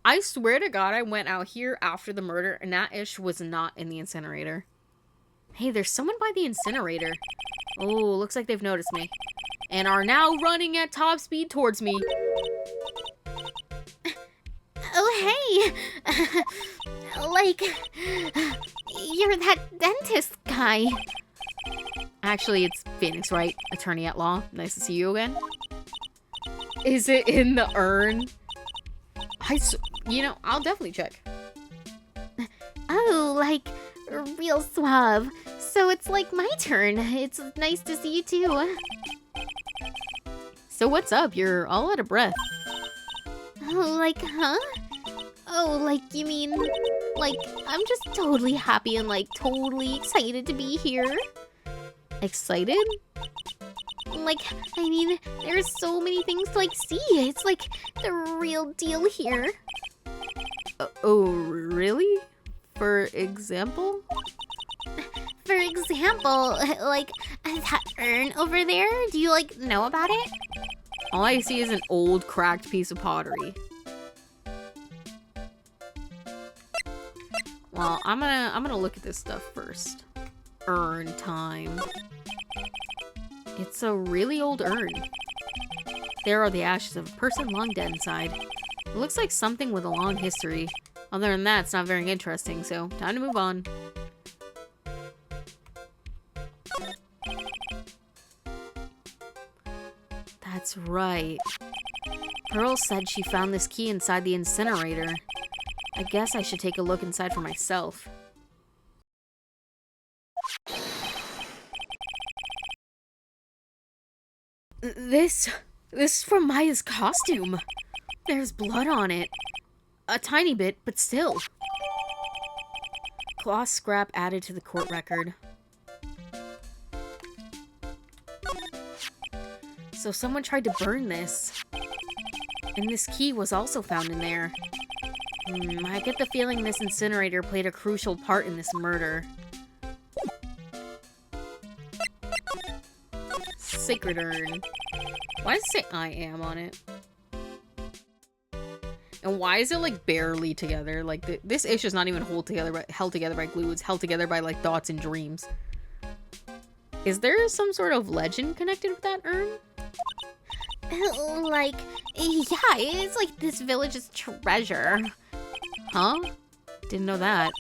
I swear to God, I went out here after the murder and that ish was not in the incinerator. Hey, there's someone by the incinerator. Oh, looks like they've noticed me. And are now running at top speed towards me. Oh, hey! You're that dentist guy. Actually, it's Phoenix, right? Attorney at law. Nice to see you again. Is it in the urn? You know, I'll definitely check. Oh, like, real suave. So it's like my turn. It's nice to see you too. So what's up? You're all out of breath. Oh, like, huh? Oh, like, you mean, like, I'm just totally happy and, like, totally excited to be here. Excited? Like, I mean, there's so many things to, like, see. It's, like, the real deal here. Oh, really? For example? For example, like, that urn over there, do you, like, know about it? All I see is an old, cracked piece of pottery. Well, I'm gonna look at this stuff first. Urn time. It's a really old urn. There are the ashes of a person long dead inside. It looks like something with a long history. Other than that, it's not very interesting, so time to move on. That's right. Pearl said she found this key inside the incinerator. I guess I should take a look inside for myself. This is from Maya's costume. There's blood on it. A tiny bit, but still. Cloth scrap added to the court record. So someone tried to burn this. And this key was also found in there. I get the feeling this incinerator played a crucial part in this murder. Sacred urn. Why does it say I am on it? And why is it like barely together? Like this issue is not even held together by glue. It's held together by like thoughts and dreams. Is there some sort of legend connected with that urn? Like, yeah, it's like this village's treasure. Huh? Didn't know that.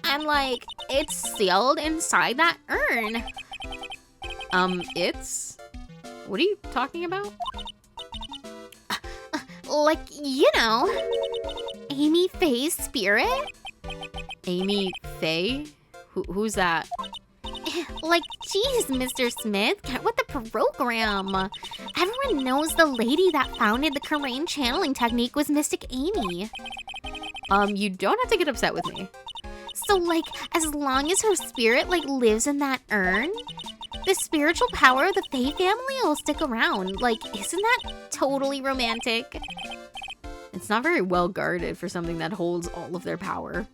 And like, it's sealed inside that urn. It's? What are you talking about? Like, you know, Amy Faye's spirit? Amy Faye? Who's that? Like, geez, Mr. Smith, get with the program. Everyone knows the lady that founded the Karain channeling technique was Mystic Amy. You don't have to get upset with me. So, like, as long as her spirit, like, lives in that urn, the spiritual power of the Faye family will stick around. Like, isn't that totally romantic? It's not very well guarded for something that holds all of their power.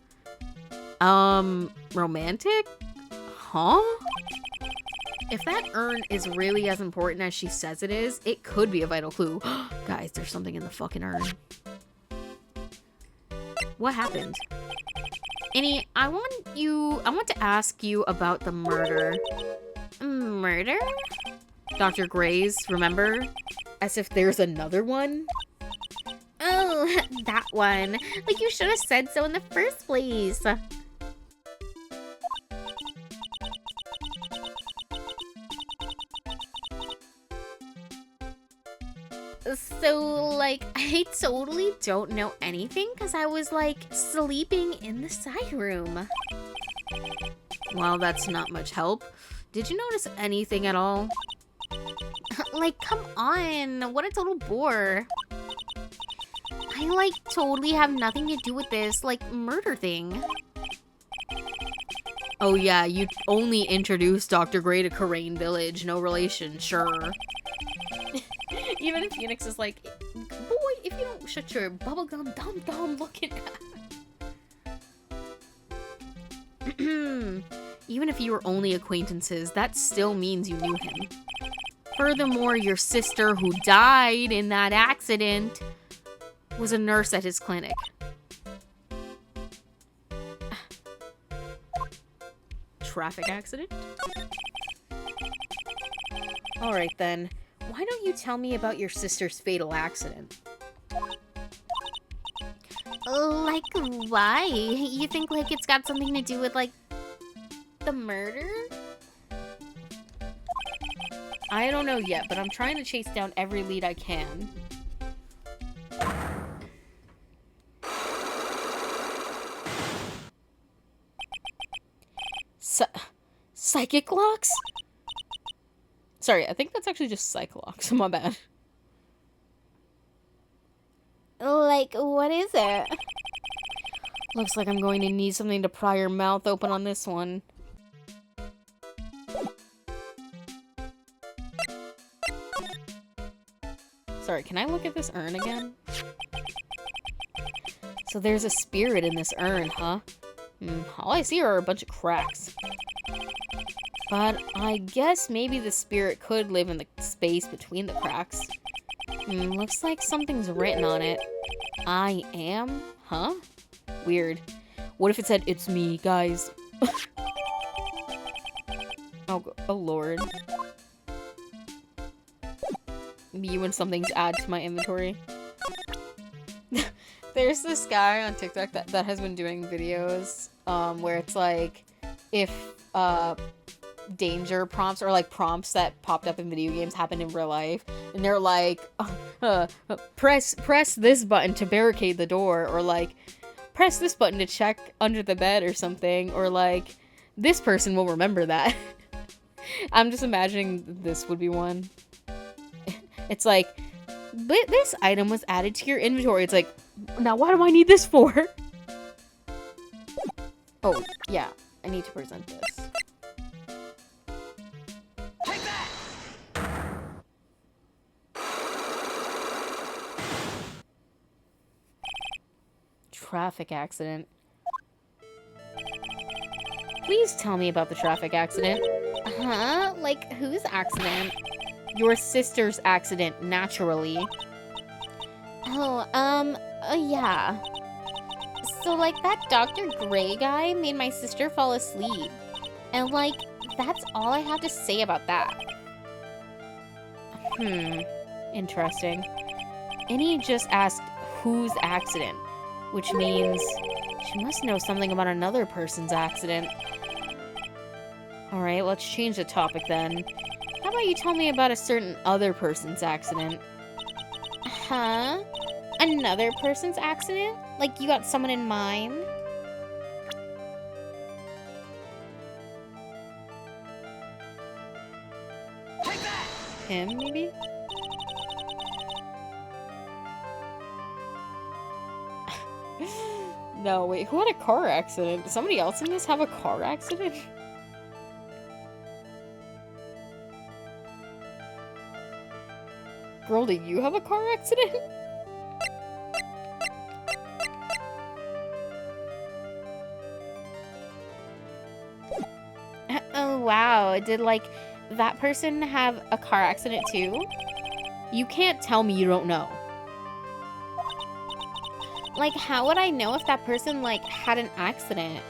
Romantic? Huh? If that urn is really as important as she says it is, it could be a vital clue. Guys, there's something in the fucking urn. What happened? Annie, I want to ask you about the murder. Murder? Dr. Gray's, remember? As if there's another one? Oh, that one. Like, you should have said so in the first place. So, like, I totally don't know anything because I was, like, sleeping in the side room. Well, that's not much help. Did you notice anything at all? Like, come on. What a total bore. I, like, totally have nothing to do with this, like, murder thing. Oh yeah, you only introduced Dr. Gray to Karain Village. No relation, sure. Even if Phoenix is like, boy, if you don't shut your bubblegum dum-dum looking at. Even if you were only acquaintances, that still means you knew him. Furthermore, your sister who died in that accident was a nurse at his clinic. Traffic accident? Alright then. Why don't you tell me about your sister's fatal accident? Like, why? You think, like, it's got something to do with, like, the murder? I don't know yet, but I'm trying to chase down every lead I can. Psychic locks? Sorry, I think that's actually just psych locks. My bad. Like, what is it? Looks like I'm going to need something to pry your mouth open on this one. Sorry, can I look at this urn again? So there's a spirit in this urn, huh? All I see are a bunch of cracks. But I guess maybe the spirit could live in the space between the cracks. Looks like something's written on it. I am? Huh? Weird. What if it said, "It's me, guys"? Oh lord. Me when something's add to my inventory. There's this guy on TikTok that has been doing videos where it's like if danger prompts or like prompts that popped up in video games happen in real life, and they're like press this button to barricade the door, or like press this button to check under the bed or something, or like this person will remember that. I'm just imagining this would be one. It's like, this item was added to your inventory. It's like, now what do I need this for? Oh, yeah. I need to present this. Take that! Traffic accident. Please tell me about the traffic accident. Huh? Like, whose accident? Your sister's accident, naturally. Oh, yeah. So, like, that Dr. Gray guy made my sister fall asleep. And, like, that's all I have to say about that. Interesting. Annie just asked whose accident, which means she must know something about another person's accident. Alright, let's change the topic then. How about you tell me about a certain other person's accident? Huh? Another person's accident? Like, you got someone in mind? Take that! Him, maybe? No, wait, who had a car accident? Did somebody else in this have a car accident? Girl, did you have a car accident? Oh, wow. Did, like, that person have a car accident too? You can't tell me you don't know. Like, how would I know if that person, like, had an accident?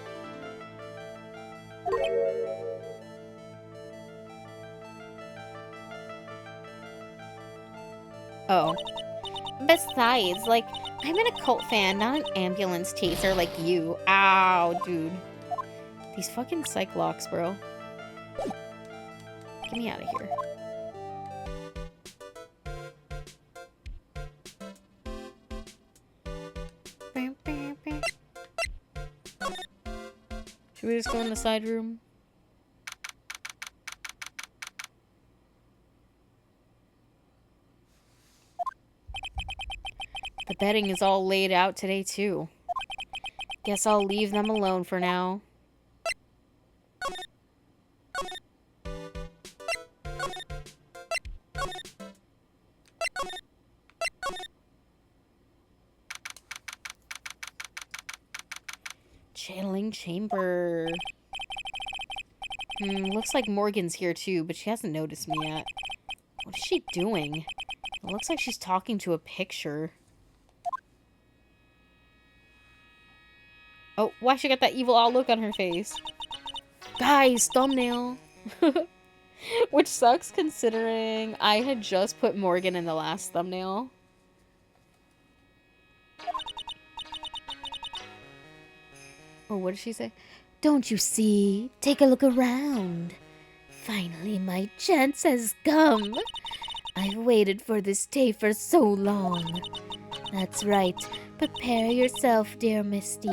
Oh. Besides, like, I'm an occult fan, not an ambulance chaser like you. Ow, dude. These fucking Cyclops, bro. Get me out of here. Should we just go in the side room? The bedding is all laid out today, too. Guess I'll leave them alone for now. Channeling chamber. Looks like Morgan's here too, but she hasn't noticed me yet. What is she doing? It looks like she's talking to a picture. Oh, why she got that evil odd look on her face? Guys, thumbnail! Which sucks considering I had just put Morgan in the last thumbnail. Oh, what did she say? Don't you see? Take a look around. Finally, my chance has come. I've waited for this day for so long. That's right. Prepare yourself, dear Misty.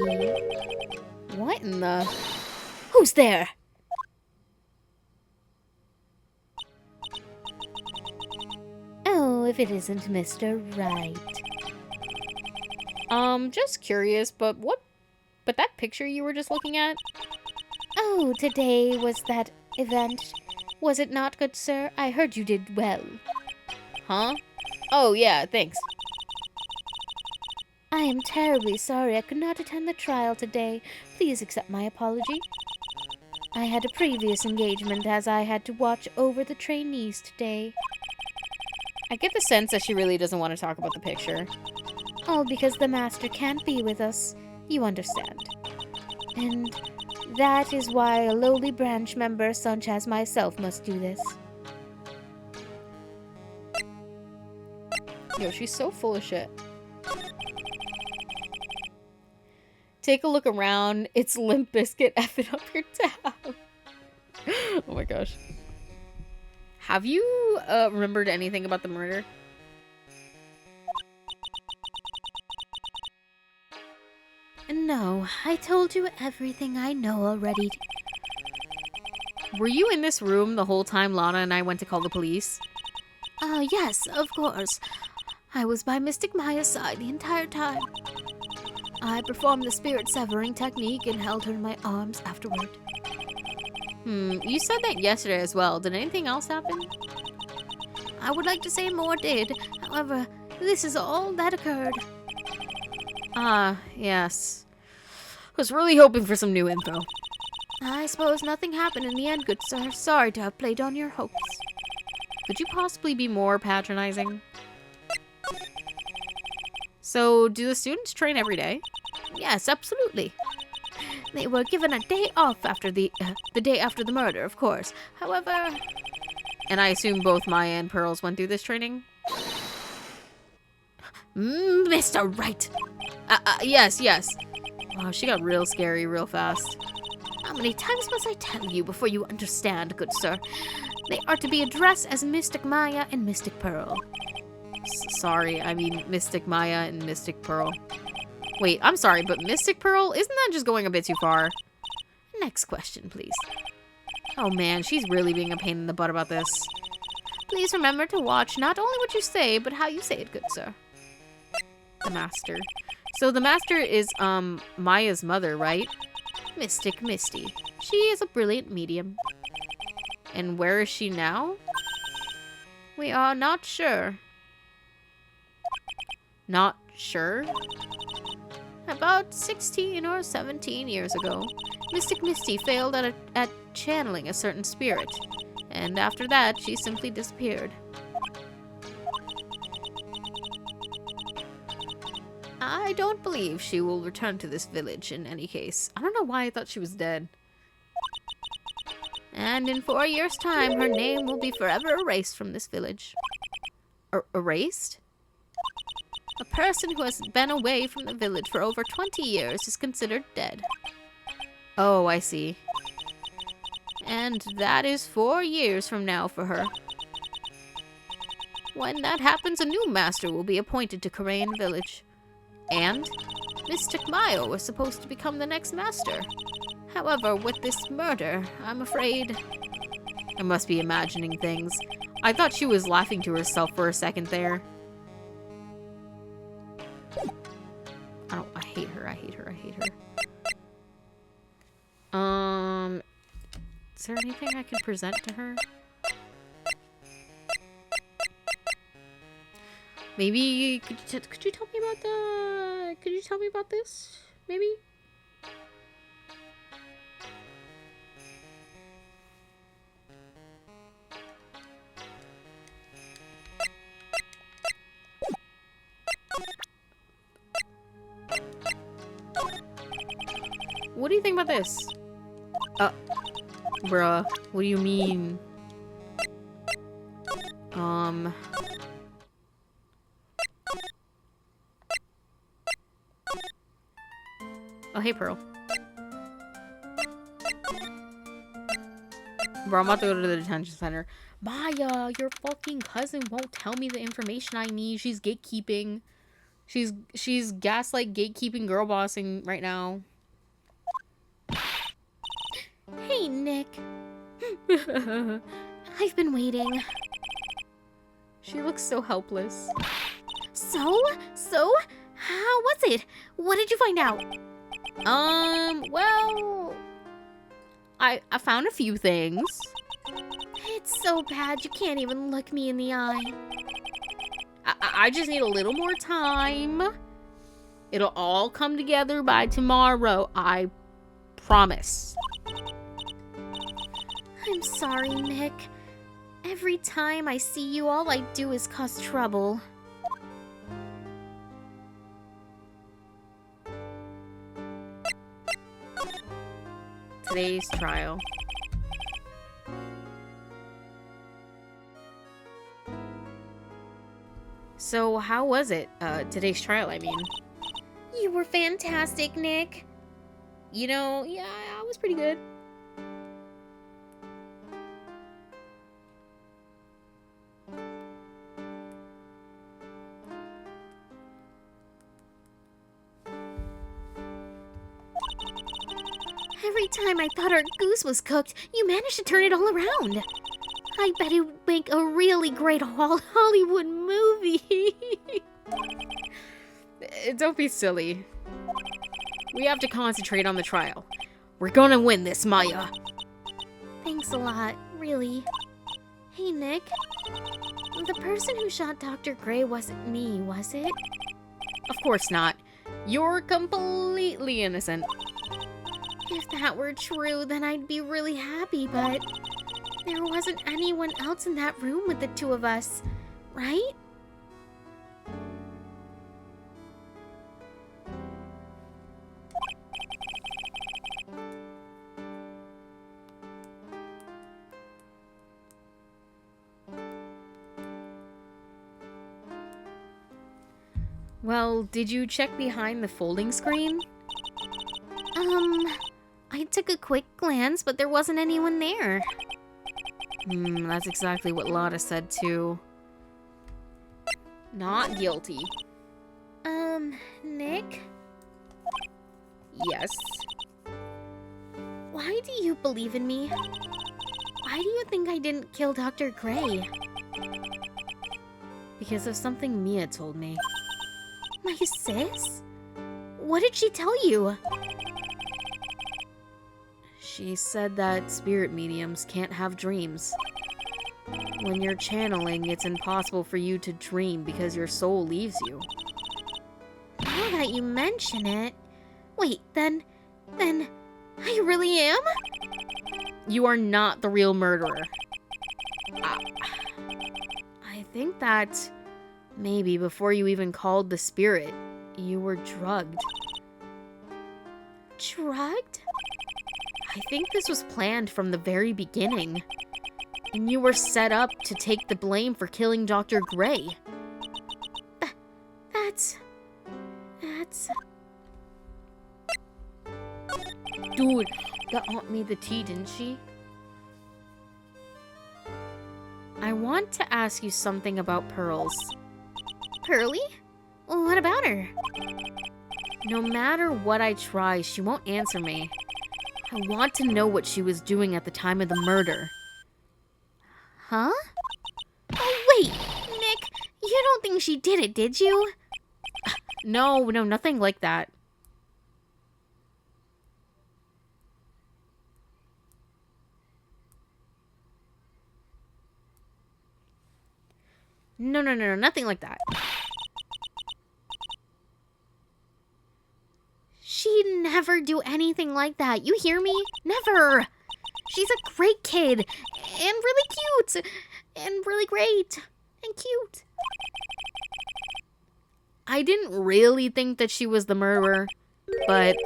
What in the... Who's there? Oh, if it isn't Mr. Right. Just curious, but that picture you were just looking at? Oh, today was that event. Was it not, good sir? I heard you did well. Huh? Oh, yeah, thanks. I am terribly sorry I could not attend the trial today. Please accept my apology. I had a previous engagement as I had to watch over the trainees today. I get the sense that she really doesn't want to talk about the picture. All because the master can't be with us. You understand. And that is why a lowly branch member such as myself must do this. Yo, she's so full of shit. Take a look around. It's Limp Bizkit effing up your town. Oh my gosh. Have you remembered anything about the murder? No, I told you everything I know already. Were you in this room the whole time Lana and I went to call the police? Yes, of course. I was by Mystic Maya's side the entire time. I performed the spirit severing technique and held her in my arms afterward. You said that yesterday as well. Did anything else happen? I would like to say more did. However, this is all that occurred. Yes. I was really hoping for some new info. I suppose nothing happened in the end, good sir. Sorry to have played on your hopes. Could you possibly be more patronizing? So, do the students train every day? Yes, absolutely. They were given a day off after the day after the murder, of course. However... And I assume both Maya and Pearls went through this training? Mr. Wright! Yes. Wow, she got real scary real fast. How many times must I tell you before you understand, good sir? They are to be addressed as Mystic Maya and Mystic Pearl. Sorry, I mean Mystic Maya and Mystic Pearl. Wait, I'm sorry, but Mystic Pearl? Isn't that just going a bit too far? Next question, please. Oh man, she's really being a pain in the butt about this. Please remember to watch not only what you say, but how you say it, good sir. The Master. So the Master is, Maya's mother, right? Mystic Misty. She is a brilliant medium. And where is she now? We are not sure. Not sure? About 16 or 17 years ago, Mystic Misty failed at channeling a certain spirit, and after that, she simply disappeared. I don't believe she will return to this village in any case. I don't know why I thought she was dead. And in 4 years' time, her name will be forever erased from this village. Erased? A person who has been away from the village for over 20 years is considered dead. Oh, I see. And that is 4 years from now for her. When that happens, a new master will be appointed to Karain Village. And? Mystic Maya was supposed to become the next master. However, with this murder, I'm afraid... I must be imagining things. I thought she was laughing to herself for a second there. I hate her. Is there anything I can present to her? Maybe, could you tell me about this? Maybe? What do you think about this? Bruh, what do you mean? Oh, hey, Pearl. Bro, I'm about to go to the detention center. Maya, your fucking cousin won't tell me the information I need. She's gatekeeping. She's gaslight gatekeeping girl bossing right now. Hey, Nick. I've been waiting. She looks so helpless. So? How was it? What did you find out? Well... I found a few things. It's so bad you can't even look me in the eye. I just need a little more time. It'll all come together by tomorrow. I promise. I'm sorry, Nick. Every time I see you, all I do is cause trouble. today's trial. So, how was it? Today's trial, I mean. You were fantastic, Nick. You know, yeah, I was pretty good. Every time I thought our goose was cooked, you managed to turn it all around. I bet it would make a really great Hollywood movie. Don't be silly. We have to concentrate on the trial. We're gonna win this, Maya. Thanks a lot, really. Hey, Nick. The person who shot Dr. Gray wasn't me, was it? Of course not. You're completely innocent. If that were true, then I'd be really happy, but there wasn't anyone else in that room with the two of us, right? Well, did you check behind the folding screen? I took a quick glance, but there wasn't anyone there. That's exactly what Lotta said too. Not guilty. Nick? Yes. Why do you believe in me? Why do you think I didn't kill Dr. Gray? Because of something Mia told me. My sis? What did she tell you? She said that spirit mediums can't have dreams. When you're channeling, it's impossible for you to dream because your soul leaves you. Now that you mention it... Wait, then I really am? You are not the real murderer. I think that maybe before you even called the spirit, you were drugged. Drugged? I think this was planned from the very beginning. And you were set up to take the blame for killing Dr. Gray. That's... Dude, that aunt made the tea, didn't she? I want to ask you something about Pearls. Pearly? Well, what about her? No matter what I try, she won't answer me. I want to know what she was doing at the time of the murder. Huh? Oh, wait! Nick, you don't think she did it, did you? No, nothing like that. No, nothing like that. She'd never do anything like that. You hear me? Never! She's a great kid. And really cute. And really great. And cute. I didn't really think that she was the murderer, but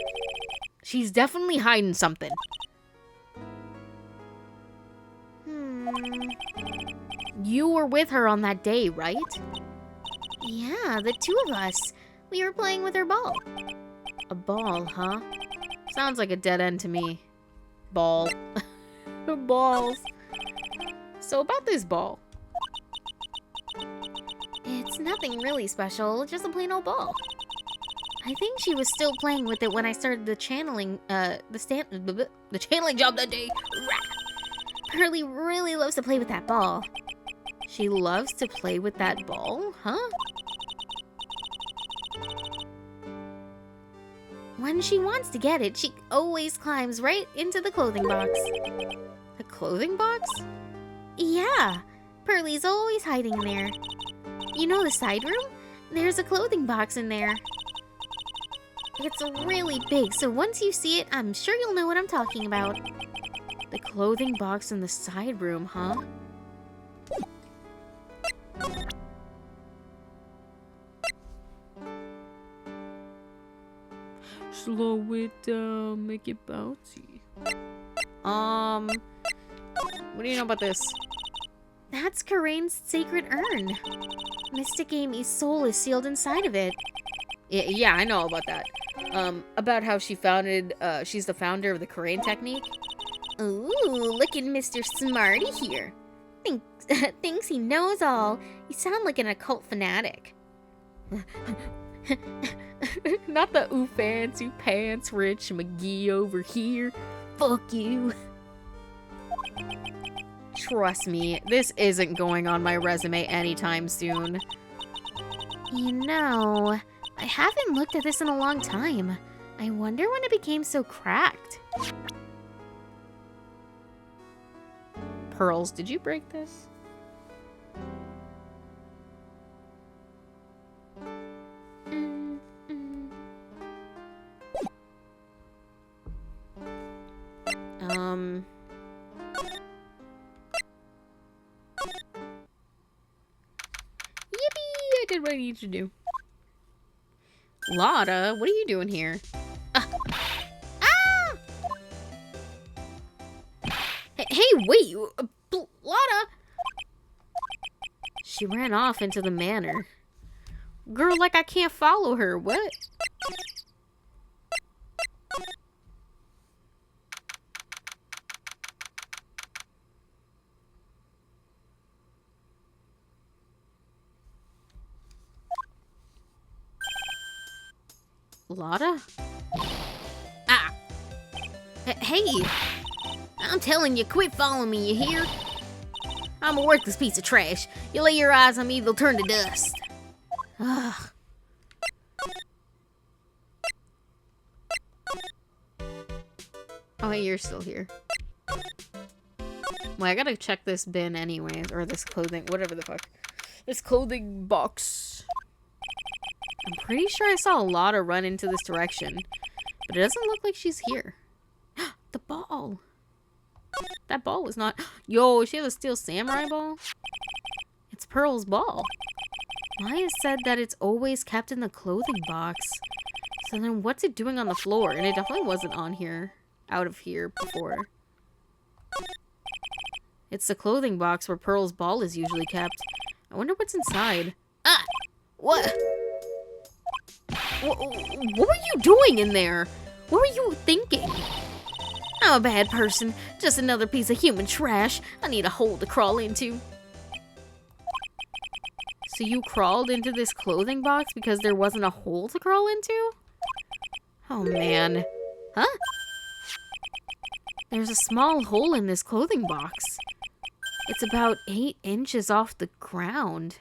she's definitely hiding something. You were with her on that day, right? Yeah, the two of us. We were playing with her ball. A ball, huh? Sounds like a dead end to me. Ball. Balls. So about this ball. It's nothing really special, just a plain old ball. I think she was still playing with it when I started the channeling, the channeling job that day. Pearly really loves to play with that ball. She loves to play with that ball, huh? When she wants to get it, she always climbs right into the clothing box. The clothing box? Yeah, Pearly's always hiding in there. You know the side room? There's a clothing box in there. It's really big, so once you see it, I'm sure you'll know what I'm talking about. The clothing box in the side room, huh? Slow it down, make it bouncy. What do you know about this? That's Karane's sacred urn. Mystic Amy's soul is sealed inside of it. Yeah, I know about that. About how she founded, she's the founder of the Korean technique. Ooh, look at Mr. Smarty here. Thinks he knows all. You sound like an occult fanatic. Not the ooh fancy pants rich McGee over here. Fuck you. Trust me, this isn't going on my resume anytime soon. You know, I haven't looked at this in a long time. I wonder when it became so cracked. Pearls, did you break this? Yippee! I did what I needed to do. Lotta, what are you doing here? Hey, wait! Lotta! She ran off into the manor. Girl, like I can't follow her. What? Lotta? Ah! Hey! I'm telling you, quit following me, you hear? I'm a worthless piece of trash. You lay your eyes on me, they'll turn to dust. Ugh. Oh, hey, you're still here. Well, I gotta check this bin anyways, or this clothing, whatever the fuck. This clothing box. I'm pretty sure I saw Lotta run into this direction, but it doesn't look like she's here. The ball. That ball was not... Yo, she has a steel samurai ball? It's Pearl's ball. Maya said that it's always kept in the clothing box. So then what's it doing on the floor? And it definitely wasn't on here, out of here before. It's the clothing box where Pearl's ball is usually kept. I wonder what's inside. Ah! What? What were you doing in there? What were you thinking? I'm a bad person. Just another piece of human trash. I need a hole to crawl into. So you crawled into this clothing box because there wasn't a hole to crawl into? Oh, man. Huh? There's a small hole in this clothing box. It's about 8 inches off the ground.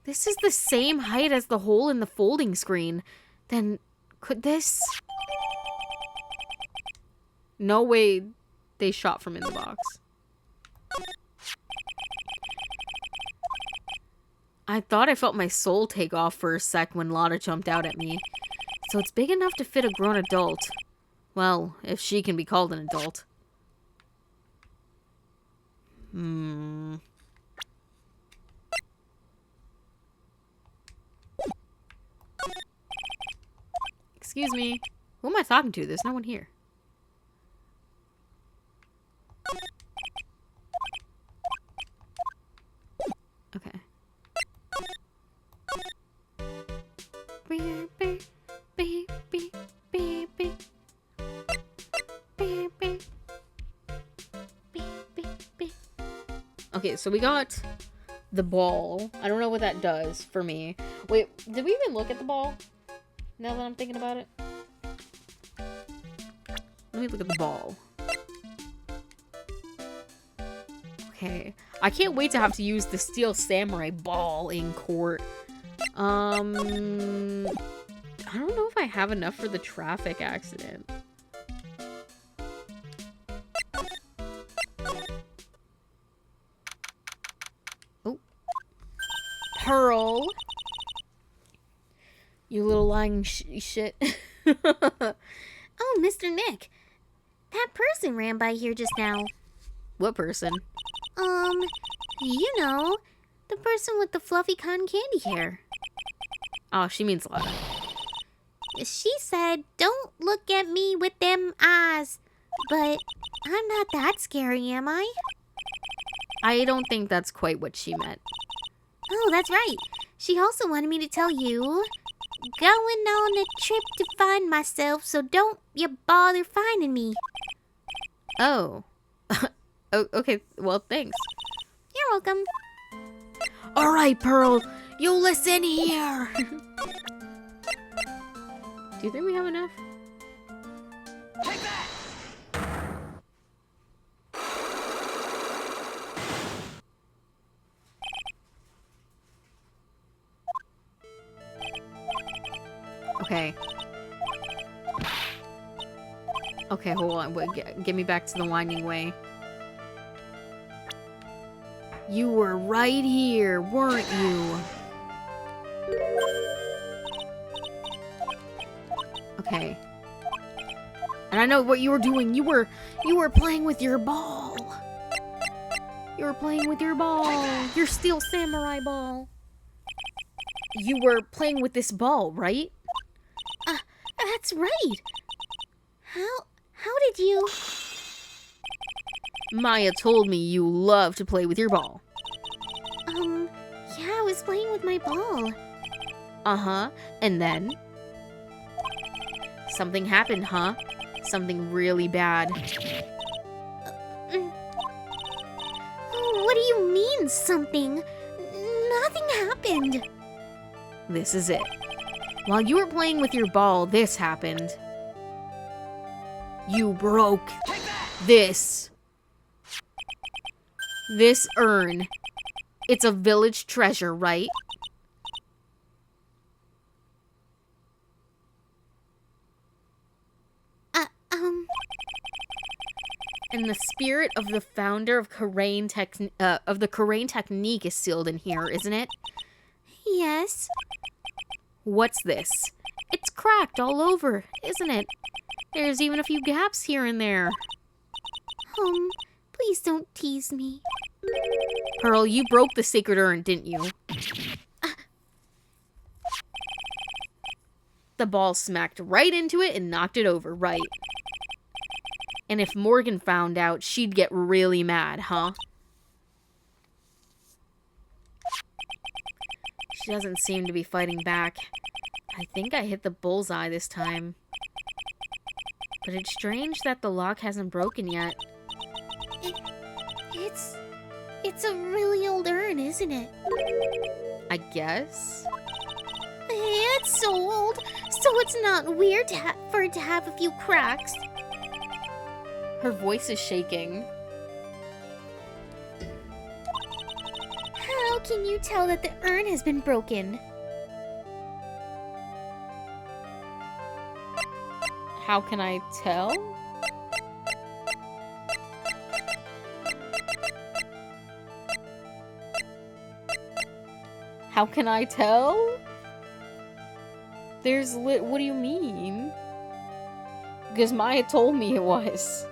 This is the same height as the hole in the folding screen. Then, could this... No way they shot from in the box. I thought I felt my soul take off for a sec when Lotta jumped out at me. So it's big enough to fit a grown adult. Well, if she can be called an adult. Excuse me. Who am I talking to? There's no one here. Okay. Okay, so we got the ball. I don't know what that does for me. Wait, did we even look at the ball? Now that I'm thinking about it. Let me look at the ball. Okay. I can't wait to have to use the steel samurai ball in court. I don't know if I have enough for the traffic accident. Oh. Pearl. You little lying shit. Oh, Mr. Nick. That person ran by here just now. What person? You know, the person with the fluffy cotton candy hair. Oh, she means Lotta. She said, "Don't look at me with them eyes." But I'm not that scary, am I? I don't think that's quite what she meant. Oh, that's right. She also wanted me to tell you, going on a trip to find myself, so don't you bother finding me. Oh. Oh, okay, well, thanks. You're welcome. All right, Pearl, you listen here. Do you think we have enough? Take that! Okay. Okay, hold on. Wait, get me back to the winding way. You were right here, weren't you? Okay. And I know what you were doing. You were playing with your ball. You were playing with your ball. Your steel samurai ball. You were playing with this ball, right? That's right. How did you... Maya told me you love to play with your ball. Yeah, I was playing with my ball. Uh-huh. And then? Something happened, huh? Something really bad. Oh, what do you mean, something? Nothing happened. This is it. While you were playing with your ball, this happened. You broke this. This urn. It's a village treasure, right? And the spirit of the founder of the Karain technique is sealed in here, isn't it? Yes. What's this? It's cracked all over, isn't it? There's even a few gaps here and there. Please don't tease me. Pearl, you broke the sacred urn, didn't you? The ball smacked right into it and knocked it over, right? And if Morgan found out, she'd get really mad, huh? She doesn't seem to be fighting back. I think I hit the bullseye this time. But it's strange that the lock hasn't broken yet. It's a really old urn, isn't it? I guess? It's so old, so it's not weird for it to have a few cracks. Her voice is shaking. How can you tell that the urn has been broken? How can I tell? How can I tell? What do you mean? Because Maya told me it was.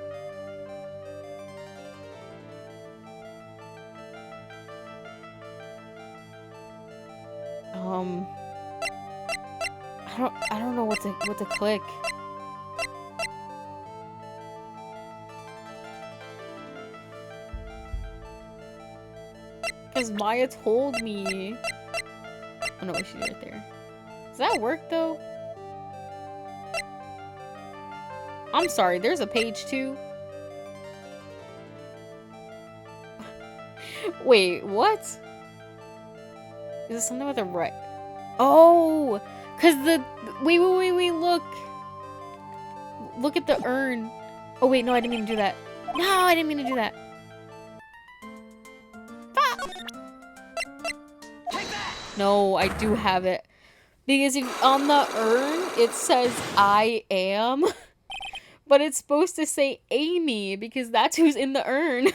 I don't know what to click. Because Maya told me. Oh no, she's right there. Does that work though? I'm sorry, there's a page 2. Wait, what? Is it something with a right? Oh! Cause wait, look! Look at the urn. Oh wait, no, I didn't mean to do that. No, I didn't mean to do that. No, I do have it. Because on the urn, it says, I am. But it's supposed to say Amy, because that's who's in the urn.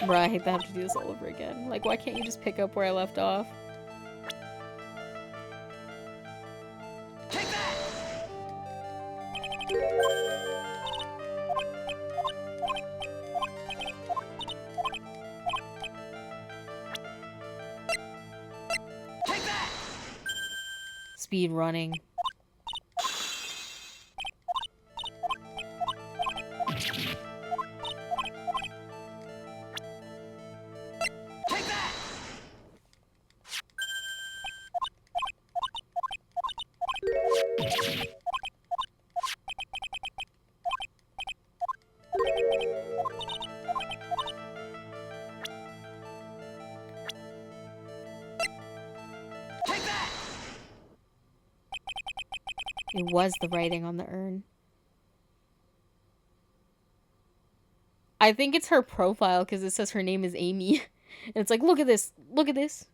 Bruh, I hate to have to do this all over again. Like, why can't you just pick up where I left off? speed running. Take that! Take that! It was the writing on the urn. I think it's her profile because it says her name is Amy. And it's like, look at this. Look at this.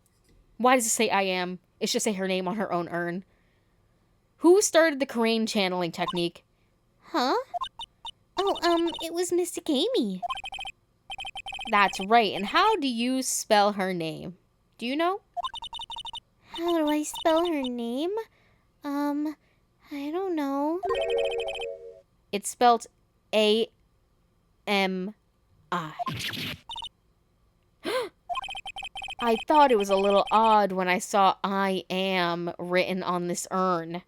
Why does it say I am? It should say her name on her own urn. Who started the Crane channeling technique? Huh? Oh, it was Mystic Amy. That's right. And how do you spell her name? Do you know? How do I spell her name? I don't know. It's spelled A-M-I. I thought it was a little odd when I saw I am written on this urn.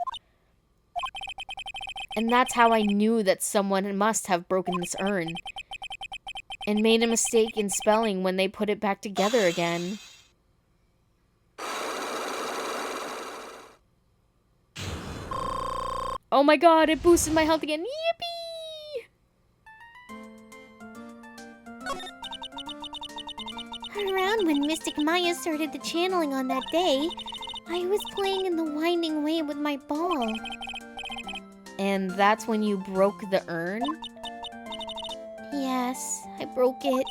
And that's how I knew that someone must have broken this urn and made a mistake in spelling when they put it back together again. Oh my god, it boosted my health again. Yippee! Around when Mystic Maya started the channeling on that day, I was playing in the winding way with my ball. And that's when you broke the urn? Yes, I broke it.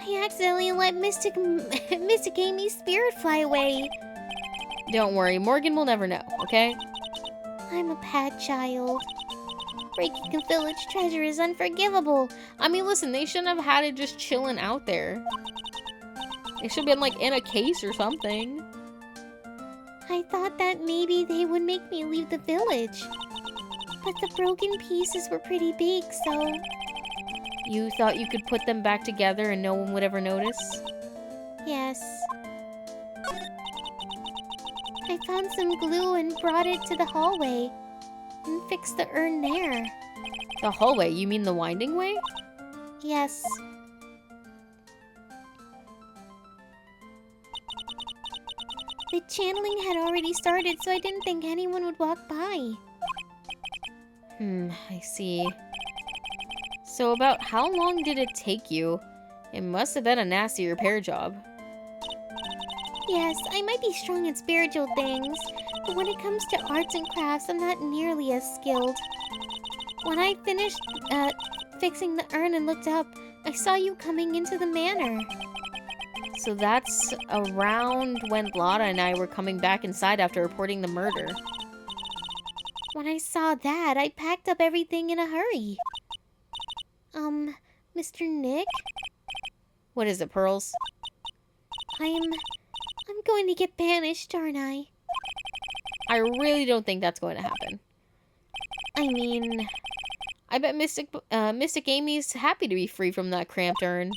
I accidentally let Mystic Amy's spirit fly away. Don't worry, Morgan will never know, okay? I'm a bad child. Breaking a village treasure is unforgivable. I mean, listen, they shouldn't have had it just chilling out there. It should have been, like, in a case or something. I thought that maybe they would make me leave the village. But the broken pieces were pretty big, so... You thought you could put them back together and no one would ever notice? Yes. I found some glue and brought it to the hallway. And fixed the urn there. The hallway? You mean the winding way? Yes. The channeling had already started, so I didn't think anyone would walk by. I see. So about how long did it take you? It must have been a nasty repair job. Yes, I might be strong in spiritual things, but when it comes to arts and crafts, I'm not nearly as skilled. When I finished fixing the urn and looked up, I saw you coming into the manor. So that's around when Lotta and I were coming back inside after reporting the murder. When I saw that, I packed up everything in a hurry. Mr. Nick? What is it, Pearls? I'm going to get banished, aren't I? I really don't think that's going to happen. I mean... I bet Mystic Amy's happy to be free from that cramped urn.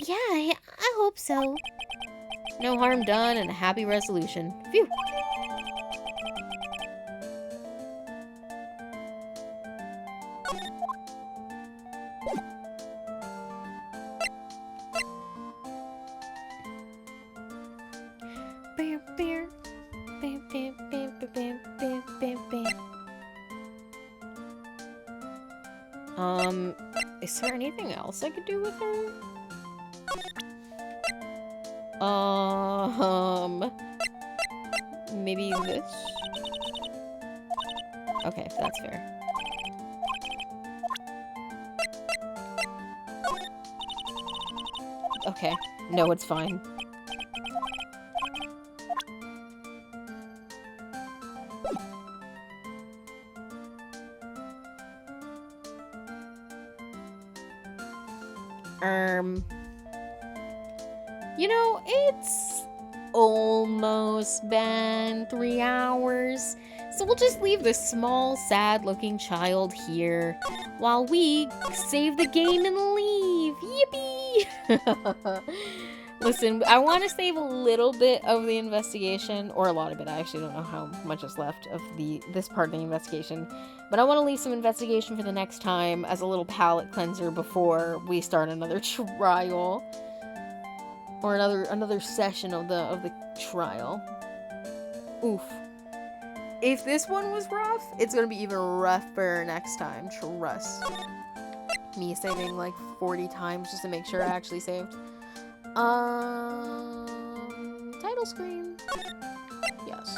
Yeah, I hope so. No harm done and a happy resolution. Phew! Is there anything else I could do with her? Maybe this? Okay, that's fair. Okay, no, it's fine. You know, it's almost been 3 hours, so we'll just leave this small, sad-looking child here while we save the game and leave. Yippee! Listen, I want to save a little bit of the investigation, or a lot of it. I actually don't know how much is left of this part of the investigation, but I want to leave some investigation for the next time as a little palate cleanser before we start another trial, or another session of the trial. Oof. If this one was rough, it's gonna be even rougher next time. Trust me, saving like 40 times just to make sure I actually saved. Title screen. Yes.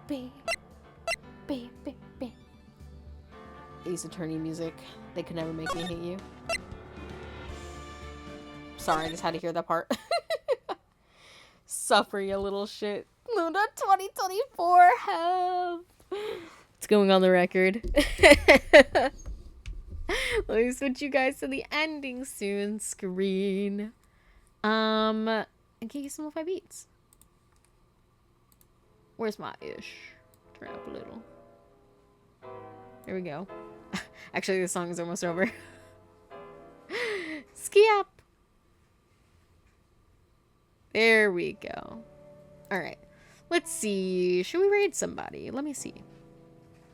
Beep, beep, beep, beep. Ace Attorney music. They could never make me hate you. Sorry, I just had to hear that part. Suffering a little shit. Luna 2024 help. It's going on the record. Let me switch you guys to the ending soon screen. And get you some lo-fi beats. Where's my ish? Turn it up a little. There we go. Actually, the song is almost over. Ski up. There we go. Alright. Let's see. Should we raid somebody? Let me see.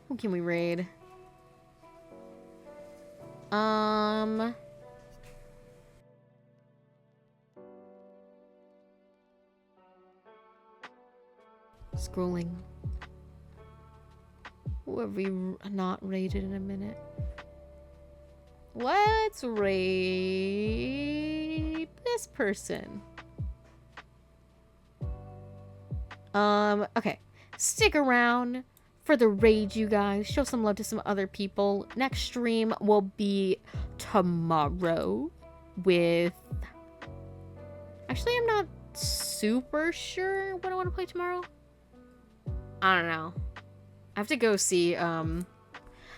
Who can we raid? Scrolling. Who have we not raided in a minute? Let's raid this person. Okay. Stick around for the raid, you guys. Show some love to some other people. Next stream will be tomorrow with... Actually, I'm not super sure what I want to play tomorrow. I don't know. I have to go see, I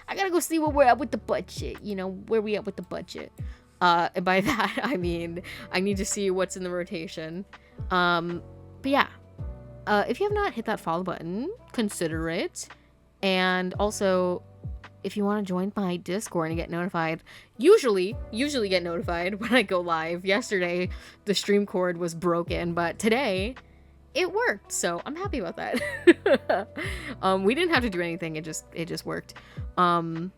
gotta go see where we're at with the budget. You know, where we at with the budget. And by that, I mean, I need to see what's in the rotation. But yeah. If you have not hit that follow button, consider it. And also, if you want to join my Discord and get notified, usually get notified when I go live. Yesterday, the stream cord was broken, but today, it worked. So I'm happy about that. We didn't have to do anything. It just worked. But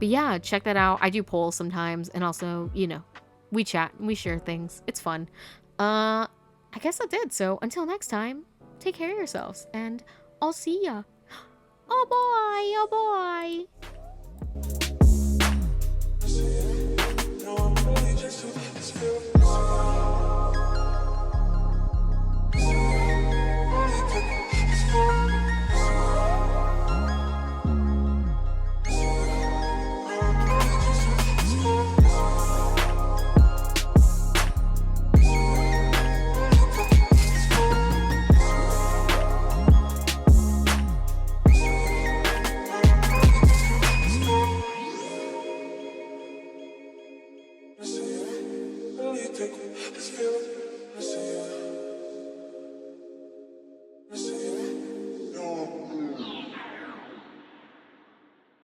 yeah, check that out. I do polls sometimes, and also, you know, we chat and we share things. It's fun. I guess that's it. So until next time, take care of yourselves, and I'll see ya. Oh boy, oh boy.